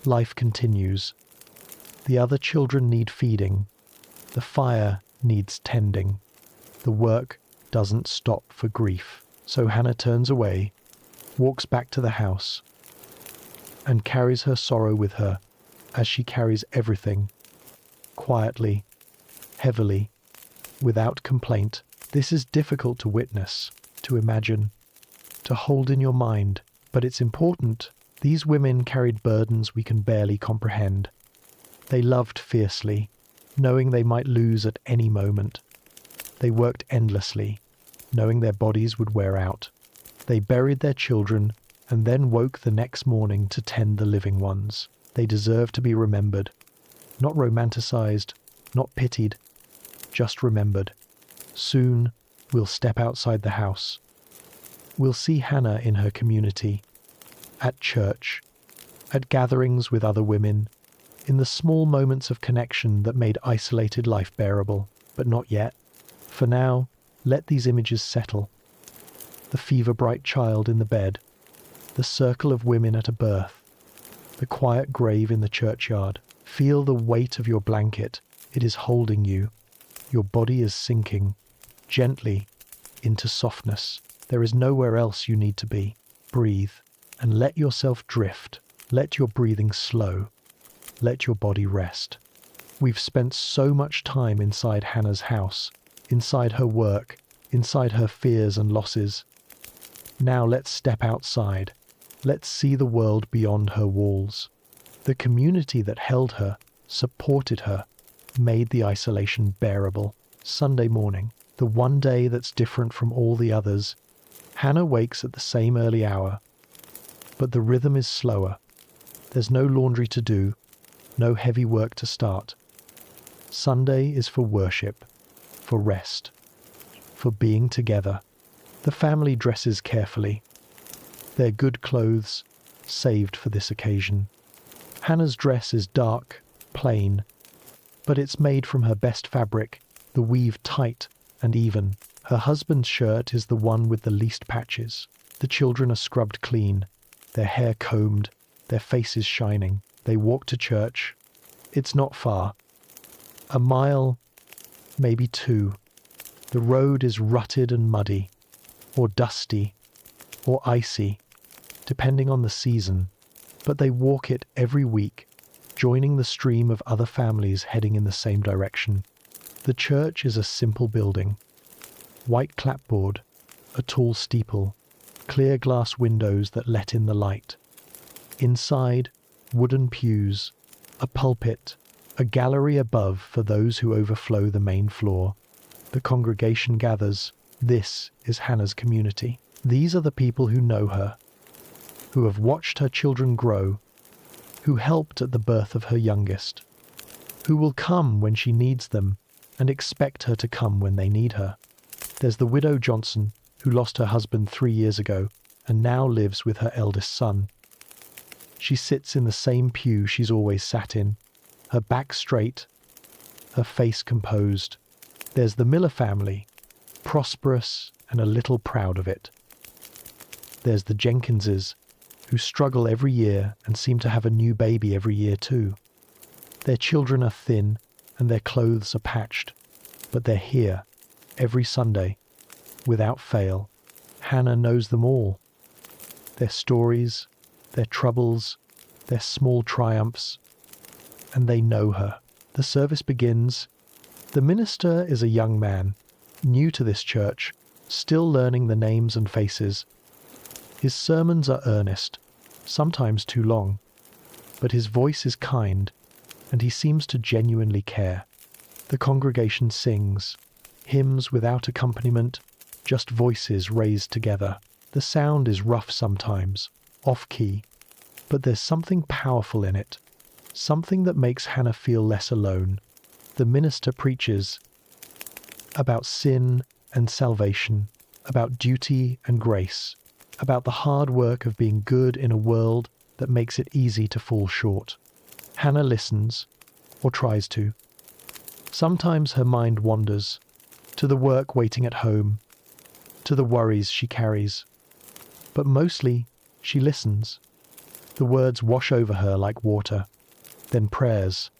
Life continues. The other children need feeding. The fire needs tending. The work doesn't stop for grief. So Hannah turns away, walks back to the house, and carries her sorrow with her as she carries everything, quietly, heavily, without complaint. This is difficult to witness, to imagine, to hold in your mind, but it's important. These women carried burdens we can barely comprehend. They loved fiercely, knowing they might lose at any moment. They worked endlessly, knowing their bodies would wear out. They buried their children and then woke the next morning to tend the living ones. They deserve to be remembered, not romanticized, not pitied, just remembered. Soon, we'll step outside the house. We'll see Hannah in her community, at church, at gatherings with other women, in the small moments of connection that made isolated life bearable, but not yet. For now, let these images settle. The fever-bright child in the bed, the circle of women at a birth, the quiet grave in the churchyard. Feel the weight of your blanket. It is holding you. Your body is sinking, gently, into softness. There is nowhere else you need to be. Breathe, and let yourself drift. Let your breathing slow. Let your body rest. We've spent so much time inside Hannah's house, inside her work, inside her fears and losses. Now let's step outside. Let's see the world beyond her walls. The community that held her, supported her, made the isolation bearable. Sunday morning, the one day that's different from all the others. Hannah wakes at the same early hour, but the rhythm is slower. There's no laundry to do, no heavy work to start. Sunday is for worship, for rest, for being together. The family dresses carefully. Their good clothes, saved for this occasion. Hannah's dress is dark, plain, but it's made from her best fabric, the weave tight and even. Her husband's shirt is the one with the least patches. The children are scrubbed clean, their hair combed, their faces shining. They walk to church. It's not far. A mile, maybe 2. The road is rutted and muddy, or dusty, or icy, depending on the season, but they walk it every week, joining the stream of other families heading in the same direction. The church is a simple building. White clapboard, a tall steeple, clear glass windows that let in the light. Inside, wooden pews, a pulpit, a gallery above for those who overflow the main floor. The congregation gathers. This is Hannah's community. These are the people who know her, who have watched her children grow, who helped at the birth of her youngest, who will come when she needs them and expect her to come when they need her. There's the widow Johnson, who lost her husband 3 years ago and now lives with her eldest son. She sits in the same pew she's always sat in, her back straight, her face composed. There's the Miller family, prosperous and a little proud of it. There's the Jenkinses, who struggle every year and seem to have a new baby every year too. Their children are thin and their clothes are patched, but they're here every Sunday, without fail. Hannah knows them all. Their stories, their troubles, their small triumphs, and they know her. The service begins. The minister is a young man, new to this church, still learning the names and faces. His sermons are earnest, sometimes too long, but his voice is kind, and he seems to genuinely care. The congregation sings, hymns without accompaniment, just voices raised together. The sound is rough sometimes, off-key, but there's something powerful in it, something that makes Hannah feel less alone. The minister preaches about sin and salvation, about duty and grace, about the hard work of being good in a world that makes it easy to fall short. Hannah listens, or tries to. Sometimes her mind wanders to the work waiting at home, to the worries she carries. But mostly, she listens. The words wash over her like water, then prayers,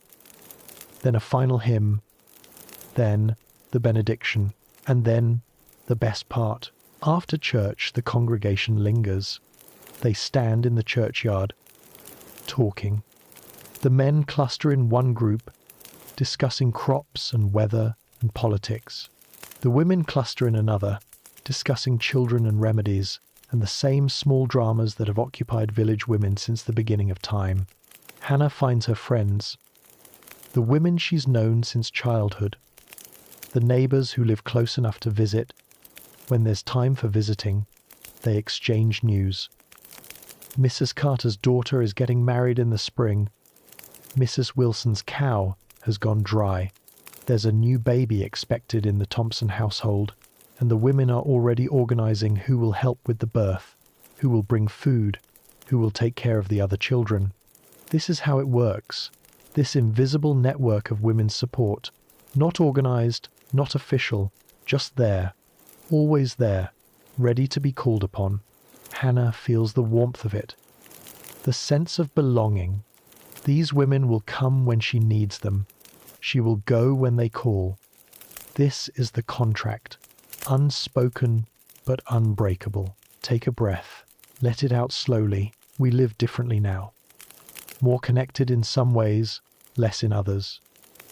then a final hymn, then the benediction, and then the best part. After church, the congregation lingers. They stand in the churchyard, talking. The men cluster in one group, discussing crops and weather and politics. The women cluster in another, discussing children and remedies, and the same small dramas that have occupied village women since the beginning of time. Hannah finds her friends, the women she's known since childhood, the neighbors who live close enough to visit. When there's time for visiting, they exchange news. Mrs. Carter's daughter is getting married in the spring. Mrs. Wilson's cow has gone dry. There's a new baby expected in the Thompson household, and the women are already organizing who will help with the birth, who will bring food, who will take care of the other children. This is how it works. This invisible network of women's support. Not organized, not official, just there. Always there, ready to be called upon. Hannah feels the warmth of it. The sense of belonging. These women will come when she needs them. She will go when they call. This is the contract. Unspoken, but unbreakable. Take a breath. Let it out slowly. We live differently now. More connected in some ways, less in others.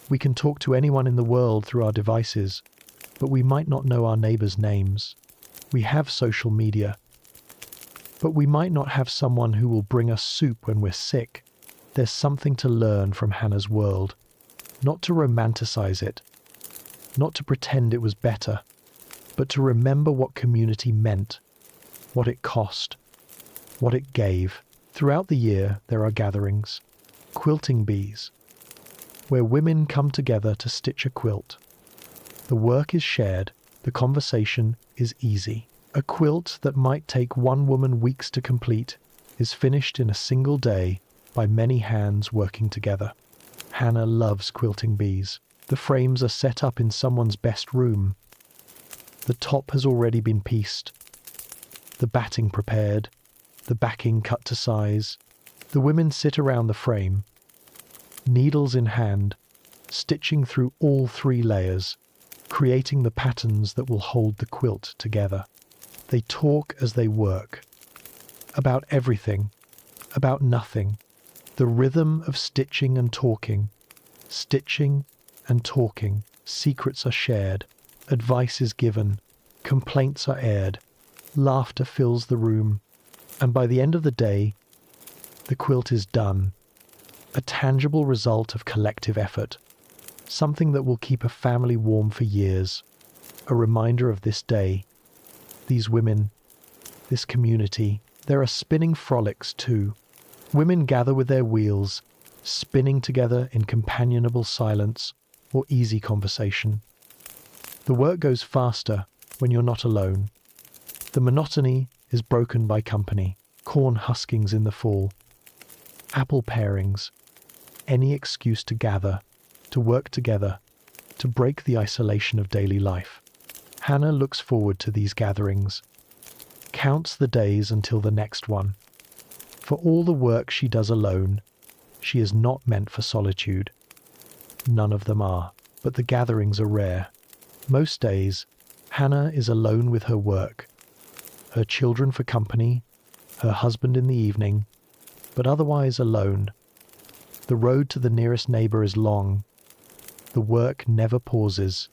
We can talk to anyone in the world through our devices, but we might not know our neighbors' names. We have social media, but we might not have someone who will bring us soup when we're sick. There's something to learn from Hannah's world. Not to romanticize it, not to pretend it was better, but to remember what community meant, what it cost, what it gave. Throughout the year, there are gatherings, quilting bees, where women come together to stitch a quilt. The work is shared, the conversation is easy. A quilt that might take one woman weeks to complete is finished in a single day by many hands working together. Hannah loves quilting bees. The frames are set up in someone's best room. The top has already been pieced, the batting prepared, the backing cut to size. The women sit around the frame, needles in hand, stitching through all 3 layers, creating the patterns that will hold the quilt together. They talk as they work, about everything, about nothing. The rhythm of stitching and talking, secrets are shared, advice is given, complaints are aired, laughter fills the room, and by the end of the day, the quilt is done, a tangible result of collective effort, something that will keep a family warm for years, a reminder of this day, these women, this community. There are spinning frolics too. Women gather with their wheels, spinning together in companionable silence or easy conversation. The work goes faster when you're not alone. The monotony is broken by company, corn huskings in the fall, apple pairings, any excuse to gather, to work together, to break the isolation of daily life. Hannah looks forward to these gatherings, counts the days until the next one. For all the work she does alone, she is not meant for solitude. None of them are, but the gatherings are rare. Most days, Hannah is alone with her work, her children for company, her husband in the evening, but otherwise alone. The road to the nearest neighbor is long. The work never pauses.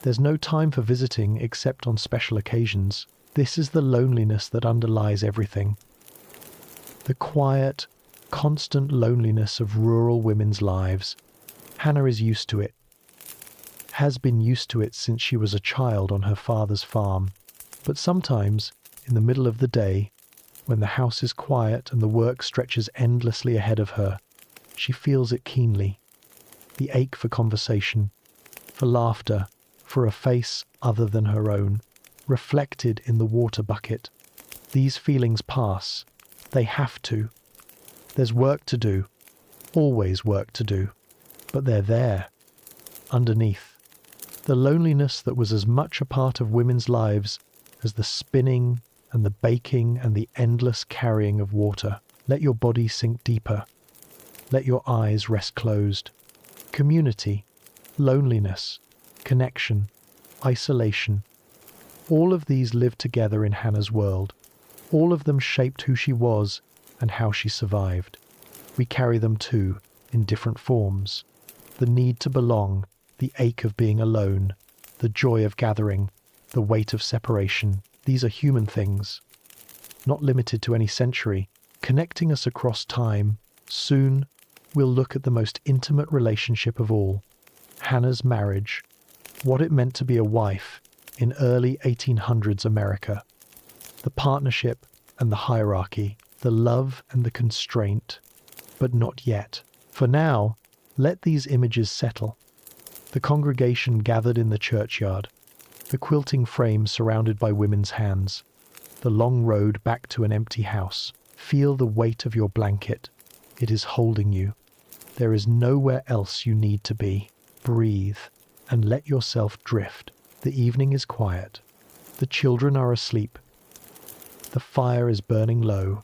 There's no time for visiting except on special occasions. This is the loneliness that underlies everything. The quiet, constant loneliness of rural women's lives. Hannah is used to it, has been used to it since she was a child on her father's farm. But sometimes, in the middle of the day, when the house is quiet and the work stretches endlessly ahead of her, she feels it keenly. The ache for conversation, for laughter, for a face other than her own, reflected in the water bucket. These feelings pass. They have to. There's work to do, always work to do, but they're there, underneath. The loneliness that was as much a part of women's lives as the spinning and the baking and the endless carrying of water. Let your body sink deeper. Let your eyes rest closed. Community, loneliness, connection, isolation. All of these lived together in Hannah's world. All of them shaped who she was and how she survived. We carry them too, in different forms. The need to belong, the ache of being alone, the joy of gathering, the weight of separation. These are human things, not limited to any century, connecting us across time. Soon, we'll look at the most intimate relationship of all, Hannah's marriage, what it meant to be a wife in early 1800s America, the partnership and the hierarchy, the love and the constraint, but not yet. For now, let these images settle. The congregation gathered in the churchyard, the quilting frame surrounded by women's hands, the long road back to an empty house. Feel the weight of your blanket. It is holding you. There is nowhere else you need to be. Breathe and let yourself drift. The evening is quiet. The children are asleep. The fire is burning low.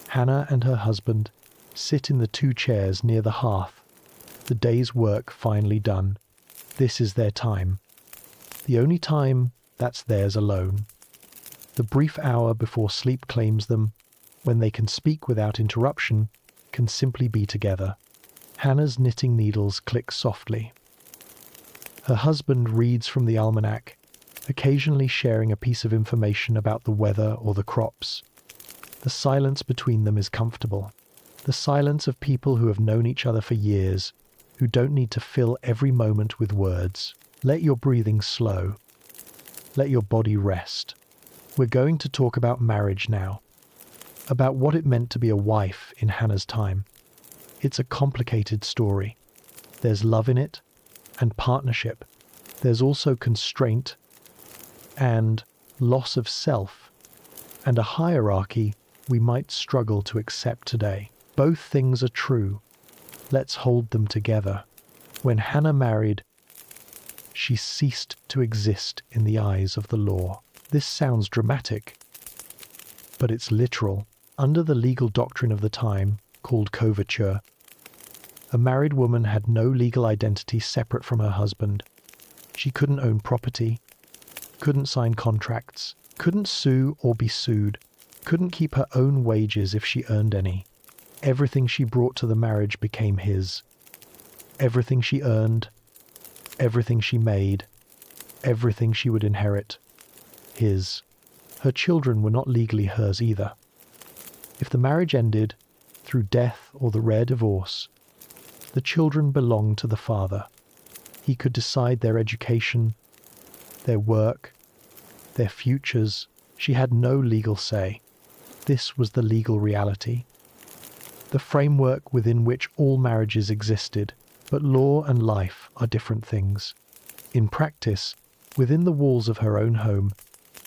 Hannah and her husband sit in the 2 chairs near the hearth. The day's work finally done. This is their time. The only time that's theirs alone. The brief hour before sleep claims them, when they can speak without interruption, can simply be together. Hannah's knitting needles click softly. Her husband reads from the almanac, occasionally sharing a piece of information about the weather or the crops. The silence between them is comfortable. The silence of people who have known each other for years, who don't need to fill every moment with words. Let your breathing slow. Let your body rest. We're going to talk about marriage now, about what it meant to be a wife in Hannah's time. It's a complicated story. There's love in it, and partnership. There's also constraint, and loss of self, and a hierarchy we might struggle to accept today. Both things are true. Let's hold them together. When Hannah married, she ceased to exist in the eyes of the law. This sounds dramatic, but it's literal. Under the legal doctrine of the time, called coverture, a married woman had no legal identity separate from her husband. She couldn't own property, couldn't sign contracts, couldn't sue or be sued, couldn't keep her own wages if she earned any. Everything she brought to the marriage became his. Everything she earned, everything she made, everything she would inherit, his. Her children were not legally hers either. If the marriage ended through death or the rare divorce, the children belonged to the father. He could decide their education, their work, their futures. She had no legal say. This was the legal reality, the framework within which all marriages existed. But law and life are different things. In practice, within the walls of her own home,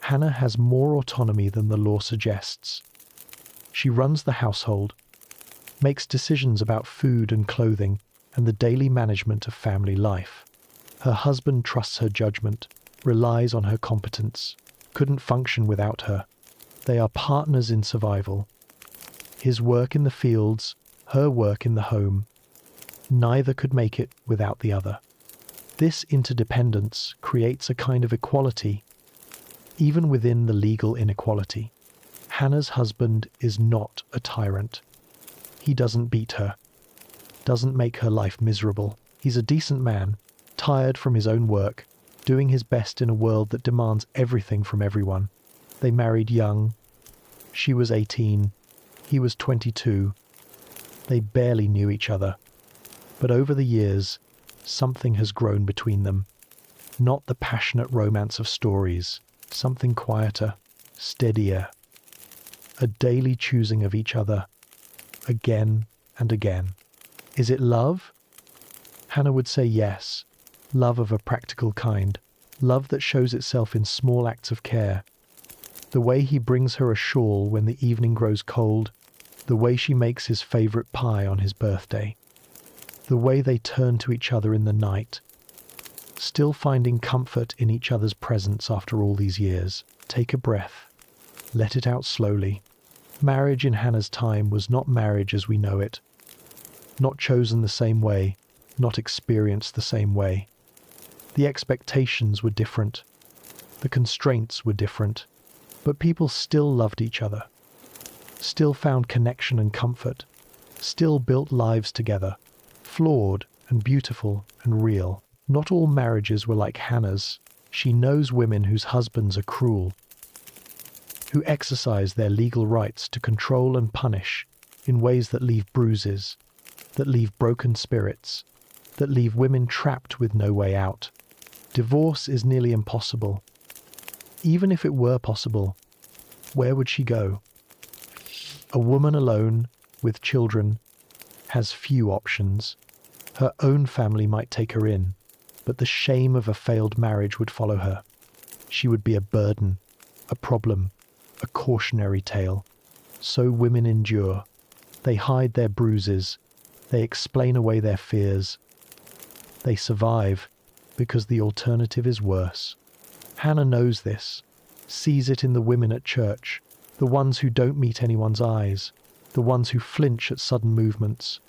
Hannah has more autonomy than the law suggests. She runs the household, makes decisions about food and clothing, and the daily management of family life. Her husband trusts her judgment, relies on her competence, couldn't function without her. They are partners in survival. His work in the fields, her work in the home. Neither could make it without the other. This interdependence creates a kind of equality, even within the legal inequality. Hannah's husband is not a tyrant. He doesn't beat her, doesn't make her life miserable. He's a decent man, tired from his own work, doing his best in a world that demands everything from everyone. They married young. She was 18. He was 22. They barely knew each other. But over the years, something has grown between them. Not the passionate romance of stories, something quieter, steadier. A daily choosing of each other, again and again. Is it love? Hannah would say yes. Love of a practical kind. Love that shows itself in small acts of care. The way he brings her a shawl when the evening grows cold. The way she makes his favorite pie on his birthday. The way they turn to each other in the night, still finding comfort in each other's presence after all these years. Take a breath. Let it out slowly. Marriage in Hannah's time was not marriage as we know it. Not chosen the same way, not experienced the same way. The expectations were different. The constraints were different. But people still loved each other. Still found connection and comfort. Still built lives together. Flawed and beautiful and real. Not all marriages were like Hannah's. She knows women whose husbands are cruel, who exercise their legal rights to control and punish in ways that leave bruises, that leave broken spirits, that leave women trapped with no way out. Divorce is nearly impossible. Even if it were possible, where would she go? A woman alone, with children, has few options. Her own family might take her in, but the shame of a failed marriage would follow her. She would be a burden, a problem, a cautionary tale. So women endure. They hide their bruises. They explain away their fears. They survive because the alternative is worse. Hannah knows this, sees it in the women at church, the ones who don't meet anyone's eyes, the ones who flinch at sudden movements.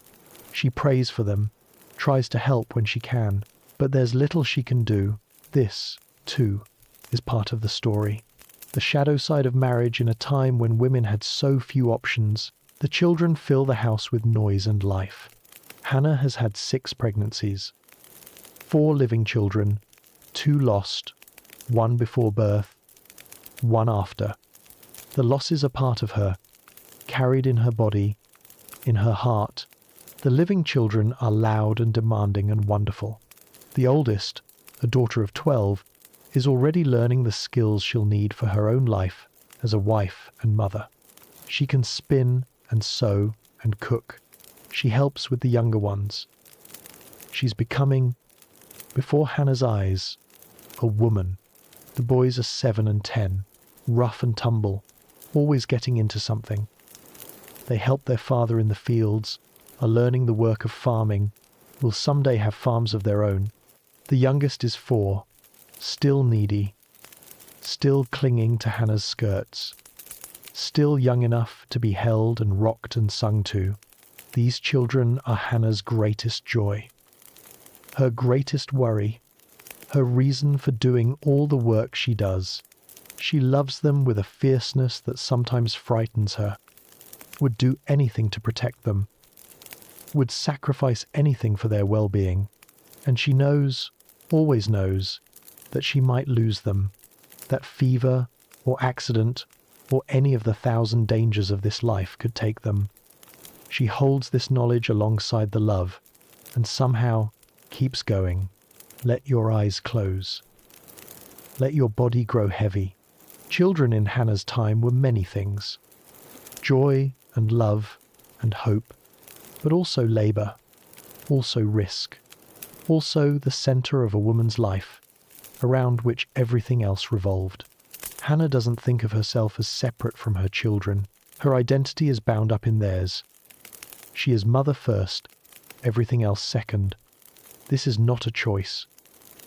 She prays for them, tries to help when she can, but there's little she can do. This, too, is part of the story. The shadow side of marriage in a time when women had so few options. The children fill the house with noise and life. Hannah has had 6 pregnancies, 4 living children, 2 lost, 1 before birth, 1 after. The losses are part of her, carried in her body, in her heart. The living children are loud and demanding and wonderful. The oldest, a daughter of 12, is already learning the skills she'll need for her own life as a wife and mother. She can spin and sew and cook. She helps with the younger ones. She's becoming, before Hannah's eyes, a woman. The boys are 7 and 10, rough and tumble, always getting into something. They help their father in the fields, are learning the work of farming, will someday have farms of their own. The youngest is 4, still needy, still clinging to Hannah's skirts, still young enough to be held and rocked and sung to. These children are Hannah's greatest joy, her greatest worry, her reason for doing all the work she does. She loves them with a fierceness that sometimes frightens her, would do anything to protect them, would sacrifice anything for their well-being. And she knows, always knows, that she might lose them, that fever or accident or any of the 1,000 dangers of this life could take them. She holds this knowledge alongside the love and somehow keeps going. Let your eyes close. Let your body grow heavy. Children in Hannah's time were many things. Joy and love and hope, but also labor, also risk, also the center of a woman's life, around which everything else revolved. Hannah doesn't think of herself as separate from her children. Her identity is bound up in theirs. She is mother first, everything else second. This is not a choice.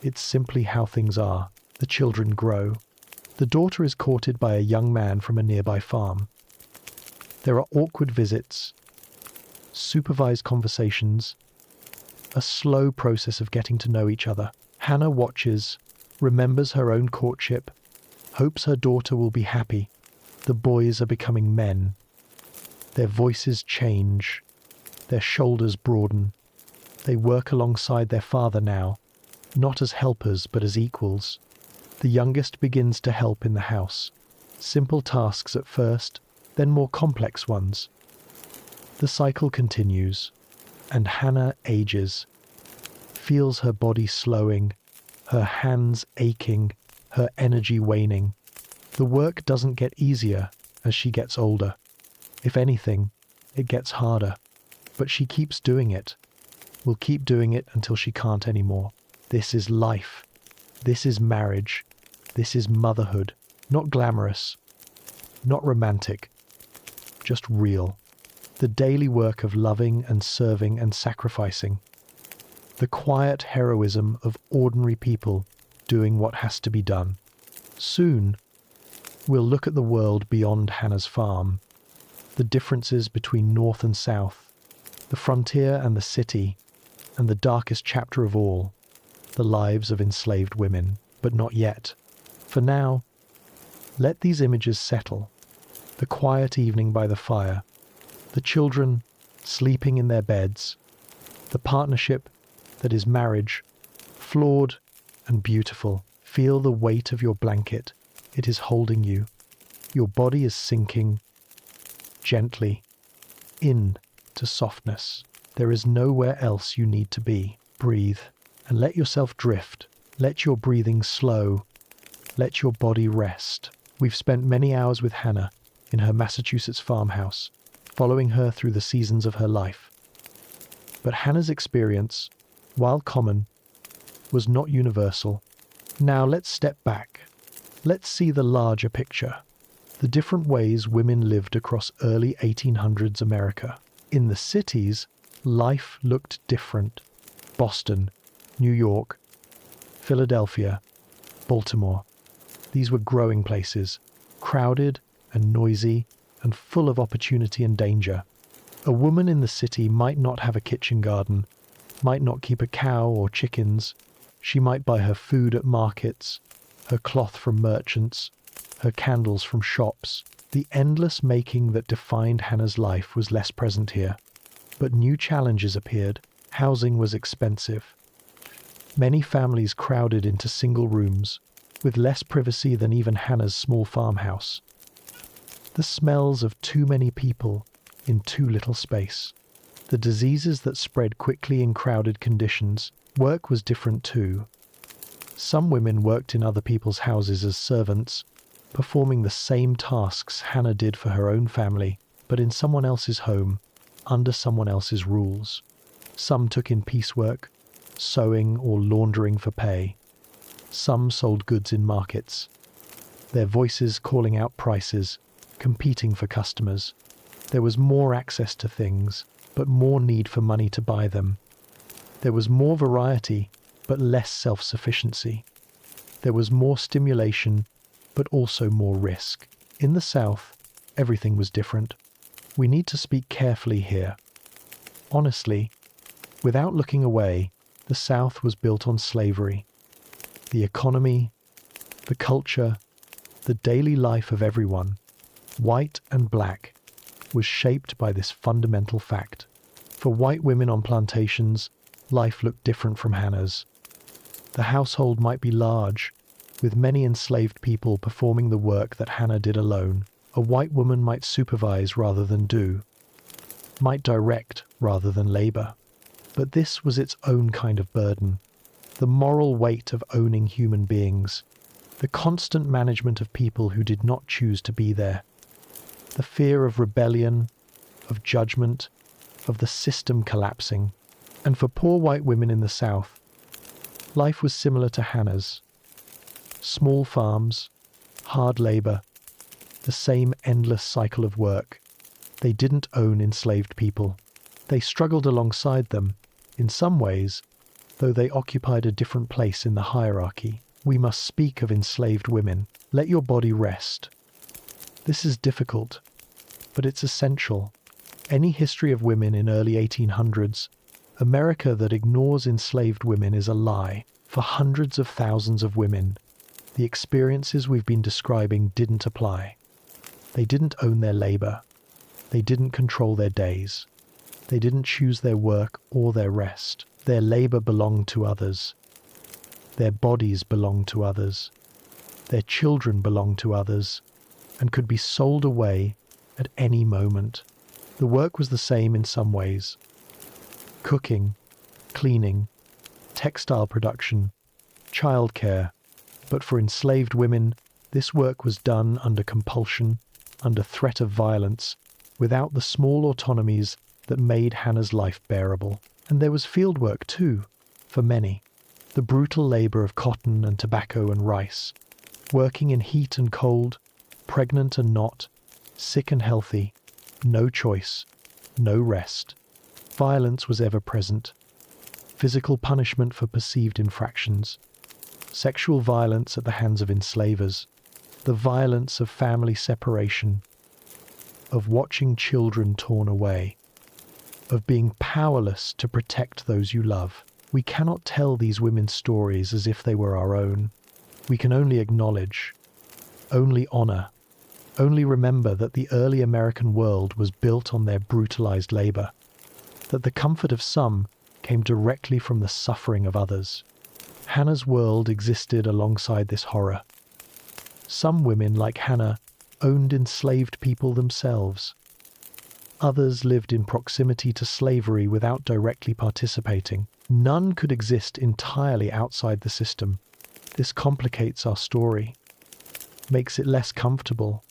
It's simply how things are. The children grow. The daughter is courted by a young man from a nearby farm. There are awkward visits, supervised conversations, a slow process of getting to know each other. Hannah watches, remembers her own courtship, hopes her daughter will be happy. The boys are becoming men. Their voices change. Their shoulders broaden. They work alongside their father now, not as helpers but as equals. The youngest begins to help in the house. Simple tasks at first, then more complex ones. The cycle continues, and Hannah ages, feels her body slowing, her hands aching, her energy waning. The work doesn't get easier as she gets older. If anything, it gets harder. But she keeps doing it. Will keep doing it until she can't anymore. This is life. This is marriage. This is motherhood. Not glamorous. Not romantic. Just real. The daily work of loving and serving and sacrificing. The quiet heroism of ordinary people doing what has to be done. Soon, We'll look at the world beyond Hannah's farm, the differences between north and south, the frontier and the city, and the darkest chapter of all, the lives of enslaved women. But not yet. For now, let these images settle. The quiet evening by the fire, the children sleeping in their beds, the partnership that is marriage, flawed and beautiful. Feel the weight of your blanket. It is holding you. Your body is sinking gently in to softness. There is nowhere else you need to be. Breathe and let yourself drift. Let your breathing slow. Let your body rest. We've spent many hours with Hannah in her Massachusetts farmhouse, following her through the seasons of her life. But Hannah's experience, while common, was not universal. Now let's step back. Let's see the larger picture. The different ways women lived across early 1800s America. In the cities, life looked different. Boston, New York, Philadelphia, Baltimore. These were growing places, crowded and noisy and full of opportunity and danger. A woman in the city might not have a kitchen garden, might not keep a cow or chickens. She might buy her food at markets, her cloth from merchants, her candles from shops. The endless making that defined Hannah's life was less present here. But new challenges appeared. Housing was expensive. Many families crowded into single rooms, with less privacy than even Hannah's small farmhouse. The smells of too many people in too little space. The diseases that spread quickly in crowded conditions. Work was different too. Some women worked in other people's houses as servants, performing the same tasks Hannah did for her own family, but in someone else's home, under someone else's rules. Some took in piecework, sewing or laundering for pay. Some sold goods in markets, their voices calling out prices, competing for customers. There was more access to things, but more need for money to buy them. There was more variety, but less self-sufficiency. There was more stimulation, but also more risk. In the South, everything was different. We need to speak carefully here. Honestly, without looking away, the South was built on slavery. The economy, the culture, the daily life of everyone, white and black, was shaped by this fundamental fact. For white women on plantations, life looked different from Hannah's. The household might be large, with many enslaved people performing the work that Hannah did alone. A white woman might supervise rather than do, might direct rather than labor. But this was its own kind of burden. The moral weight of owning human beings, the constant management of people who did not choose to be there, the fear of rebellion, of judgment, of the system collapsing. And for poor white women in the South, life was similar to Hannah's. Small farms, hard labor, the same endless cycle of work. They didn't own enslaved people. They struggled alongside them, in some ways, though they occupied a different place in the hierarchy. We must speak of enslaved women. Let your body rest. This is difficult, but it's essential. Any history of women in early 1800s, America that ignores enslaved women is a lie. For hundreds of thousands of women, the experiences we've been describing didn't apply. They didn't own their labor. They didn't control their days. They didn't choose their work or their rest. Their labor belonged to others. Their bodies belonged to others. Their children belonged to others and could be sold away at any moment. The work was the same in some ways. Cooking, cleaning, textile production, childcare. But for enslaved women, this work was done under compulsion, under threat of violence, without the small autonomies that made Hannah's life bearable. And there was field work too, for many. The brutal labor of cotton and tobacco and rice, working in heat and cold, pregnant and not, sick and healthy, no choice, no rest. Violence was ever present. Physical punishment for perceived infractions. Sexual violence at the hands of enslavers. The violence of family separation, of watching children torn away, of being powerless to protect those you love. We cannot tell these women's stories as if they were our own. We can only acknowledge, only honor, only remember that the early American world was built on their brutalized labor, that the comfort of some came directly from the suffering of others. Hannah's world existed alongside this horror. Some women, like Hannah, owned enslaved people themselves. Others lived in proximity to slavery without directly participating. None could exist entirely outside the system. This complicates our story, makes it less comfortable,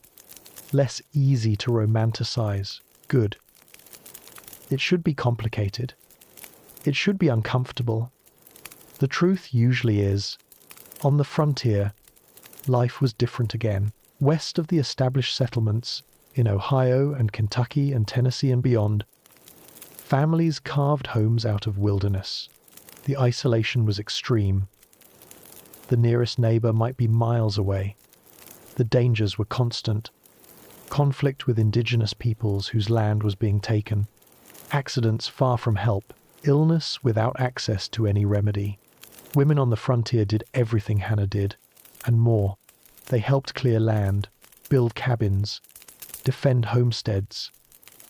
less easy to romanticize. Good. It should be complicated. It should be uncomfortable. The truth usually is, on the frontier, life was different again. West of the established settlements, in Ohio and Kentucky and Tennessee and beyond, families carved homes out of wilderness. The isolation was extreme. The nearest neighbor might be miles away. The dangers were constant. Conflict with indigenous peoples whose land was being taken. Accidents far from help. Illness without access to any remedy. Women on the frontier did everything Hannah did, and more. They helped clear land, build cabins, defend homesteads.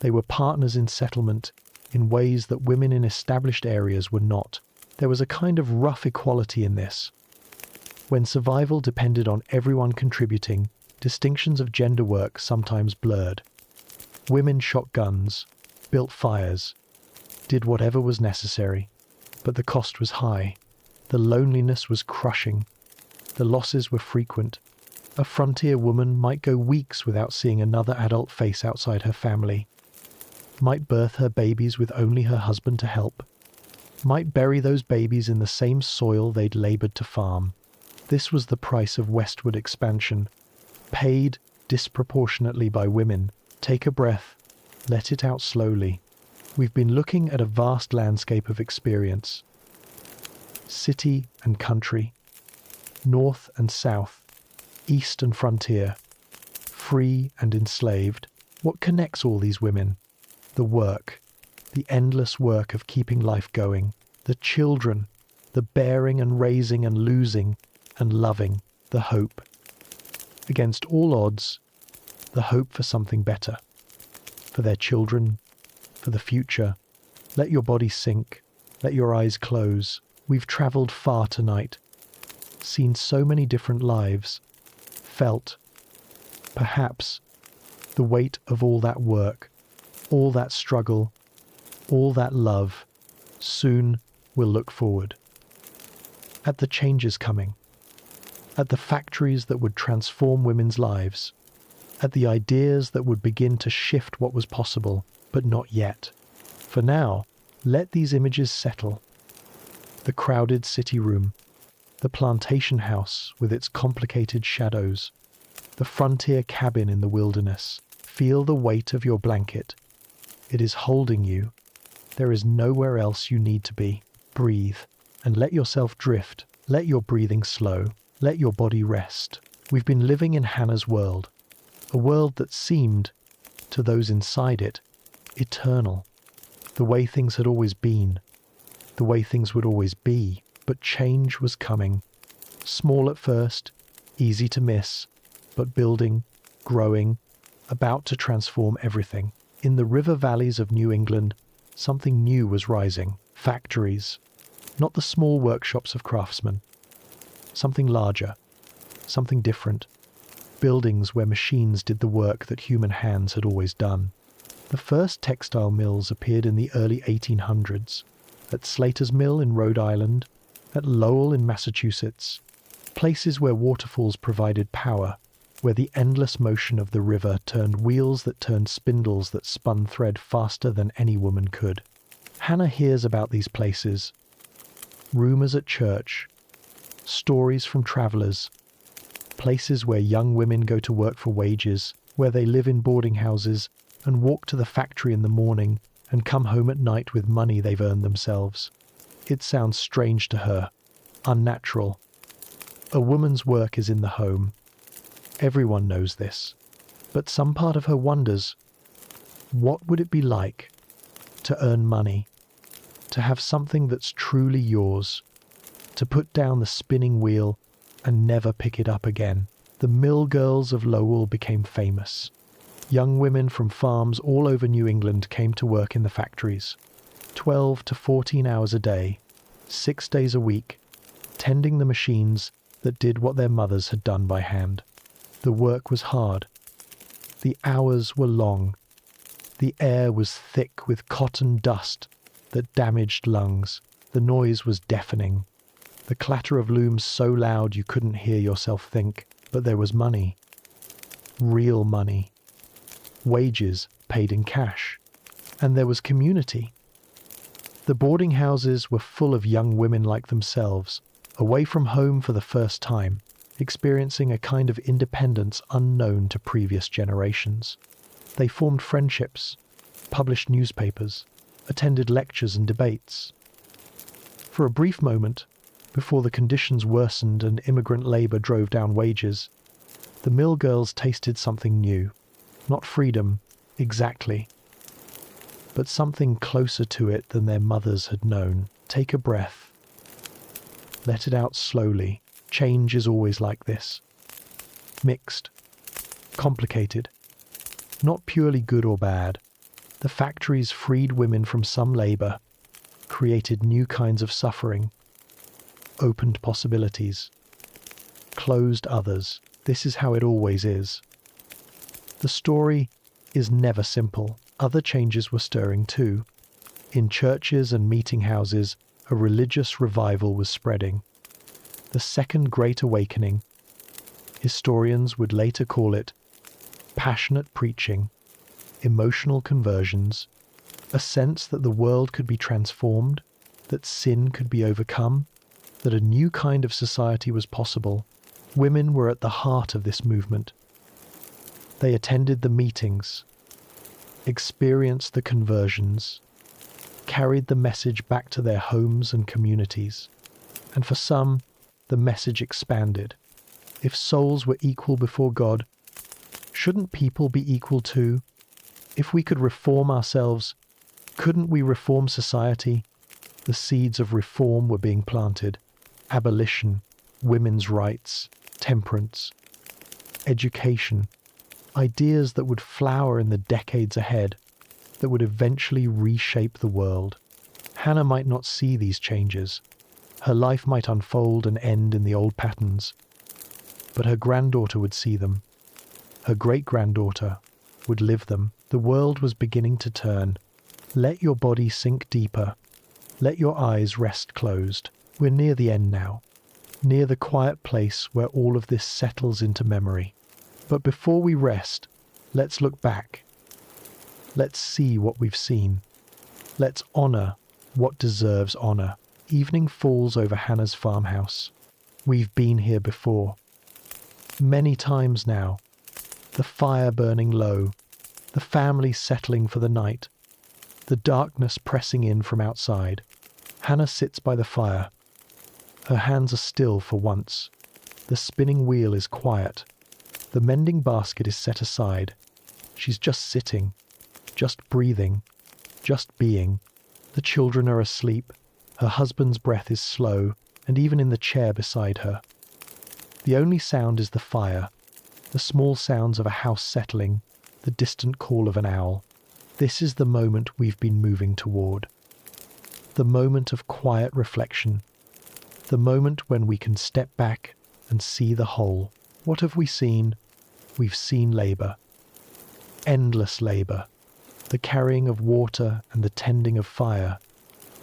They were partners in settlement in ways that women in established areas were not. There was a kind of rough equality in this. When survival depended on everyone contributing, distinctions of gender work sometimes blurred. Women shot guns, built fires, did whatever was necessary, but the cost was high. The loneliness was crushing. The losses were frequent. A frontier woman might go weeks without seeing another adult face outside her family, might birth her babies with only her husband to help, might bury those babies in the same soil they'd labored to farm. This was the price of westward expansion, paid disproportionately by women. Take a breath, let it out slowly. We've been looking at a vast landscape of experience. City and country, north and south, east and frontier, free and enslaved. What connects all these women? The work, the endless work of keeping life going, the children, the bearing and raising and losing and loving, the hope. Against all odds, the hope for something better, for their children, for the future. Let your body sink, let your eyes close. We've traveled far tonight, seen so many different lives, felt, perhaps, the weight of all that work, all that struggle, all that love. Soon we'll look forward. At the changes coming, at the factories that would transform women's lives, at the ideas that would begin to shift what was possible, but not yet. For now, let these images settle. The crowded city room, the plantation house with its complicated shadows, the frontier cabin in the wilderness. Feel the weight of your blanket. It is holding you. There is nowhere else you need to be. Breathe and let yourself drift. Let your breathing slow. Let your body rest. We've been living in Hannah's world, a world that seemed, to those inside it, eternal. The way things had always been, the way things would always be. But change was coming. Small at first, easy to miss, but building, growing, about to transform everything. In the river valleys of New England, something new was rising. Factories, not the small workshops of craftsmen. Something larger, something different. Buildings where machines did the work that human hands had always done. The first textile mills appeared in the early 1800s, at Slater's Mill in Rhode Island, at Lowell in Massachusetts, places where waterfalls provided power, where the endless motion of the river turned wheels that turned spindles that spun thread faster than any woman could. Hannah hears about these places, rumors at church, stories from travelers, places where young women go to work for wages, where they live in boarding houses and walk to the factory in the morning and come home at night with money they've earned themselves. It sounds strange to her, unnatural. A woman's work is in the home. Everyone knows this, but some part of her wonders, what would it be like to earn money, to have something that's truly yours, to put down the spinning wheel and never pick it up again? The mill girls of Lowell became famous. Young women from farms all over New England came to work in the factories, 12 to 14 hours a day, 6 days a week, tending the machines that did what their mothers had done by hand. The work was hard. The hours were long. The air was thick with cotton dust that damaged lungs. The noise was deafening. The clatter of looms so loud you couldn't hear yourself think. But there was money. Real money. Wages paid in cash. And there was community. The boarding houses were full of young women like themselves, away from home for the first time, experiencing a kind of independence unknown to previous generations. They formed friendships, published newspapers, attended lectures and debates. For a brief moment, before the conditions worsened and immigrant labor drove down wages, the mill girls tasted something new. Not freedom, exactly, but something closer to it than their mothers had known. Take a breath. Let it out slowly. Change is always like this. Mixed. Complicated. Not purely good or bad. The factories freed women from some labor, created new kinds of suffering, opened possibilities, closed others. This is how it always is. The story is never simple. Other changes were stirring too. In churches and meeting houses, a religious revival was spreading. The Second Great Awakening. Historians would later call it passionate preaching, emotional conversions, a sense that the world could be transformed, that sin could be overcome, that a new kind of society was possible. Women were at the heart of this movement. They attended the meetings, experienced the conversions, carried the message back to their homes and communities. And for some, the message expanded. If souls were equal before God, shouldn't people be equal too? If we could reform ourselves, couldn't we reform society? The seeds of reform were being planted. Abolition, women's rights, temperance, education, ideas that would flower in the decades ahead, that would eventually reshape the world. Hannah might not see these changes. Her life might unfold and end in the old patterns, but her granddaughter would see them. Her great-granddaughter would live them. The world was beginning to turn. Let your body sink deeper. Let your eyes rest closed. We're near the end now, near the quiet place where all of this settles into memory. But before we rest, let's look back. Let's see what we've seen. Let's honor what deserves honor. Evening falls over Hannah's farmhouse. We've been here before. Many times now. The fire burning low, the family settling for the night, the darkness pressing in from outside. Hannah sits by the fire. Her hands are still for once. The spinning wheel is quiet. The mending basket is set aside. She's just sitting, just breathing, just being. The children are asleep. Her husband's breath is slow, and even in the chair beside her. The only sound is the fire, the small sounds of a house settling, the distant call of an owl. This is the moment we've been moving toward. The moment of quiet reflection. The moment when we can step back and see the whole. What have we seen? We've seen labor. Endless labor. The carrying of water and the tending of fire.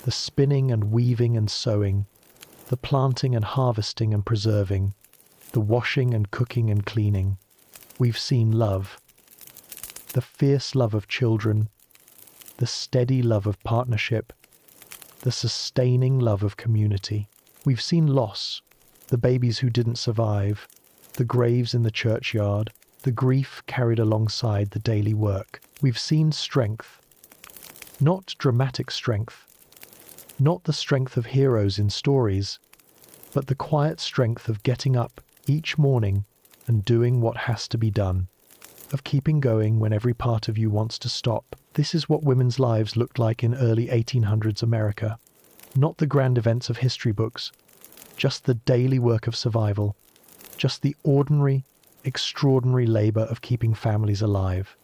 The spinning and weaving and sewing. The planting and harvesting and preserving. The washing and cooking and cleaning. We've seen love. The fierce love of children. The steady love of partnership. The sustaining love of community. We've seen loss, the babies who didn't survive, the graves in the churchyard, the grief carried alongside the daily work. We've seen strength, not dramatic strength, not the strength of heroes in stories, but the quiet strength of getting up each morning and doing what has to be done, of keeping going when every part of you wants to stop. This is what women's lives looked like in early 1800s America. Not the grand events of history books, just the daily work of survival, just the ordinary, extraordinary labor of keeping families alive.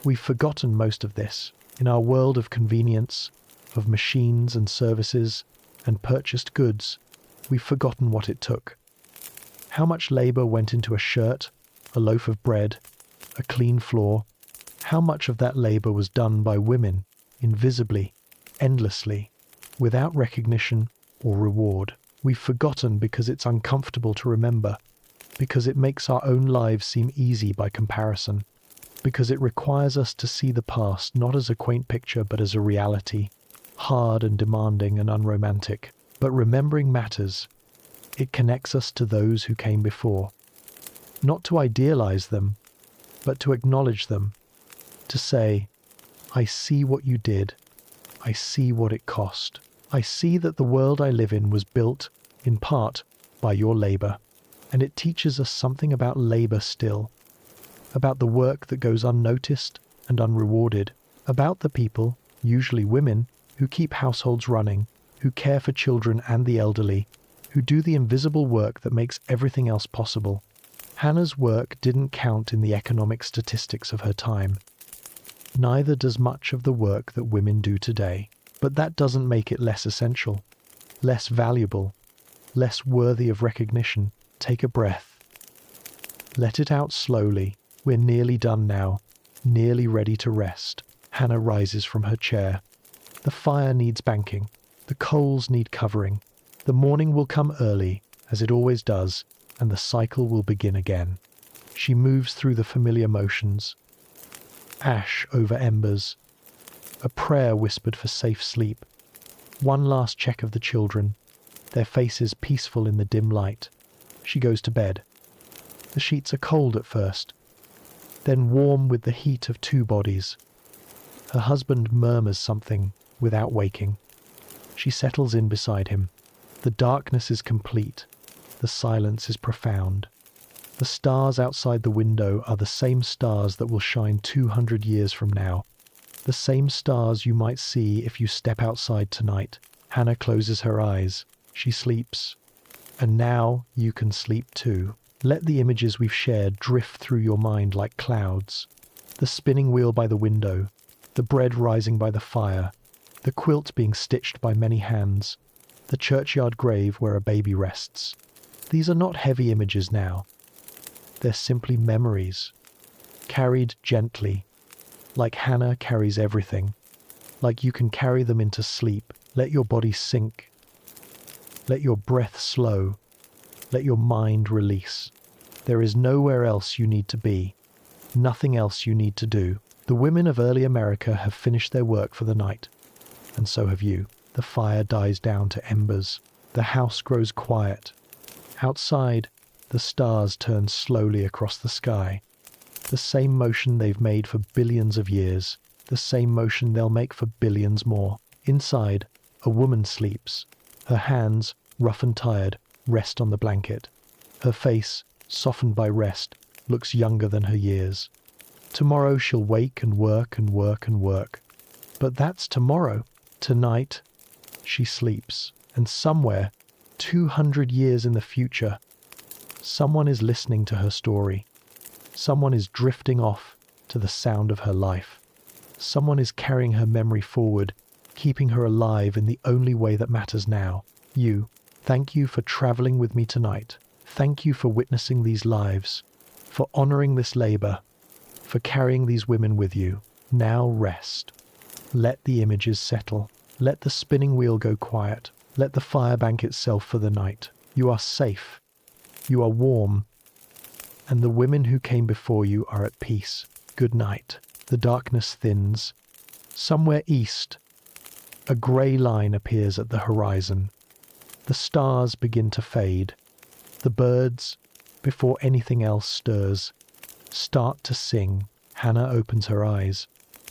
We've forgotten most of this. In our world of convenience, of machines and services and purchased goods, we've forgotten what it took. How much labor went into a shirt, a loaf of bread, a clean floor? How much of that labor was done by women, invisibly, endlessly, without recognition or reward? We've forgotten because it's uncomfortable to remember, because it makes our own lives seem easy by comparison, because it requires us to see the past not as a quaint picture but as a reality, hard and demanding and unromantic. But remembering matters. It connects us to those who came before. Not to idealize them, but to acknowledge them, to say, I see what you did, I see what it cost. I see that the world I live in was built, in part, by your labor. And it teaches us something about labor still, about the work that goes unnoticed and unrewarded, about the people, usually women, who keep households running, who care for children and the elderly, who do the invisible work that makes everything else possible. Hannah's work didn't count in the economic statistics of her time. Neither does much of the work that women do today. But that doesn't make it less essential, less valuable, less worthy of recognition. Take a breath. Let it out slowly. We're nearly done now, nearly ready to rest. Hannah rises from her chair. The fire needs banking. The coals need covering. The morning will come early, as it always does, and the cycle will begin again. She moves through the familiar motions. Ash over embers. A prayer whispered for safe sleep. One last check of the children, their faces peaceful in the dim light. She goes to bed. The sheets are cold at first, then warm with the heat of two bodies. Her husband murmurs something without waking. She settles in beside him. The darkness is complete. The silence is profound. The stars outside the window are the same stars that will shine 200 years from now. The same stars you might see if you step outside tonight. Hannah closes her eyes. She sleeps. And now you can sleep too. Let the images we've shared drift through your mind like clouds. The spinning wheel by the window, the bread rising by the fire, the quilt being stitched by many hands, the churchyard grave where a baby rests. These are not heavy images now. They're simply memories, carried gently, like Hannah carries everything, like you can carry them into sleep. Let your body sink. Let your breath slow. Let your mind release. There is nowhere else you need to be, nothing else you need to do. The women of early America have finished their work for the night, and so have you. The fire dies down to embers. The house grows quiet. Outside, the stars turn slowly across the sky. The same motion they've made for billions of years, the same motion they'll make for billions more. Inside, a woman sleeps. Her hands, rough and tired, rest on the blanket. Her face, softened by rest, looks younger than her years. Tomorrow she'll wake and work and work and work. But that's tomorrow. Tonight, she sleeps. And somewhere, 200 years in the future, someone is listening to her story. Someone is drifting off to the sound of her life. Someone is carrying her memory forward, keeping her alive in the only way that matters now. You. Thank you for traveling with me tonight. Thank you for witnessing these lives, for honoring this labor, for carrying these women with you. Now rest. Let the images settle. Let the spinning wheel go quiet. Let the fire bank itself for the night. You are safe. You are warm. And the women who came before you are at peace. Good night. The darkness thins. Somewhere east, a grey line appears at the horizon. The stars begin to fade. The birds, before anything else stirs, start to sing. Hannah opens her eyes.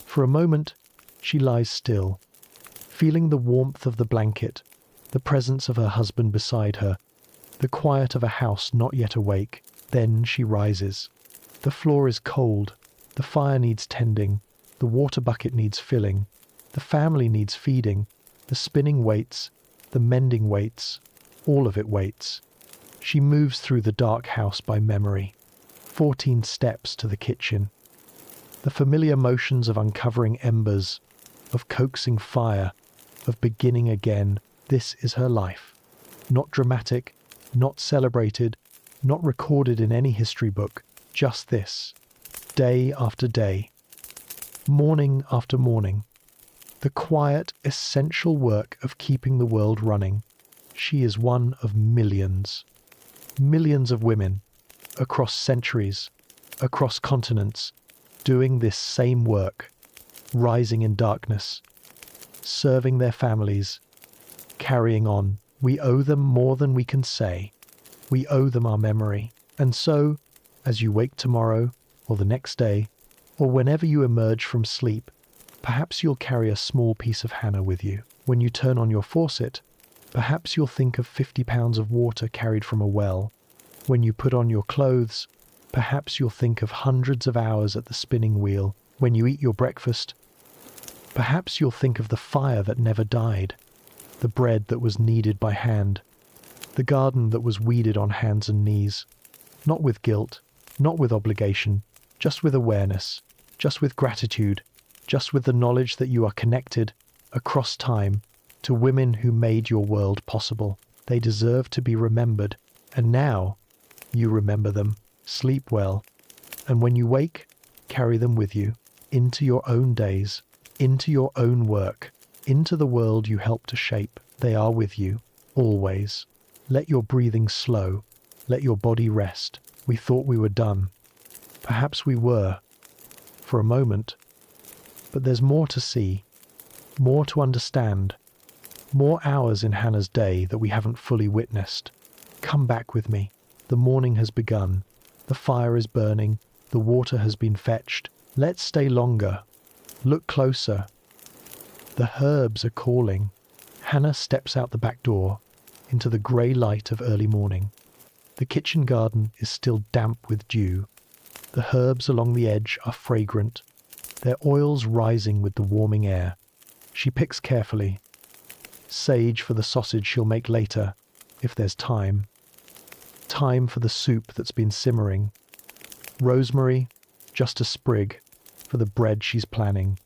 For a moment, she lies still, feeling the warmth of the blanket, the presence of her husband beside her, the quiet of a house not yet awake. Then she rises. The floor is cold. The fire needs tending. The water bucket needs filling. The family needs feeding. The spinning waits. The mending waits. All of it waits. She moves through the dark house by memory. 14 steps to the kitchen. The familiar motions of uncovering embers, of coaxing fire, of beginning again. This is her life. Not dramatic, not celebrated, not recorded in any history book. Just this. Day after day. Morning after morning. The quiet, essential work of keeping the world running. She is one of millions. Millions of women, across centuries, across continents, doing this same work, rising in darkness, serving their families, carrying on. We owe them more than we can say. We owe them our memory. And so, as you wake tomorrow, or the next day, or whenever you emerge from sleep, perhaps you'll carry a small piece of Hannah with you. When you turn on your faucet, perhaps you'll think of 50 pounds of water carried from a well. When you put on your clothes, perhaps you'll think of hundreds of hours at the spinning wheel. When you eat your breakfast, perhaps you'll think of the fire that never died, the bread that was kneaded by hand, the garden that was weeded on hands and knees, not with guilt, not with obligation, just with awareness, just with gratitude, just with the knowledge that you are connected, across time, to women who made your world possible. They deserve to be remembered, and now you remember them. Sleep well, and when you wake, carry them with you, into your own days, into your own work, into the world you help to shape. They are with you, always. Let your breathing slow. Let your body rest. We thought we were done. Perhaps we were, for a moment. But there's more to see, more to understand, more hours in Hannah's day that we haven't fully witnessed. Come back with me. The morning has begun. The fire is burning. The water has been fetched. Let's stay longer. Look closer. The herbs are calling. Hannah steps out the back door into the grey light of early morning. The kitchen garden is still damp with dew. The herbs along the edge are fragrant, their oils rising with the warming air. She picks carefully. Sage for the sausage she'll make later, if there's time. Thyme for the soup that's been simmering. Rosemary, just a sprig, for the bread she's planning.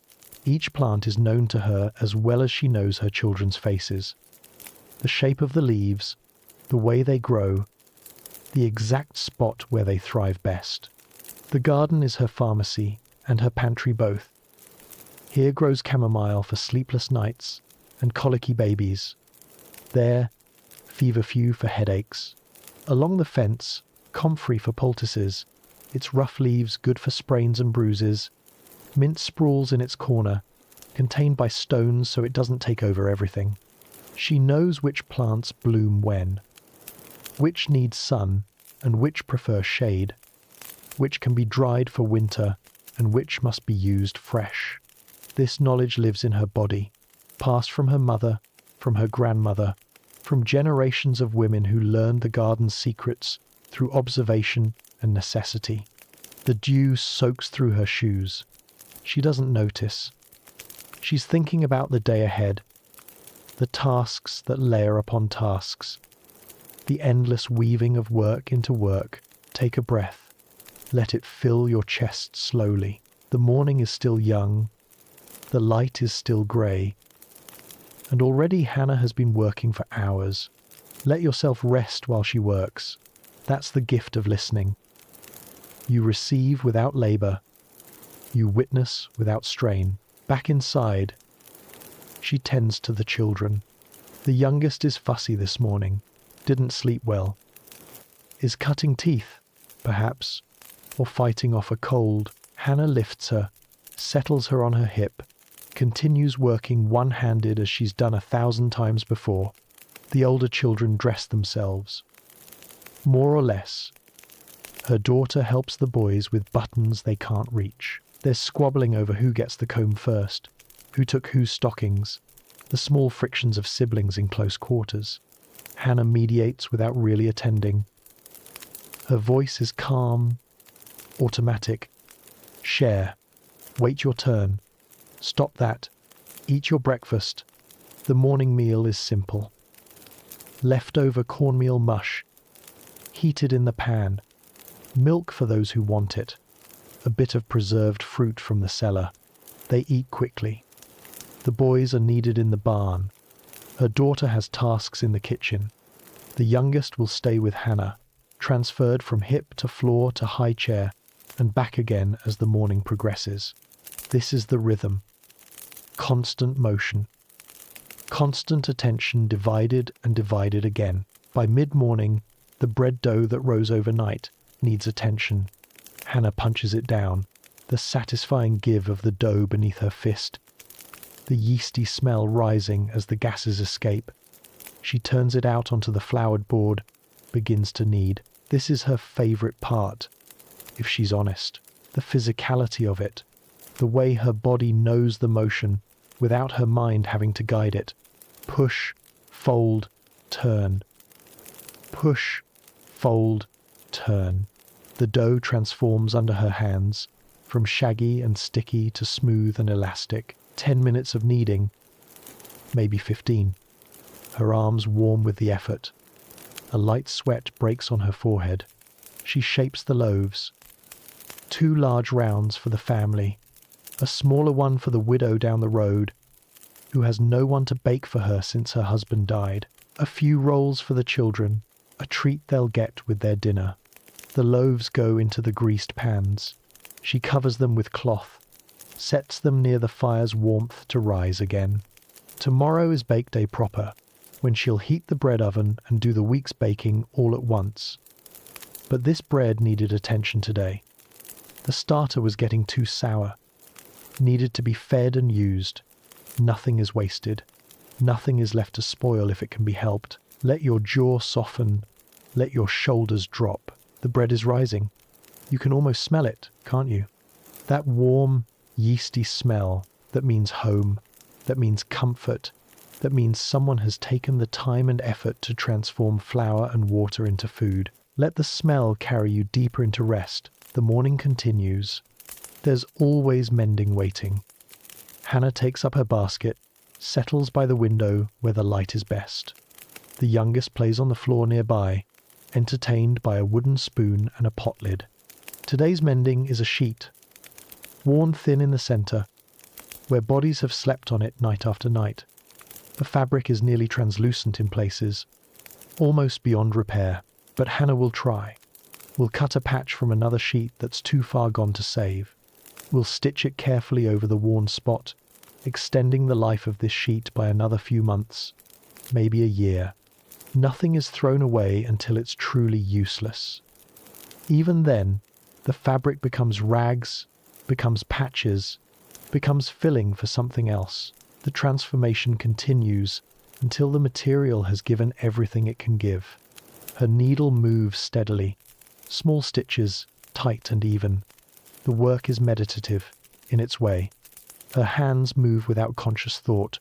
Each plant is known to her as well as she knows her children's faces. The shape of the leaves, the way they grow, the exact spot where they thrive best. The garden is her pharmacy and her pantry both. Here grows chamomile for sleepless nights and colicky babies. There, feverfew for headaches. Along the fence, comfrey for poultices, its rough leaves good for sprains and bruises. Mint sprawls in its corner, contained by stones so it doesn't take over everything. She knows which plants bloom when, which need sun and which prefer shade, which can be dried for winter and which must be used fresh. This knowledge lives in her body, passed from her mother, from her grandmother, from generations of women who learned the garden's secrets through observation and necessity. The dew soaks through her shoes. She doesn't notice. She's thinking about the day ahead, the tasks that layer upon tasks, the endless weaving of work into work. Take a breath. Let it fill your chest slowly. The morning is still young. The light is still grey. And already Hannah has been working for hours. Let yourself rest while she works. That's the gift of listening. You receive without labour. You witness without strain. Back inside, she tends to the children. The youngest is fussy this morning. Didn't sleep well. Is cutting teeth, perhaps, or fighting off a cold. Hannah lifts her, settles her on her hip, continues working one-handed as she's done 1,000 times before. The older children dress themselves. More or less. Her daughter helps the boys with buttons they can't reach. There's squabbling over who gets the comb first, who took whose stockings, the small frictions of siblings in close quarters. Hannah mediates without really attending. Her voice is calm, automatic. Share. Wait your turn. Stop that. Eat your breakfast. The morning meal is simple. Leftover cornmeal mush, heated in the pan. Milk for those who want it. A bit of preserved fruit from the cellar. They eat quickly. The boys are needed in the barn. Her daughter has tasks in the kitchen. The youngest will stay with Hannah, transferred from hip to floor to high chair, and back again as the morning progresses. This is the rhythm. Constant motion. Constant attention divided and divided again. By mid-morning, the bread dough that rose overnight needs attention. Hannah punches it down, the satisfying give of the dough beneath her fist, the yeasty smell rising as the gases escape. She turns it out onto the floured board, begins to knead. This is her favorite part, if she's honest. The physicality of it, the way her body knows the motion without her mind having to guide it. Push, fold, turn. Push, fold, turn. The dough transforms under her hands, from shaggy and sticky to smooth and elastic. 10 minutes of kneading, maybe 15. Her arms warm with the effort. A light sweat breaks on her forehead. She shapes the loaves. 2 large rounds for the family, a smaller one for the widow down the road, who has no one to bake for her since her husband died. A few rolls for the children, a treat they'll get with their dinner. The loaves go into the greased pans. She covers them with cloth, sets them near the fire's warmth to rise again. Tomorrow is bake day proper, when she'll heat the bread oven and do the week's baking all at once. But this bread needed attention today. The starter was getting too sour, needed to be fed and used. Nothing is wasted. Nothing is left to spoil if it can be helped. Let your jaw soften. Let your shoulders drop. The bread is rising. You can almost smell it, can't you? That warm, yeasty smell that means home, that means comfort, that means someone has taken the time and effort to transform flour and water into food. Let the smell carry you deeper into rest. The morning continues. There's always mending waiting. Hannah takes up her basket, settles by the window where the light is best. The youngest plays on the floor nearby, entertained by a wooden spoon and a pot lid. Today's mending is a sheet, worn thin in the center, where bodies have slept on it night after night. The fabric is nearly translucent in places, almost beyond repair, but Hannah will try. We'll cut a patch from another sheet that's too far gone to save. We'll stitch it carefully over the worn spot, extending the life of this sheet by another few months, maybe a year. Nothing is thrown away until it's truly useless. Even then, the fabric becomes rags, becomes patches, becomes filling for something else. The transformation continues until the material has given everything it can give. Her needle moves steadily, small stitches, tight and even. The work is meditative, in its way. Her hands move without conscious thought,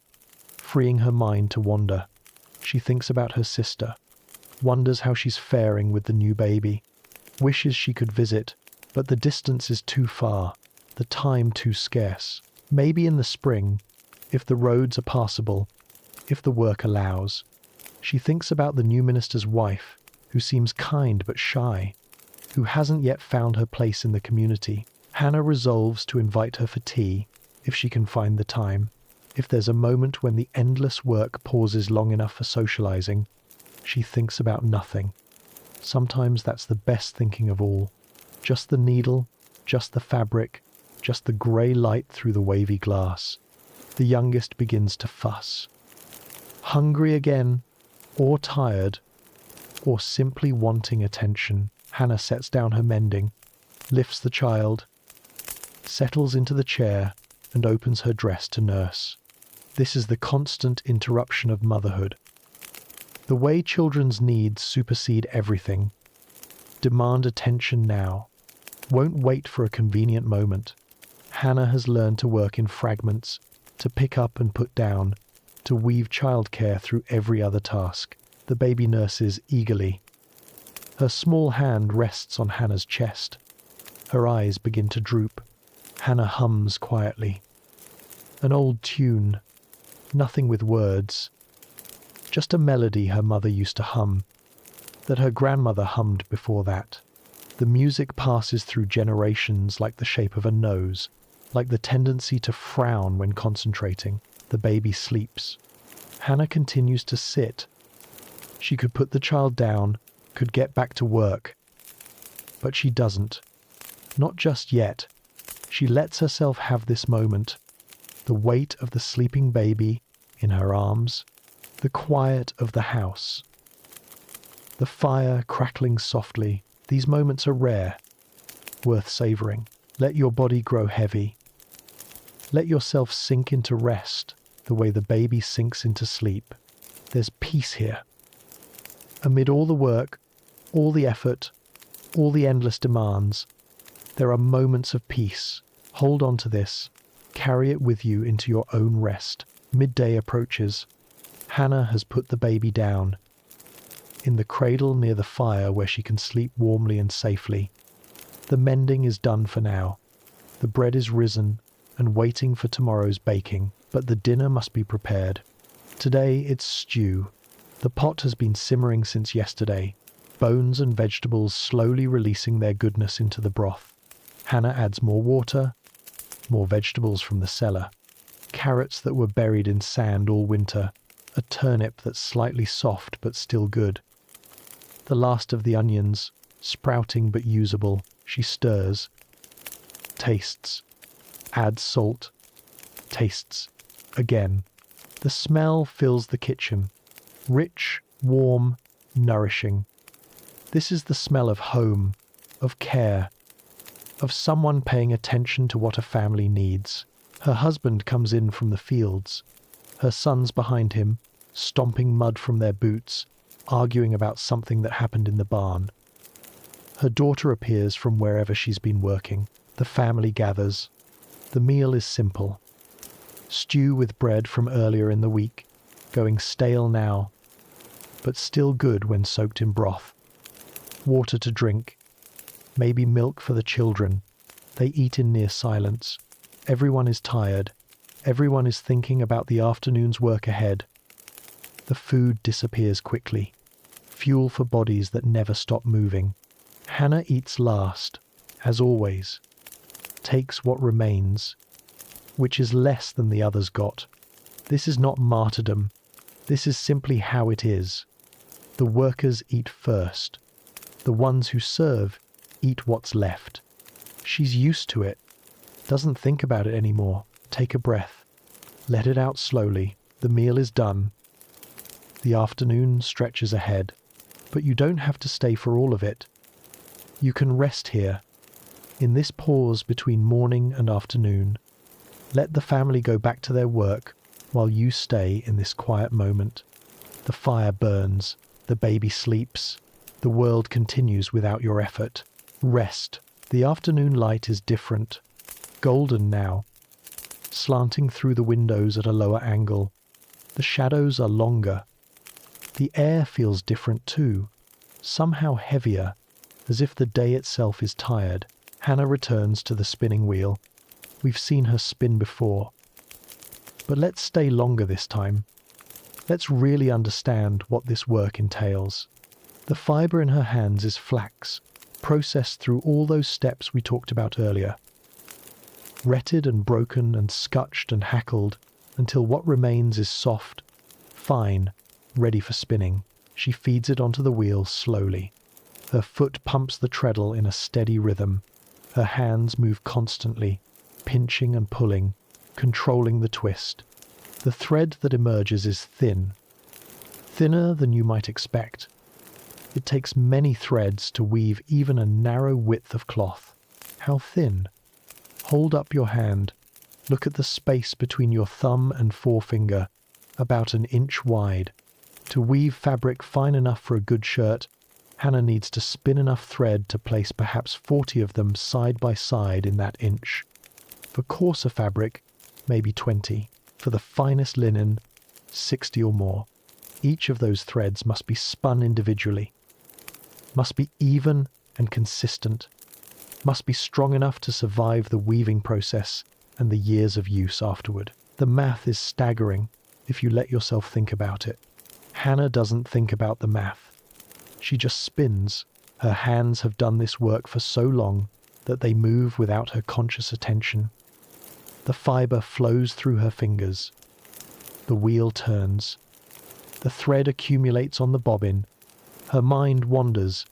freeing her mind to wander. She thinks about her sister, wonders how she's faring with the new baby, wishes she could visit, but the distance is too far, the time too scarce. Maybe in the spring, if the roads are passable, if the work allows. She thinks about the new minister's wife, who seems kind but shy, who hasn't yet found her place in the community. Hannah resolves to invite her for tea, if she can find the time. If there's a moment when the endless work pauses long enough for socializing, she thinks about nothing. Sometimes that's the best thinking of all. Just the needle, just the fabric, just the grey light through the wavy glass. The youngest begins to fuss. Hungry again, or tired, or simply wanting attention, Hannah sets down her mending, lifts the child, settles into the chair, and opens her dress to nurse. This is the constant interruption of motherhood. The way children's needs supersede everything, demand attention now, won't wait for a convenient moment. Hannah has learned to work in fragments, to pick up and put down, to weave childcare through every other task. The baby nurses eagerly. Her small hand rests on Hannah's chest. Her eyes begin to droop. Hannah hums quietly. An old tune, nothing with words, just a melody her mother used to hum, that her grandmother hummed before that. The music passes through generations like the shape of a nose, like the tendency to frown when concentrating. The baby sleeps. Hannah continues to sit. She could put the child down, could get back to work. But she doesn't. Not just yet. She lets herself have this moment. The weight of the sleeping baby in her arms. The quiet of the house. The fire crackling softly. These moments are rare, worth savoring. Let your body grow heavy. Let yourself sink into rest the way the baby sinks into sleep. There's peace here. Amid all the work, all the effort, all the endless demands, there are moments of peace. Hold on to this. Carry it with you into your own rest. Midday approaches. Hannah has put the baby down, in the cradle near the fire where she can sleep warmly and safely. The mending is done for now. The bread is risen and waiting for tomorrow's baking, but the dinner must be prepared. Today it's stew. The pot has been simmering since yesterday, bones and vegetables slowly releasing their goodness into the broth. Hannah adds more water, more vegetables from the cellar, carrots that were buried in sand all winter, a turnip that's slightly soft but still good. The last of the onions, sprouting but usable, she stirs, tastes, adds salt, tastes, again. The smell fills the kitchen, rich, warm, nourishing. This is the smell of home, of care, of someone paying attention to what a family needs. Her husband comes in from the fields, her sons behind him, stomping mud from their boots, arguing about something that happened in the barn. Her daughter appears from wherever she's been working. The family gathers. The meal is simple. Stew with bread from earlier in the week, going stale now, but still good when soaked in broth. Water to drink. Maybe milk for the children. They eat in near silence. Everyone is tired. Everyone is thinking about the afternoon's work ahead. The food disappears quickly. Fuel for bodies that never stop moving. Hannah eats last, as always. Takes what remains, which is less than the others got. This is not martyrdom. This is simply how it is. The workers eat first. The ones who serve eat what's left. She's used to it. Doesn't think about it anymore. Take a breath. Let it out slowly. The meal is done. The afternoon stretches ahead, but you don't have to stay for all of it. You can rest here, in this pause between morning and afternoon. Let the family go back to their work while you stay in this quiet moment. The fire burns, the baby sleeps, the world continues without your effort. Rest. The afternoon light is different, golden now, slanting through the windows at a lower angle. The shadows are longer. The air feels different too, somehow heavier, as if the day itself is tired. Hannah returns to the spinning wheel. We've seen her spin before. But let's stay longer this time. Let's really understand what this work entails. The fibre in her hands is flax, processed through all those steps we talked about earlier. Retted and broken and scutched and hackled until what remains is soft, fine, ready for spinning. She feeds it onto the wheel slowly. Her foot pumps the treadle in a steady rhythm. Her hands move constantly, pinching and pulling, controlling the twist. The thread that emerges is thin, thinner than you might expect. It takes many threads to weave even a narrow width of cloth. How thin? Hold up your hand. Look at the space between your thumb and forefinger, about an inch wide. To weave fabric fine enough for a good shirt, Hannah needs to spin enough thread to place perhaps 40 of them side by side in that inch. For coarser fabric, maybe 20. For the finest linen, 60 or more. Each of those threads must be spun individually. must be even and consistent, must be strong enough to survive the weaving process and the years of use afterward. The math is staggering if you let yourself think about it. Hannah doesn't think about the math. She just spins. Her hands have done this work for so long that they move without her conscious attention. The fiber flows through her fingers. The wheel turns. The thread accumulates on the bobbin. Her mind wanders.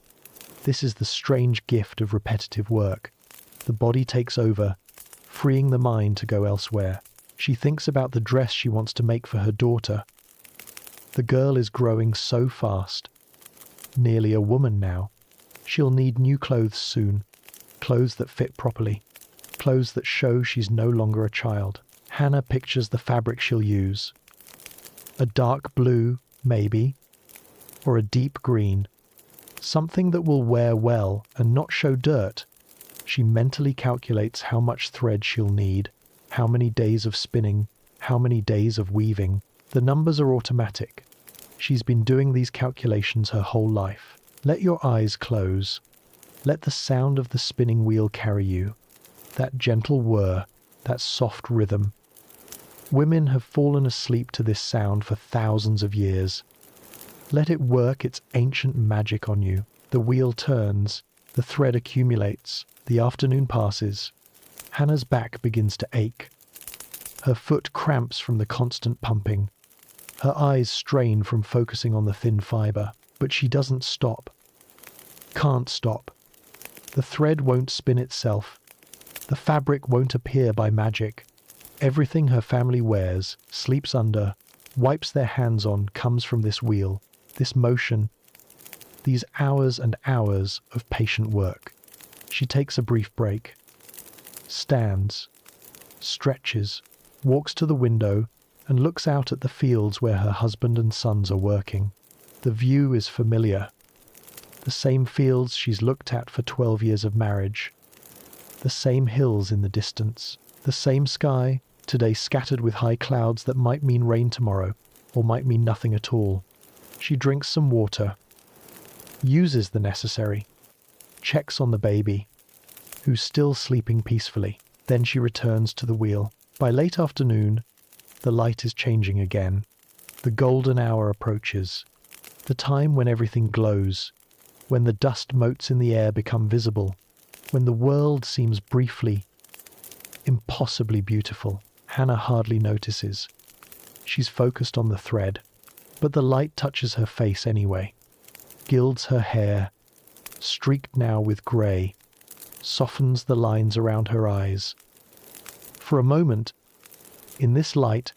This is the strange gift of repetitive work. The body takes over, freeing the mind to go elsewhere. She thinks about the dress she wants to make for her daughter. The girl is growing so fast. Nearly a woman now. She'll need new clothes soon. Clothes that fit properly. Clothes that show she's no longer a child. Hannah pictures the fabric she'll use. A dark blue, maybe, or a deep green. Something that will wear well and not show dirt. She mentally calculates how much thread she'll need, how many days of spinning, how many days of weaving. The numbers are automatic. She's been doing these calculations her whole life. Let your eyes close. Let the sound of the spinning wheel carry you. That gentle whir, that soft rhythm. Women have fallen asleep to this sound for thousands of years. Let it work its ancient magic on you. The wheel turns, the thread accumulates, the afternoon passes. Hannah's back begins to ache. Her foot cramps from the constant pumping. Her eyes strain from focusing on the thin fiber, but she doesn't stop. Can't stop. The thread won't spin itself. The fabric won't appear by magic. Everything her family wears, sleeps under, wipes their hands on comes from this wheel, this motion, these hours and hours of patient work. She takes a brief break, stands, stretches, walks to the window, and looks out at the fields where her husband and sons are working. The view is familiar. The same fields she's looked at for 12 years of marriage. The same hills in the distance. The same sky, today scattered with high clouds that might mean rain tomorrow, or might mean nothing at all. She drinks some water, uses the necessary, checks on the baby, who's still sleeping peacefully. Then she returns to the wheel. By late afternoon, the light is changing again. The golden hour approaches. The time when everything glows, when the dust motes in the air become visible, when the world seems briefly, impossibly beautiful. Hannah hardly notices. She's focused on the thread, but the light touches her face anyway, gilds her hair, streaked now with grey, softens the lines around her eyes. For a moment, in this light,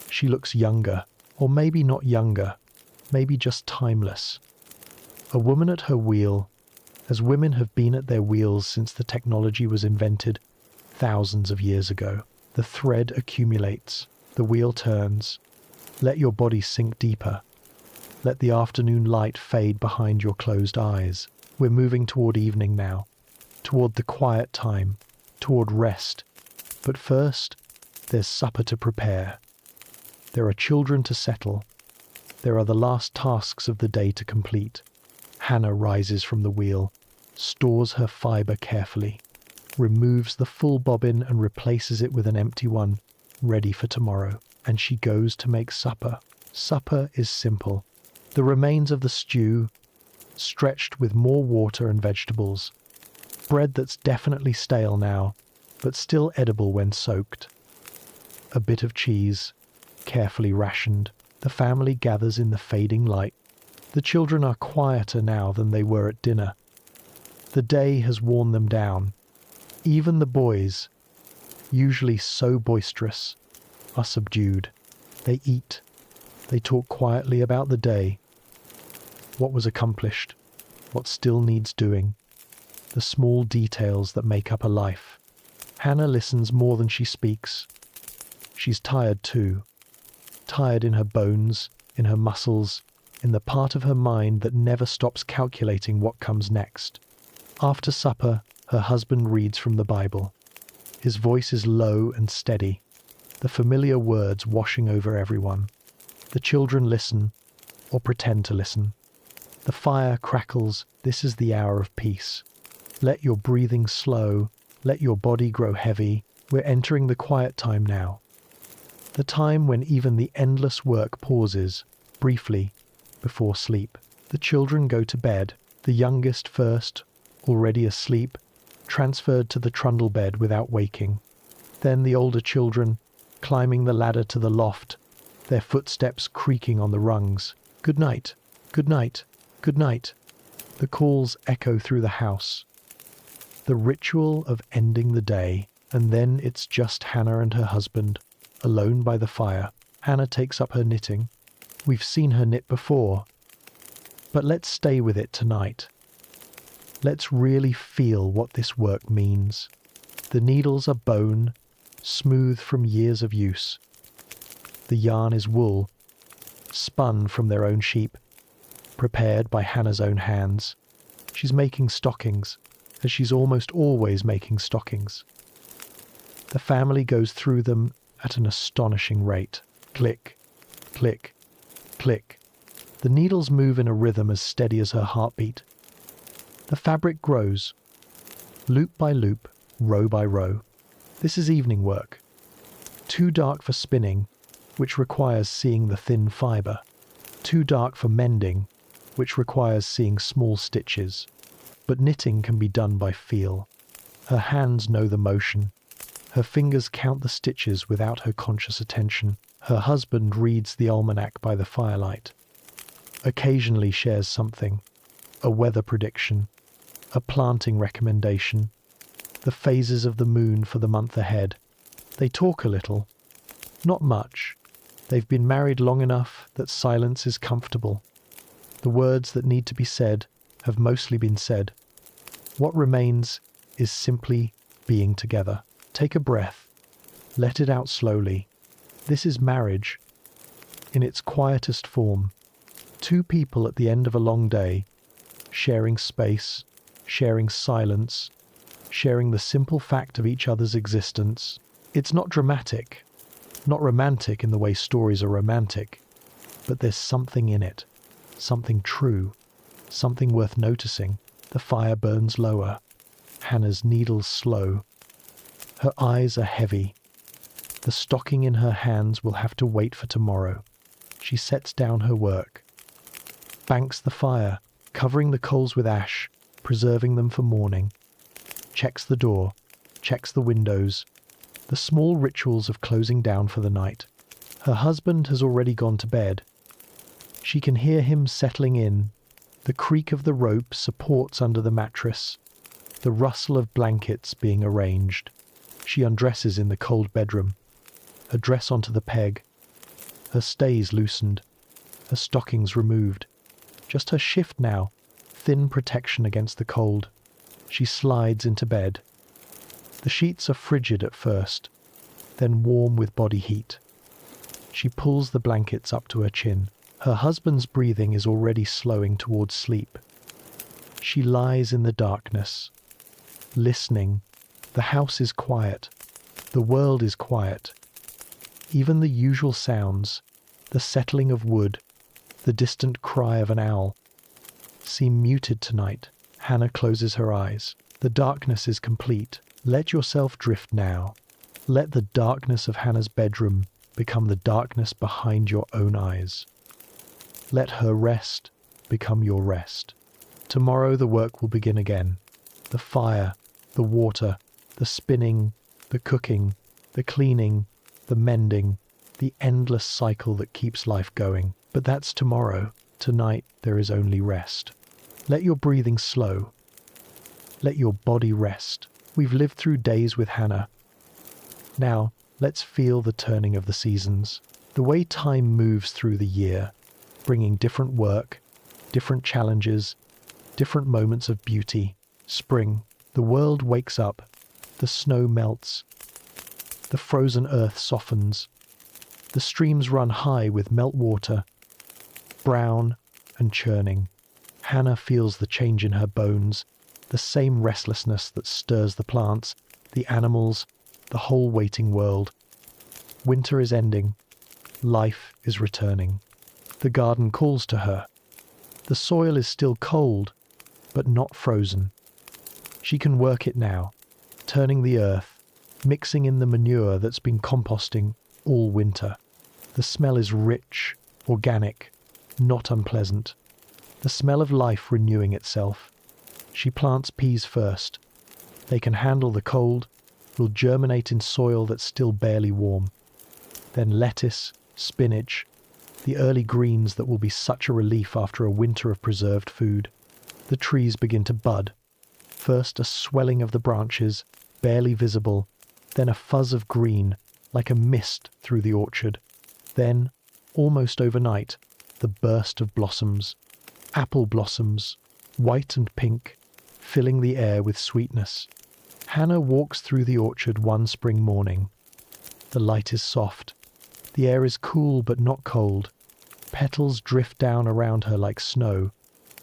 she looks younger, or maybe not younger, maybe just timeless. A woman at her wheel, as women have been at their wheels since the technology was invented thousands of years ago. The thread accumulates, the wheel turns. Let your body sink deeper. Let the afternoon light fade behind your closed eyes. We're moving toward evening now, toward the quiet time, toward rest. But first, there's supper to prepare. There are children to settle. There are the last tasks of the day to complete. Hannah rises from the wheel, stores her fiber carefully, removes the full bobbin and replaces it with an empty one, ready for tomorrow. And she goes to make supper. Supper is simple. The remains of the stew, stretched with more water and vegetables. Bread that's definitely stale now, but still edible when soaked. A bit of cheese, carefully rationed. The family gathers in the fading light. The children are quieter now than they were at dinner. The day has worn them down. Even the boys, usually so boisterous, are subdued. They eat. They talk quietly about the day. What was accomplished. What still needs doing. The small details that make up a life. Hannah listens more than she speaks. She's tired too. Tired in her bones, in her muscles, in the part of her mind that never stops calculating what comes next. After supper, her husband reads from the Bible. His voice is low and steady, the familiar words washing over everyone. The children listen, or pretend to listen. The fire crackles. This is the hour of peace. Let your breathing slow. Let your body grow heavy. We're entering the quiet time now. The time when even the endless work pauses, briefly, before sleep. The children go to bed, the youngest first, already asleep, transferred to the trundle bed without waking. Then the older children, climbing the ladder to the loft, their footsteps creaking on the rungs. Good night, good night, good night. The calls echo through the house. The ritual of ending the day, and then it's just Hannah and her husband, alone by the fire. Hannah takes up her knitting. We've seen her knit before, but let's stay with it tonight. Let's really feel what this work means. The needles are bone, smooth from years of use. The yarn is wool, spun from their own sheep, prepared by Hannah's own hands. She's making stockings, as she's almost always making stockings. The family goes through them at an astonishing rate. Click, click, click. The needles move in a rhythm as steady as her heartbeat. The fabric grows, loop by loop, row by row. This is evening work. Too dark for spinning, which requires seeing the thin fibre. Too dark for mending, which requires seeing small stitches. But knitting can be done by feel. Her hands know the motion. Her fingers count the stitches without her conscious attention. Her husband reads the almanac by the firelight. Occasionally shares something, a weather prediction, a planting recommendation, the phases of the moon for the month ahead. They talk a little, not much. They've been married long enough that silence is comfortable. The words that need to be said have mostly been said. What remains is simply being together. Take a breath. Let it out slowly. This is marriage in its quietest form. Two people at the end of a long day, sharing space, sharing silence, sharing the simple fact of each other's existence. It's not dramatic, not romantic in the way stories are romantic, but there's something in it, something true, something worth noticing. The fire burns lower. Hannah's needles slow. Her eyes are heavy. The stocking in her hands will have to wait for tomorrow. She sets down her work, banks the fire, covering the coals with ash, preserving them for morning, checks the door, checks the windows, the small rituals of closing down for the night. Her husband has already gone to bed. She can hear him settling in. The creak of the rope supports under the mattress, the rustle of blankets being arranged. She undresses in the cold bedroom, her dress onto the peg, her stays loosened, her stockings removed. Just her shift now, thin protection against the cold. She slides into bed. The sheets are frigid at first, then warm with body heat. She pulls the blankets up to her chin. Her husband's breathing is already slowing towards sleep. She lies in the darkness, listening. The house is quiet. The world is quiet. Even the usual sounds, the settling of wood, the distant cry of an owl, seem muted tonight. Hannah closes her eyes. The darkness is complete. Let yourself drift now. Let the darkness of Hannah's bedroom become the darkness behind your own eyes. Let her rest become your rest. Tomorrow the work will begin again. The fire, the water, the spinning, the cooking, the cleaning, the mending, the endless cycle that keeps life going. But that's tomorrow. Tonight there is only rest. Let your breathing slow. Let your body rest. We've lived through days with Hannah. Now, let's feel the turning of the seasons. The way time moves through the year, bringing different work, different challenges, different moments of beauty. Spring. The world wakes up. The snow melts. The frozen earth softens. The streams run high with meltwater, brown and churning. Hannah feels the change in her bones, the same restlessness that stirs the plants, the animals, the whole waiting world. Winter is ending. Life is returning. The garden calls to her. The soil is still cold, but not frozen. She can work it now, turning the earth, mixing in the manure that's been composting all winter. The smell is rich, organic, not unpleasant. The smell of life renewing itself. She plants peas first. They can handle the cold, will germinate in soil that's still barely warm. Then lettuce, spinach, the early greens that will be such a relief after a winter of preserved food. The trees begin to bud. First a swelling of the branches, barely visible, then a fuzz of green, like a mist through the orchard. Then, almost overnight, the burst of blossoms. Apple blossoms, white and pink, filling the air with sweetness. Hannah walks through the orchard one spring morning. The light is soft. The air is cool but not cold. Petals drift down around her like snow,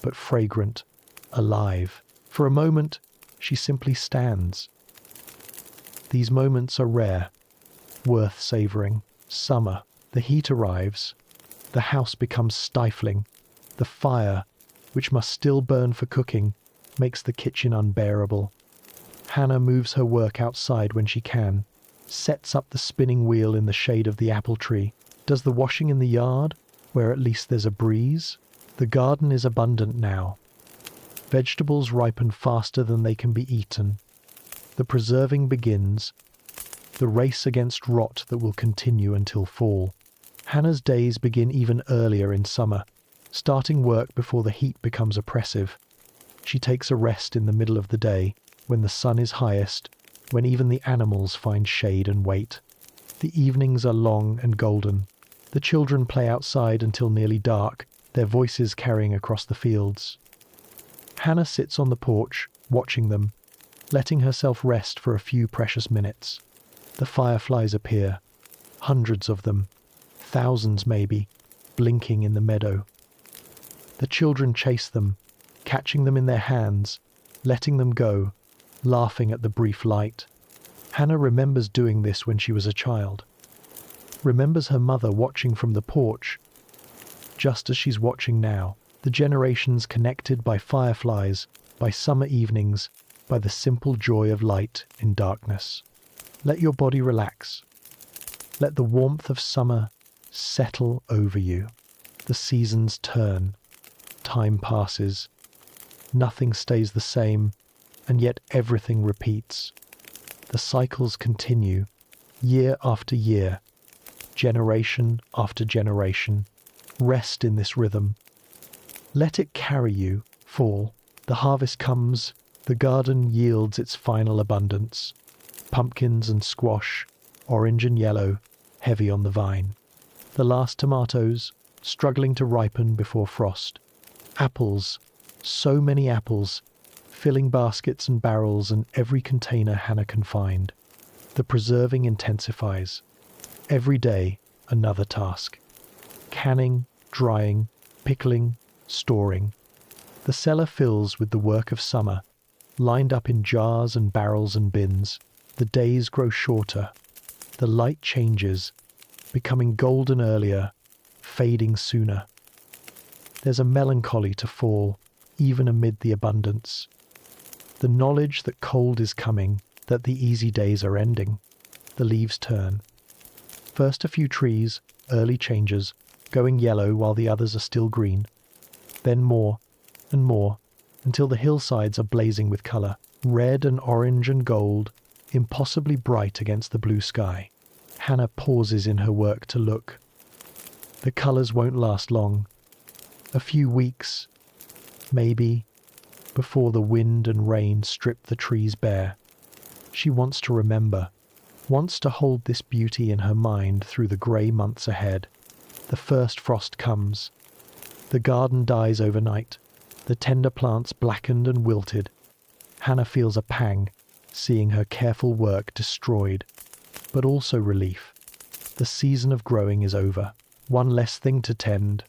but fragrant, alive. For a moment, she simply stands. These moments are rare, worth savoring. Summer, the heat arrives. The house becomes stifling. The fire, which must still burn for cooking, makes the kitchen unbearable. Hannah moves her work outside when she can, sets up the spinning wheel in the shade of the apple tree, does the washing in the yard, where at least there's a breeze. The garden is abundant now. Vegetables ripen faster than they can be eaten. The preserving begins, the race against rot that will continue until fall. Hannah's days begin even earlier in summer, starting work before the heat becomes oppressive. She takes a rest in the middle of the day, when the sun is highest, when even the animals find shade and wait. The evenings are long and golden. The children play outside until nearly dark, their voices carrying across the fields. Hannah sits on the porch, watching them, letting herself rest for a few precious minutes. The fireflies appear, hundreds of them, thousands maybe, blinking in the meadow. The children chase them, catching them in their hands, letting them go, laughing at the brief light. Hannah remembers doing this when she was a child. Remembers her mother watching from the porch, just as she's watching now. The generations connected by fireflies, by summer evenings, by the simple joy of light in darkness. Let your body relax. Let the warmth of summer settle over you. The seasons turn. Time passes. Nothing stays the same, and yet everything repeats. The cycles continue, year after year, generation after generation. Rest in this rhythm. Let it carry you, fall. The harvest comes, the garden yields its final abundance. Pumpkins and squash, orange and yellow, heavy on the vine. The last tomatoes, struggling to ripen before frost. Apples, so many apples, filling baskets and barrels and every container Hannah can find. The preserving intensifies. Every day, another task. Canning, drying, pickling, storing. The cellar fills with the work of summer, lined up in jars and barrels and bins. The days grow shorter. The light changes, becoming golden earlier, fading sooner. There's a melancholy to fall, even amid the abundance. The knowledge that cold is coming, that the easy days are ending. The leaves turn. First a few trees, early changes, going yellow while the others are still green. Then more and more, until the hillsides are blazing with colour, red and orange and gold, impossibly bright against the blue sky. Hannah pauses in her work to look. The colours won't last long. A few weeks, maybe, before the wind and rain strip the trees bare. She wants to remember, wants to hold this beauty in her mind through the grey months ahead. The first frost comes. The garden dies overnight, the tender plants blackened and wilted. Hannah feels a pang, seeing her careful work destroyed, but also relief. The season of growing is over. One less thing to tend.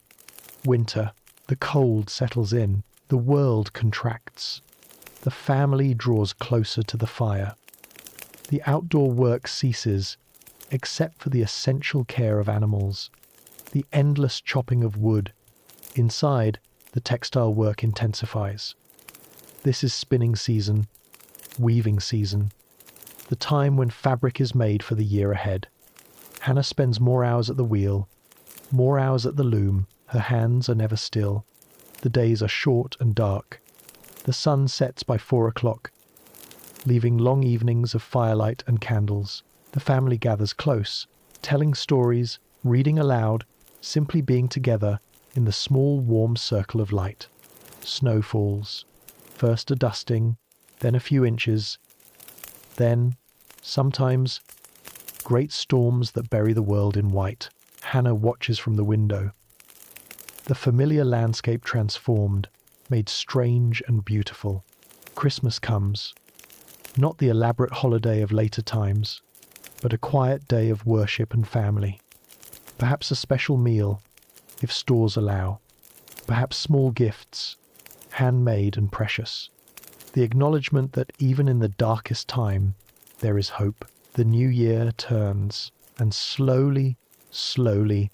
Winter, the cold settles in, the world contracts. The family draws closer to the fire. The outdoor work ceases, except for the essential care of animals, the endless chopping of wood. Inside, the textile work intensifies. This is spinning season, weaving season, the time when fabric is made for the year ahead. Hannah spends more hours at the wheel, more hours at the loom. Her hands are never still. The days are short and dark. The sun sets by 4 o'clock, leaving long evenings of firelight and candles. The family gathers close, telling stories, reading aloud, simply being together in the small warm circle of light. Snow falls. First a dusting, then a few inches, then, sometimes, great storms that bury the world in white. Hannah watches from the window. The familiar landscape transformed, made strange and beautiful. Christmas comes. Not the elaborate holiday of later times, but a quiet day of worship and family. Perhaps a special meal, if stores allow. Perhaps small gifts, handmade and precious. The acknowledgement that even in the darkest time, there is hope. The new year turns, and slowly, slowly,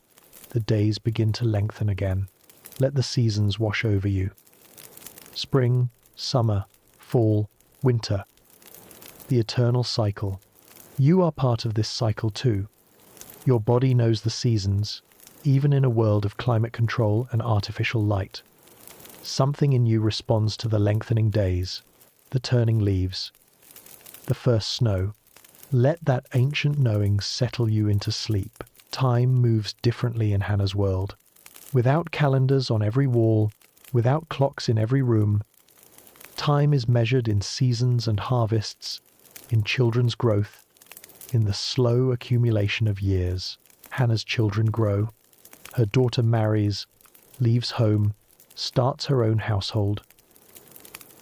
the days begin to lengthen again. Let the seasons wash over you. Spring, summer, fall, winter. The eternal cycle. You are part of this cycle too. Your body knows the seasons, even in a world of climate control and artificial light. Something in you responds to the lengthening days, the turning leaves, the first snow. Let that ancient knowing settle you into sleep. Time moves differently in Hannah's world. Without calendars on every wall, without clocks in every room, time is measured in seasons and harvests, in children's growth, in the slow accumulation of years. Hannah's children grow. Her daughter marries, leaves home, starts her own household.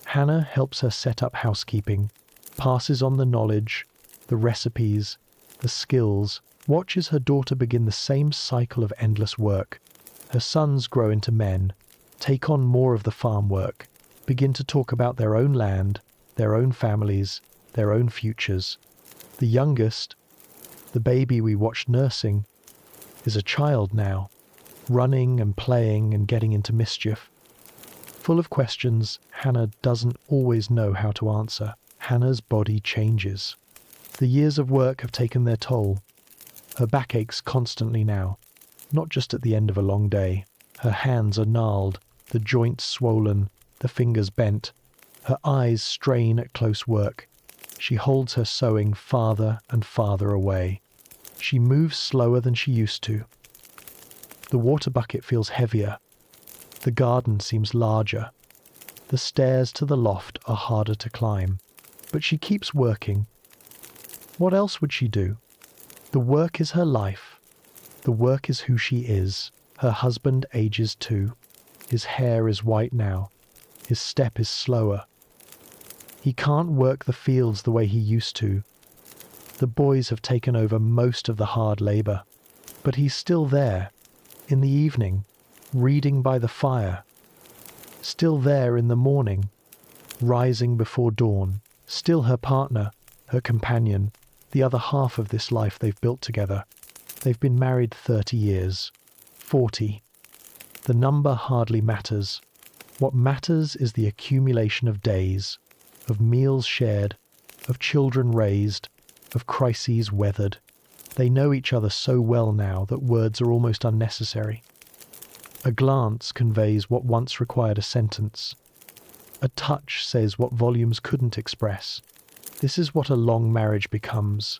Hannah helps her set up housekeeping, passes on the knowledge, the recipes, the skills, watches her daughter begin the same cycle of endless work. Her sons grow into men, take on more of the farm work, begin to talk about their own land, their own families, their own futures. The youngest, the baby we watched nursing, is a child now, running and playing and getting into mischief. Full of questions Hannah doesn't always know how to answer. Hannah's body changes. The years of work have taken their toll. Her back aches constantly now, not just at the end of a long day. Her hands are gnarled, the joints swollen, the fingers bent. Her eyes strain at close work. She holds her sewing farther and farther away. She moves slower than she used to. The water bucket feels heavier. The garden seems larger. The stairs to the loft are harder to climb. But she keeps working. What else would she do? The work is her life. The work is who she is. Her husband ages too. His hair is white now. His step is slower. He can't work the fields the way he used to. The boys have taken over most of the hard labor. But he's still there, in the evening, reading by the fire. Still there in the morning, rising before dawn. Still her partner, her companion, the other half of this life they've built together. They've been married 30 years, 40. The number hardly matters. What matters is the accumulation of days, of meals shared, of children raised, of crises weathered. They know each other so well now that words are almost unnecessary. A glance conveys what once required a sentence. A touch says what volumes couldn't express. This is what a long marriage becomes.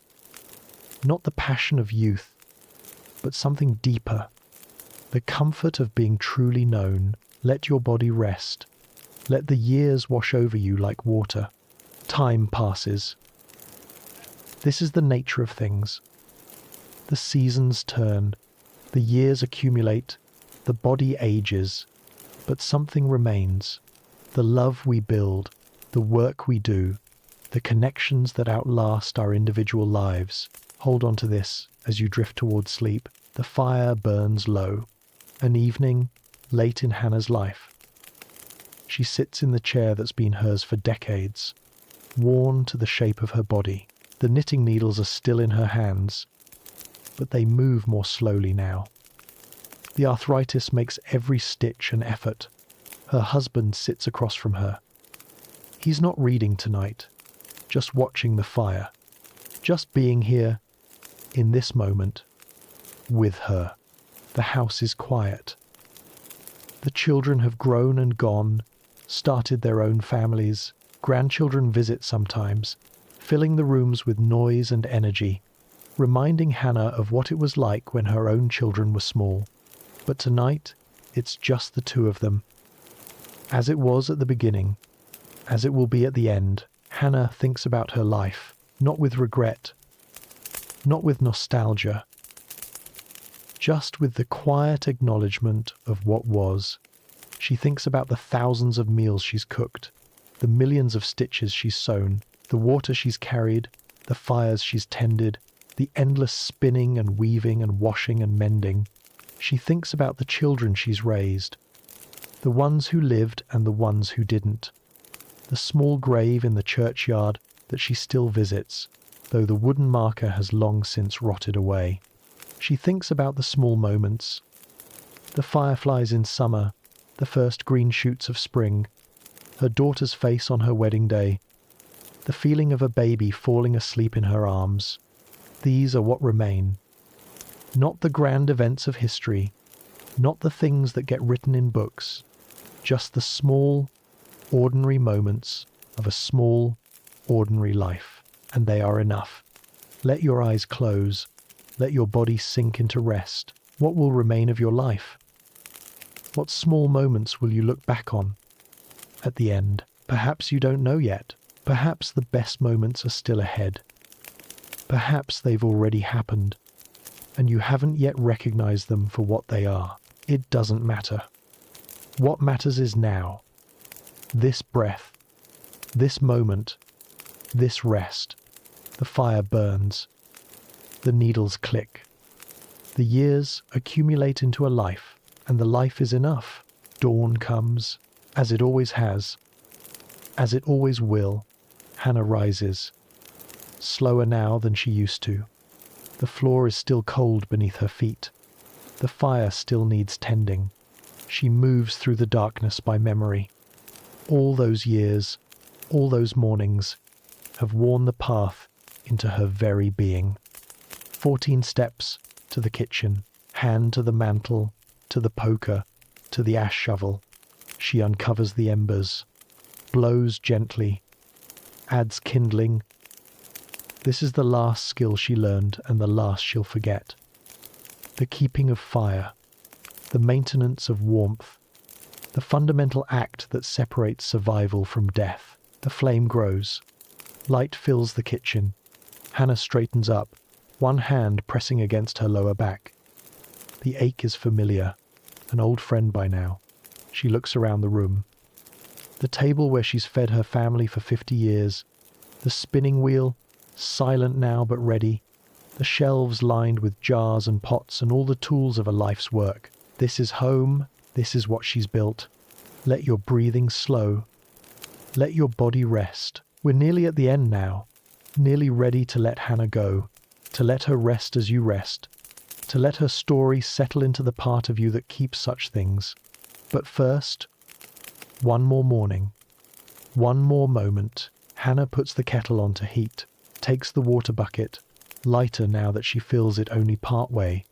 Not the passion of youth, but something deeper. The comfort of being truly known. Let your body rest. Let the years wash over you like water. Time passes. This is the nature of things. The seasons turn. The years accumulate. The body ages. But something remains. The love we build. The work we do. The connections that outlast our individual lives. Hold on to this as you drift towards sleep. The fire burns low. An evening, late in Hannah's life. She sits in the chair that's been hers for decades, worn to the shape of her body. The knitting needles are still in her hands, but they move more slowly now. The arthritis makes every stitch an effort. Her husband sits across from her. He's not reading tonight, just watching the fire, just being here, in this moment, with her. The house is quiet. The children have grown and gone, started their own families. Grandchildren visit sometimes, filling the rooms with noise and energy, reminding Hannah of what it was like when her own children were small. But tonight, it's just the two of them. As it was at the beginning, as it will be at the end, Hannah thinks about her life, not with regret, not with nostalgia, just with the quiet acknowledgement of what was. She thinks about the thousands of meals she's cooked, the millions of stitches she's sewn, the water she's carried, the fires she's tended, the endless spinning and weaving and washing and mending. She thinks about the children she's raised, the ones who lived and the ones who didn't, the small grave in the churchyard that she still visits, though the wooden marker has long since rotted away. She thinks about the small moments, the fireflies in summer, the first green shoots of spring, her daughter's face on her wedding day, the feeling of a baby falling asleep in her arms. These are what remain. Not the grand events of history, not the things that get written in books, just the small, ordinary moments of a small, ordinary life. And they are enough. Let your eyes close. Let your body sink into rest. What will remain of your life? What small moments will you look back on at the end? Perhaps you don't know yet. Perhaps the best moments are still ahead. Perhaps they've already happened, and you haven't yet recognized them for what they are. It doesn't matter. What matters is now. This breath, this moment, this rest. The fire burns. The needles click. The years accumulate into a life, and the life is enough. Dawn comes, as it always has, as it always will. Hannah rises, slower now than she used to. The floor is still cold beneath her feet. The fire still needs tending. She moves through the darkness by memory. All those years, all those mornings, have worn the path into her very being. 14 steps to the kitchen, hand to the mantle, to the poker, to the ash shovel. She uncovers the embers, blows gently, adds kindling. This is the last skill she learned and the last she'll forget. The keeping of fire, the maintenance of warmth, the fundamental act that separates survival from death. The flame grows. Light fills the kitchen. Hannah straightens up, one hand pressing against her lower back. The ache is familiar, an old friend by now. She looks around the room. The table where she's fed her family for 50 years. The spinning wheel, silent now but ready. The shelves lined with jars and pots and all the tools of a life's work. This is home. This is what she's built. Let your breathing slow. Let your body rest. We're nearly at the end now. Nearly ready to let Hannah go. To let her rest as you rest. To let her story settle into the part of you that keeps such things. But first, one more morning. One more moment. Hannah puts the kettle on to heat. Takes the water bucket, lighter now that she fills it only part way,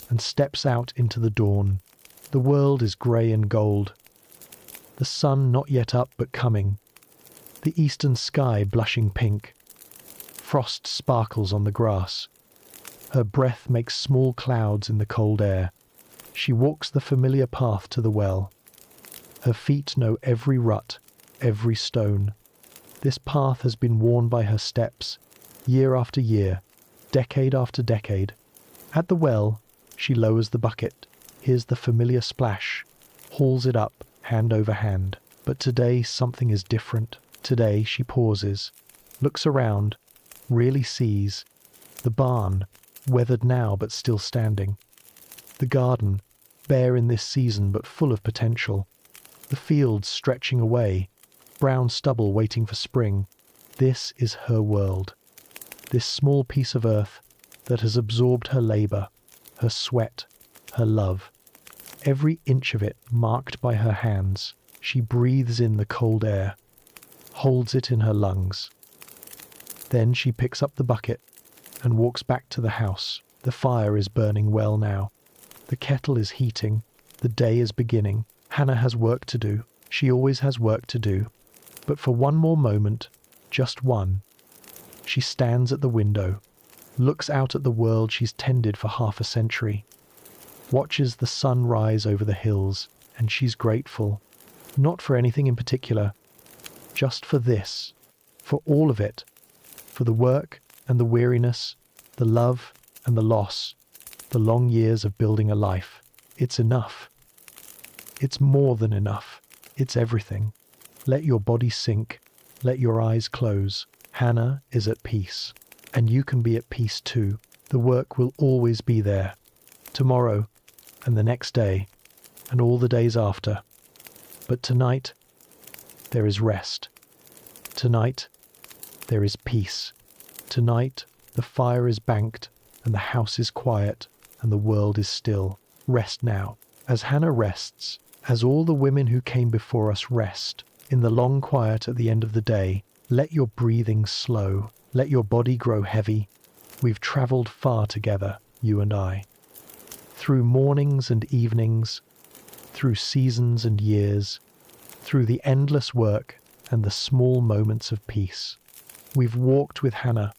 and steps out into the dawn. The world is grey and gold. The sun not yet up but coming. The eastern sky blushing pink. Frost sparkles on the grass. Her breath makes small clouds in the cold air. She walks the familiar path to the well. Her feet know every rut, every stone. This path has been worn by her steps, year after year, decade after decade. At the well, she lowers the bucket, hears the familiar splash, hauls it up, hand over hand. But today something is different. Today she pauses, looks around, really sees the barn, weathered now but still standing. The garden, bare in this season but full of potential. The fields stretching away, brown stubble waiting for spring. This is her world. This small piece of earth that has absorbed her labour, her sweat, her love. Every inch of it marked by her hands. She breathes in the cold air, holds it in her lungs. Then she picks up the bucket and walks back to the house. The fire is burning well now. The kettle is heating. The day is beginning. Hannah has work to do. She always has work to do. But for one more moment, just one, she stands at the window, looks out at the world she's tended for half a century, watches the sun rise over the hills, and she's grateful. Not for anything in particular, just for this, for all of it, for the work and the weariness, the love and the loss, the long years of building a life. It's enough. It's more than enough. It's everything. Let your body sink. Let your eyes close. Hannah is at peace. And you can be at peace too. The work will always be there. Tomorrow, and the next day, and all the days after. But tonight, there is rest. Tonight, there is peace. Tonight, the fire is banked, and the house is quiet, and the world is still. Rest now. As Hannah rests, as all the women who came before us rest, in the long quiet at the end of the day, let your breathing slow. Let your body grow heavy. We've traveled far together, you and I. Through mornings and evenings, through seasons and years, through the endless work and the small moments of peace. We've walked with Hannah,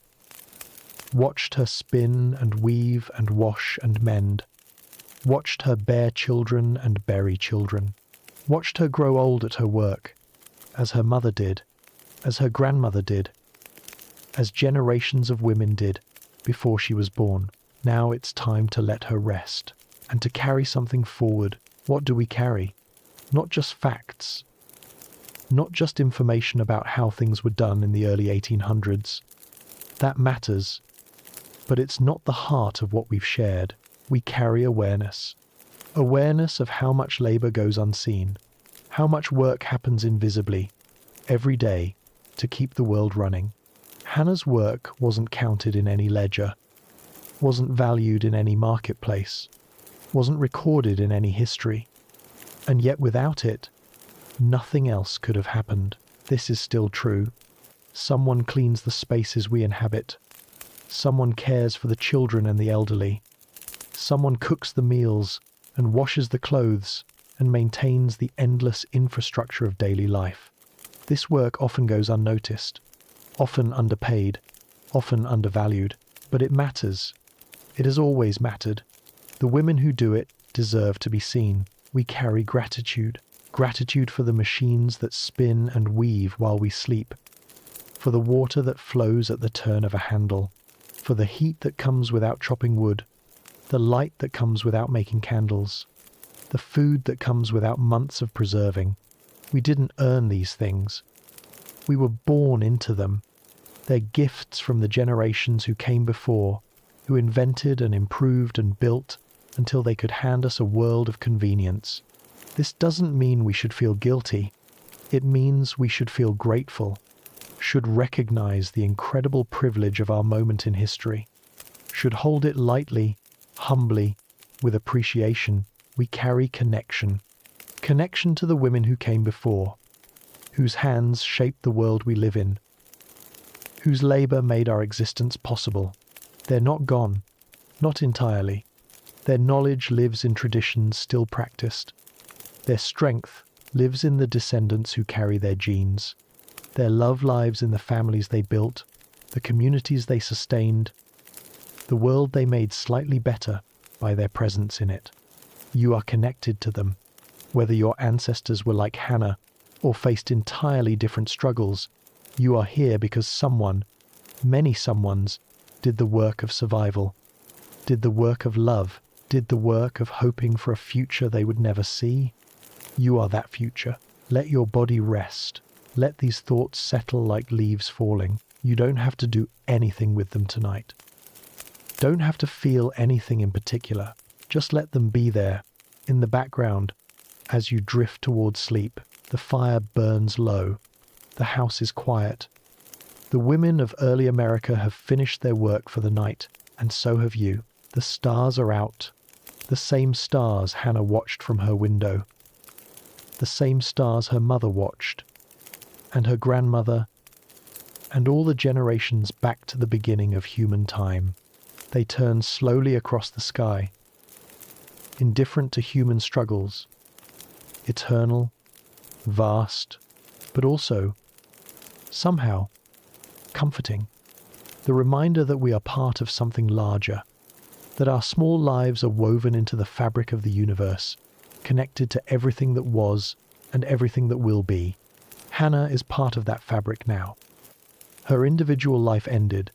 watched her spin and weave and wash and mend, watched her bear children and bury children, watched her grow old at her work, as her mother did, as her grandmother did, as generations of women did before she was born. Now it's time to let her rest and to carry something forward. What do we carry? Not just facts, not just information about how things were done in the early 1800s. That matters, but it's not the heart of what we've shared. We carry awareness. Awareness of how much labor goes unseen, how much work happens invisibly, every day, to keep the world running. Hannah's work wasn't counted in any ledger, wasn't valued in any marketplace, wasn't recorded in any history. And yet without it, nothing else could have happened. This is still true. Someone cleans the spaces we inhabit. Someone cares for the children and the elderly. Someone cooks the meals and washes the clothes and maintains the endless infrastructure of daily life. This work often goes unnoticed, often underpaid, often undervalued, but it matters. It has always mattered. The women who do it deserve to be seen. We carry gratitude. Gratitude for the machines that spin and weave while we sleep, for the water that flows at the turn of a handle, for the heat that comes without chopping wood, the light that comes without making candles, the food that comes without months of preserving. We didn't earn these things. We were born into them. They're gifts from the generations who came before, who invented and improved and built until they could hand us a world of convenience. This doesn't mean we should feel guilty. It means we should feel grateful, should recognize the incredible privilege of our moment in history, should hold it lightly, humbly, with appreciation. We carry connection. Connection to the women who came before, whose hands shaped the world we live in, whose labor made our existence possible. They're not gone, not entirely. Their knowledge lives in traditions still practiced. Their strength lives in the descendants who carry their genes. Their love lives in the families they built, the communities they sustained, the world they made slightly better by their presence in it. You are connected to them. Whether your ancestors were like Hannah or faced entirely different struggles, you are here because someone, many someones, did the work of survival, did the work of love, did the work of hoping for a future they would never see. You are that future. Let your body rest. Let these thoughts settle like leaves falling. You don't have to do anything with them tonight. Don't have to feel anything in particular. Just let them be there, in the background. As you drift towards sleep, the fire burns low. The house is quiet. The women of early America have finished their work for the night, and so have you. The stars are out. The same stars Hannah watched from her window. the same stars her mother watched, and her grandmother, and all the generations back to the beginning of human time. They turn slowly across the sky, indifferent to human struggles, eternal, vast, but also, somehow, comforting. The reminder that we are part of something larger, that our small lives are woven into the fabric of the universe, connected to everything that was and everything that will be. Hannah is part of that fabric now. Her individual life ended,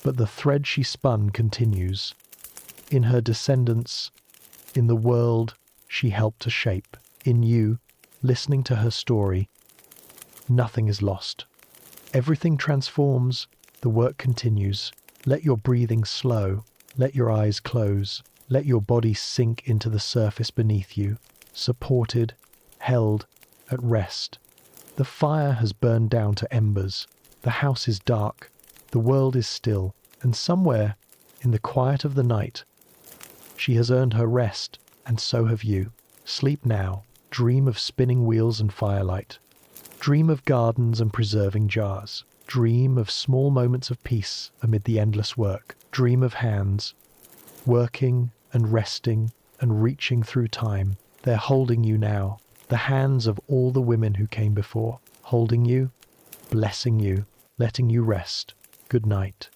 but the thread she spun continues. In her descendants, in the world she helped to shape, in you, listening to her story, nothing is lost. Everything transforms, the work continues. Let your breathing slow, let your eyes close, let your body sink into the surface beneath you, supported, held, at rest. The fire has burned down to embers, the house is dark, the world is still, and somewhere, in the quiet of the night, she has earned her rest, and so have you. Sleep now, dream of spinning wheels and firelight. Dream of gardens and preserving jars. Dream of small moments of peace amid the endless work. Dream of hands, working and resting and reaching through time. They're holding you now, the hands of all the women who came before, holding you, blessing you, letting you rest. Good night.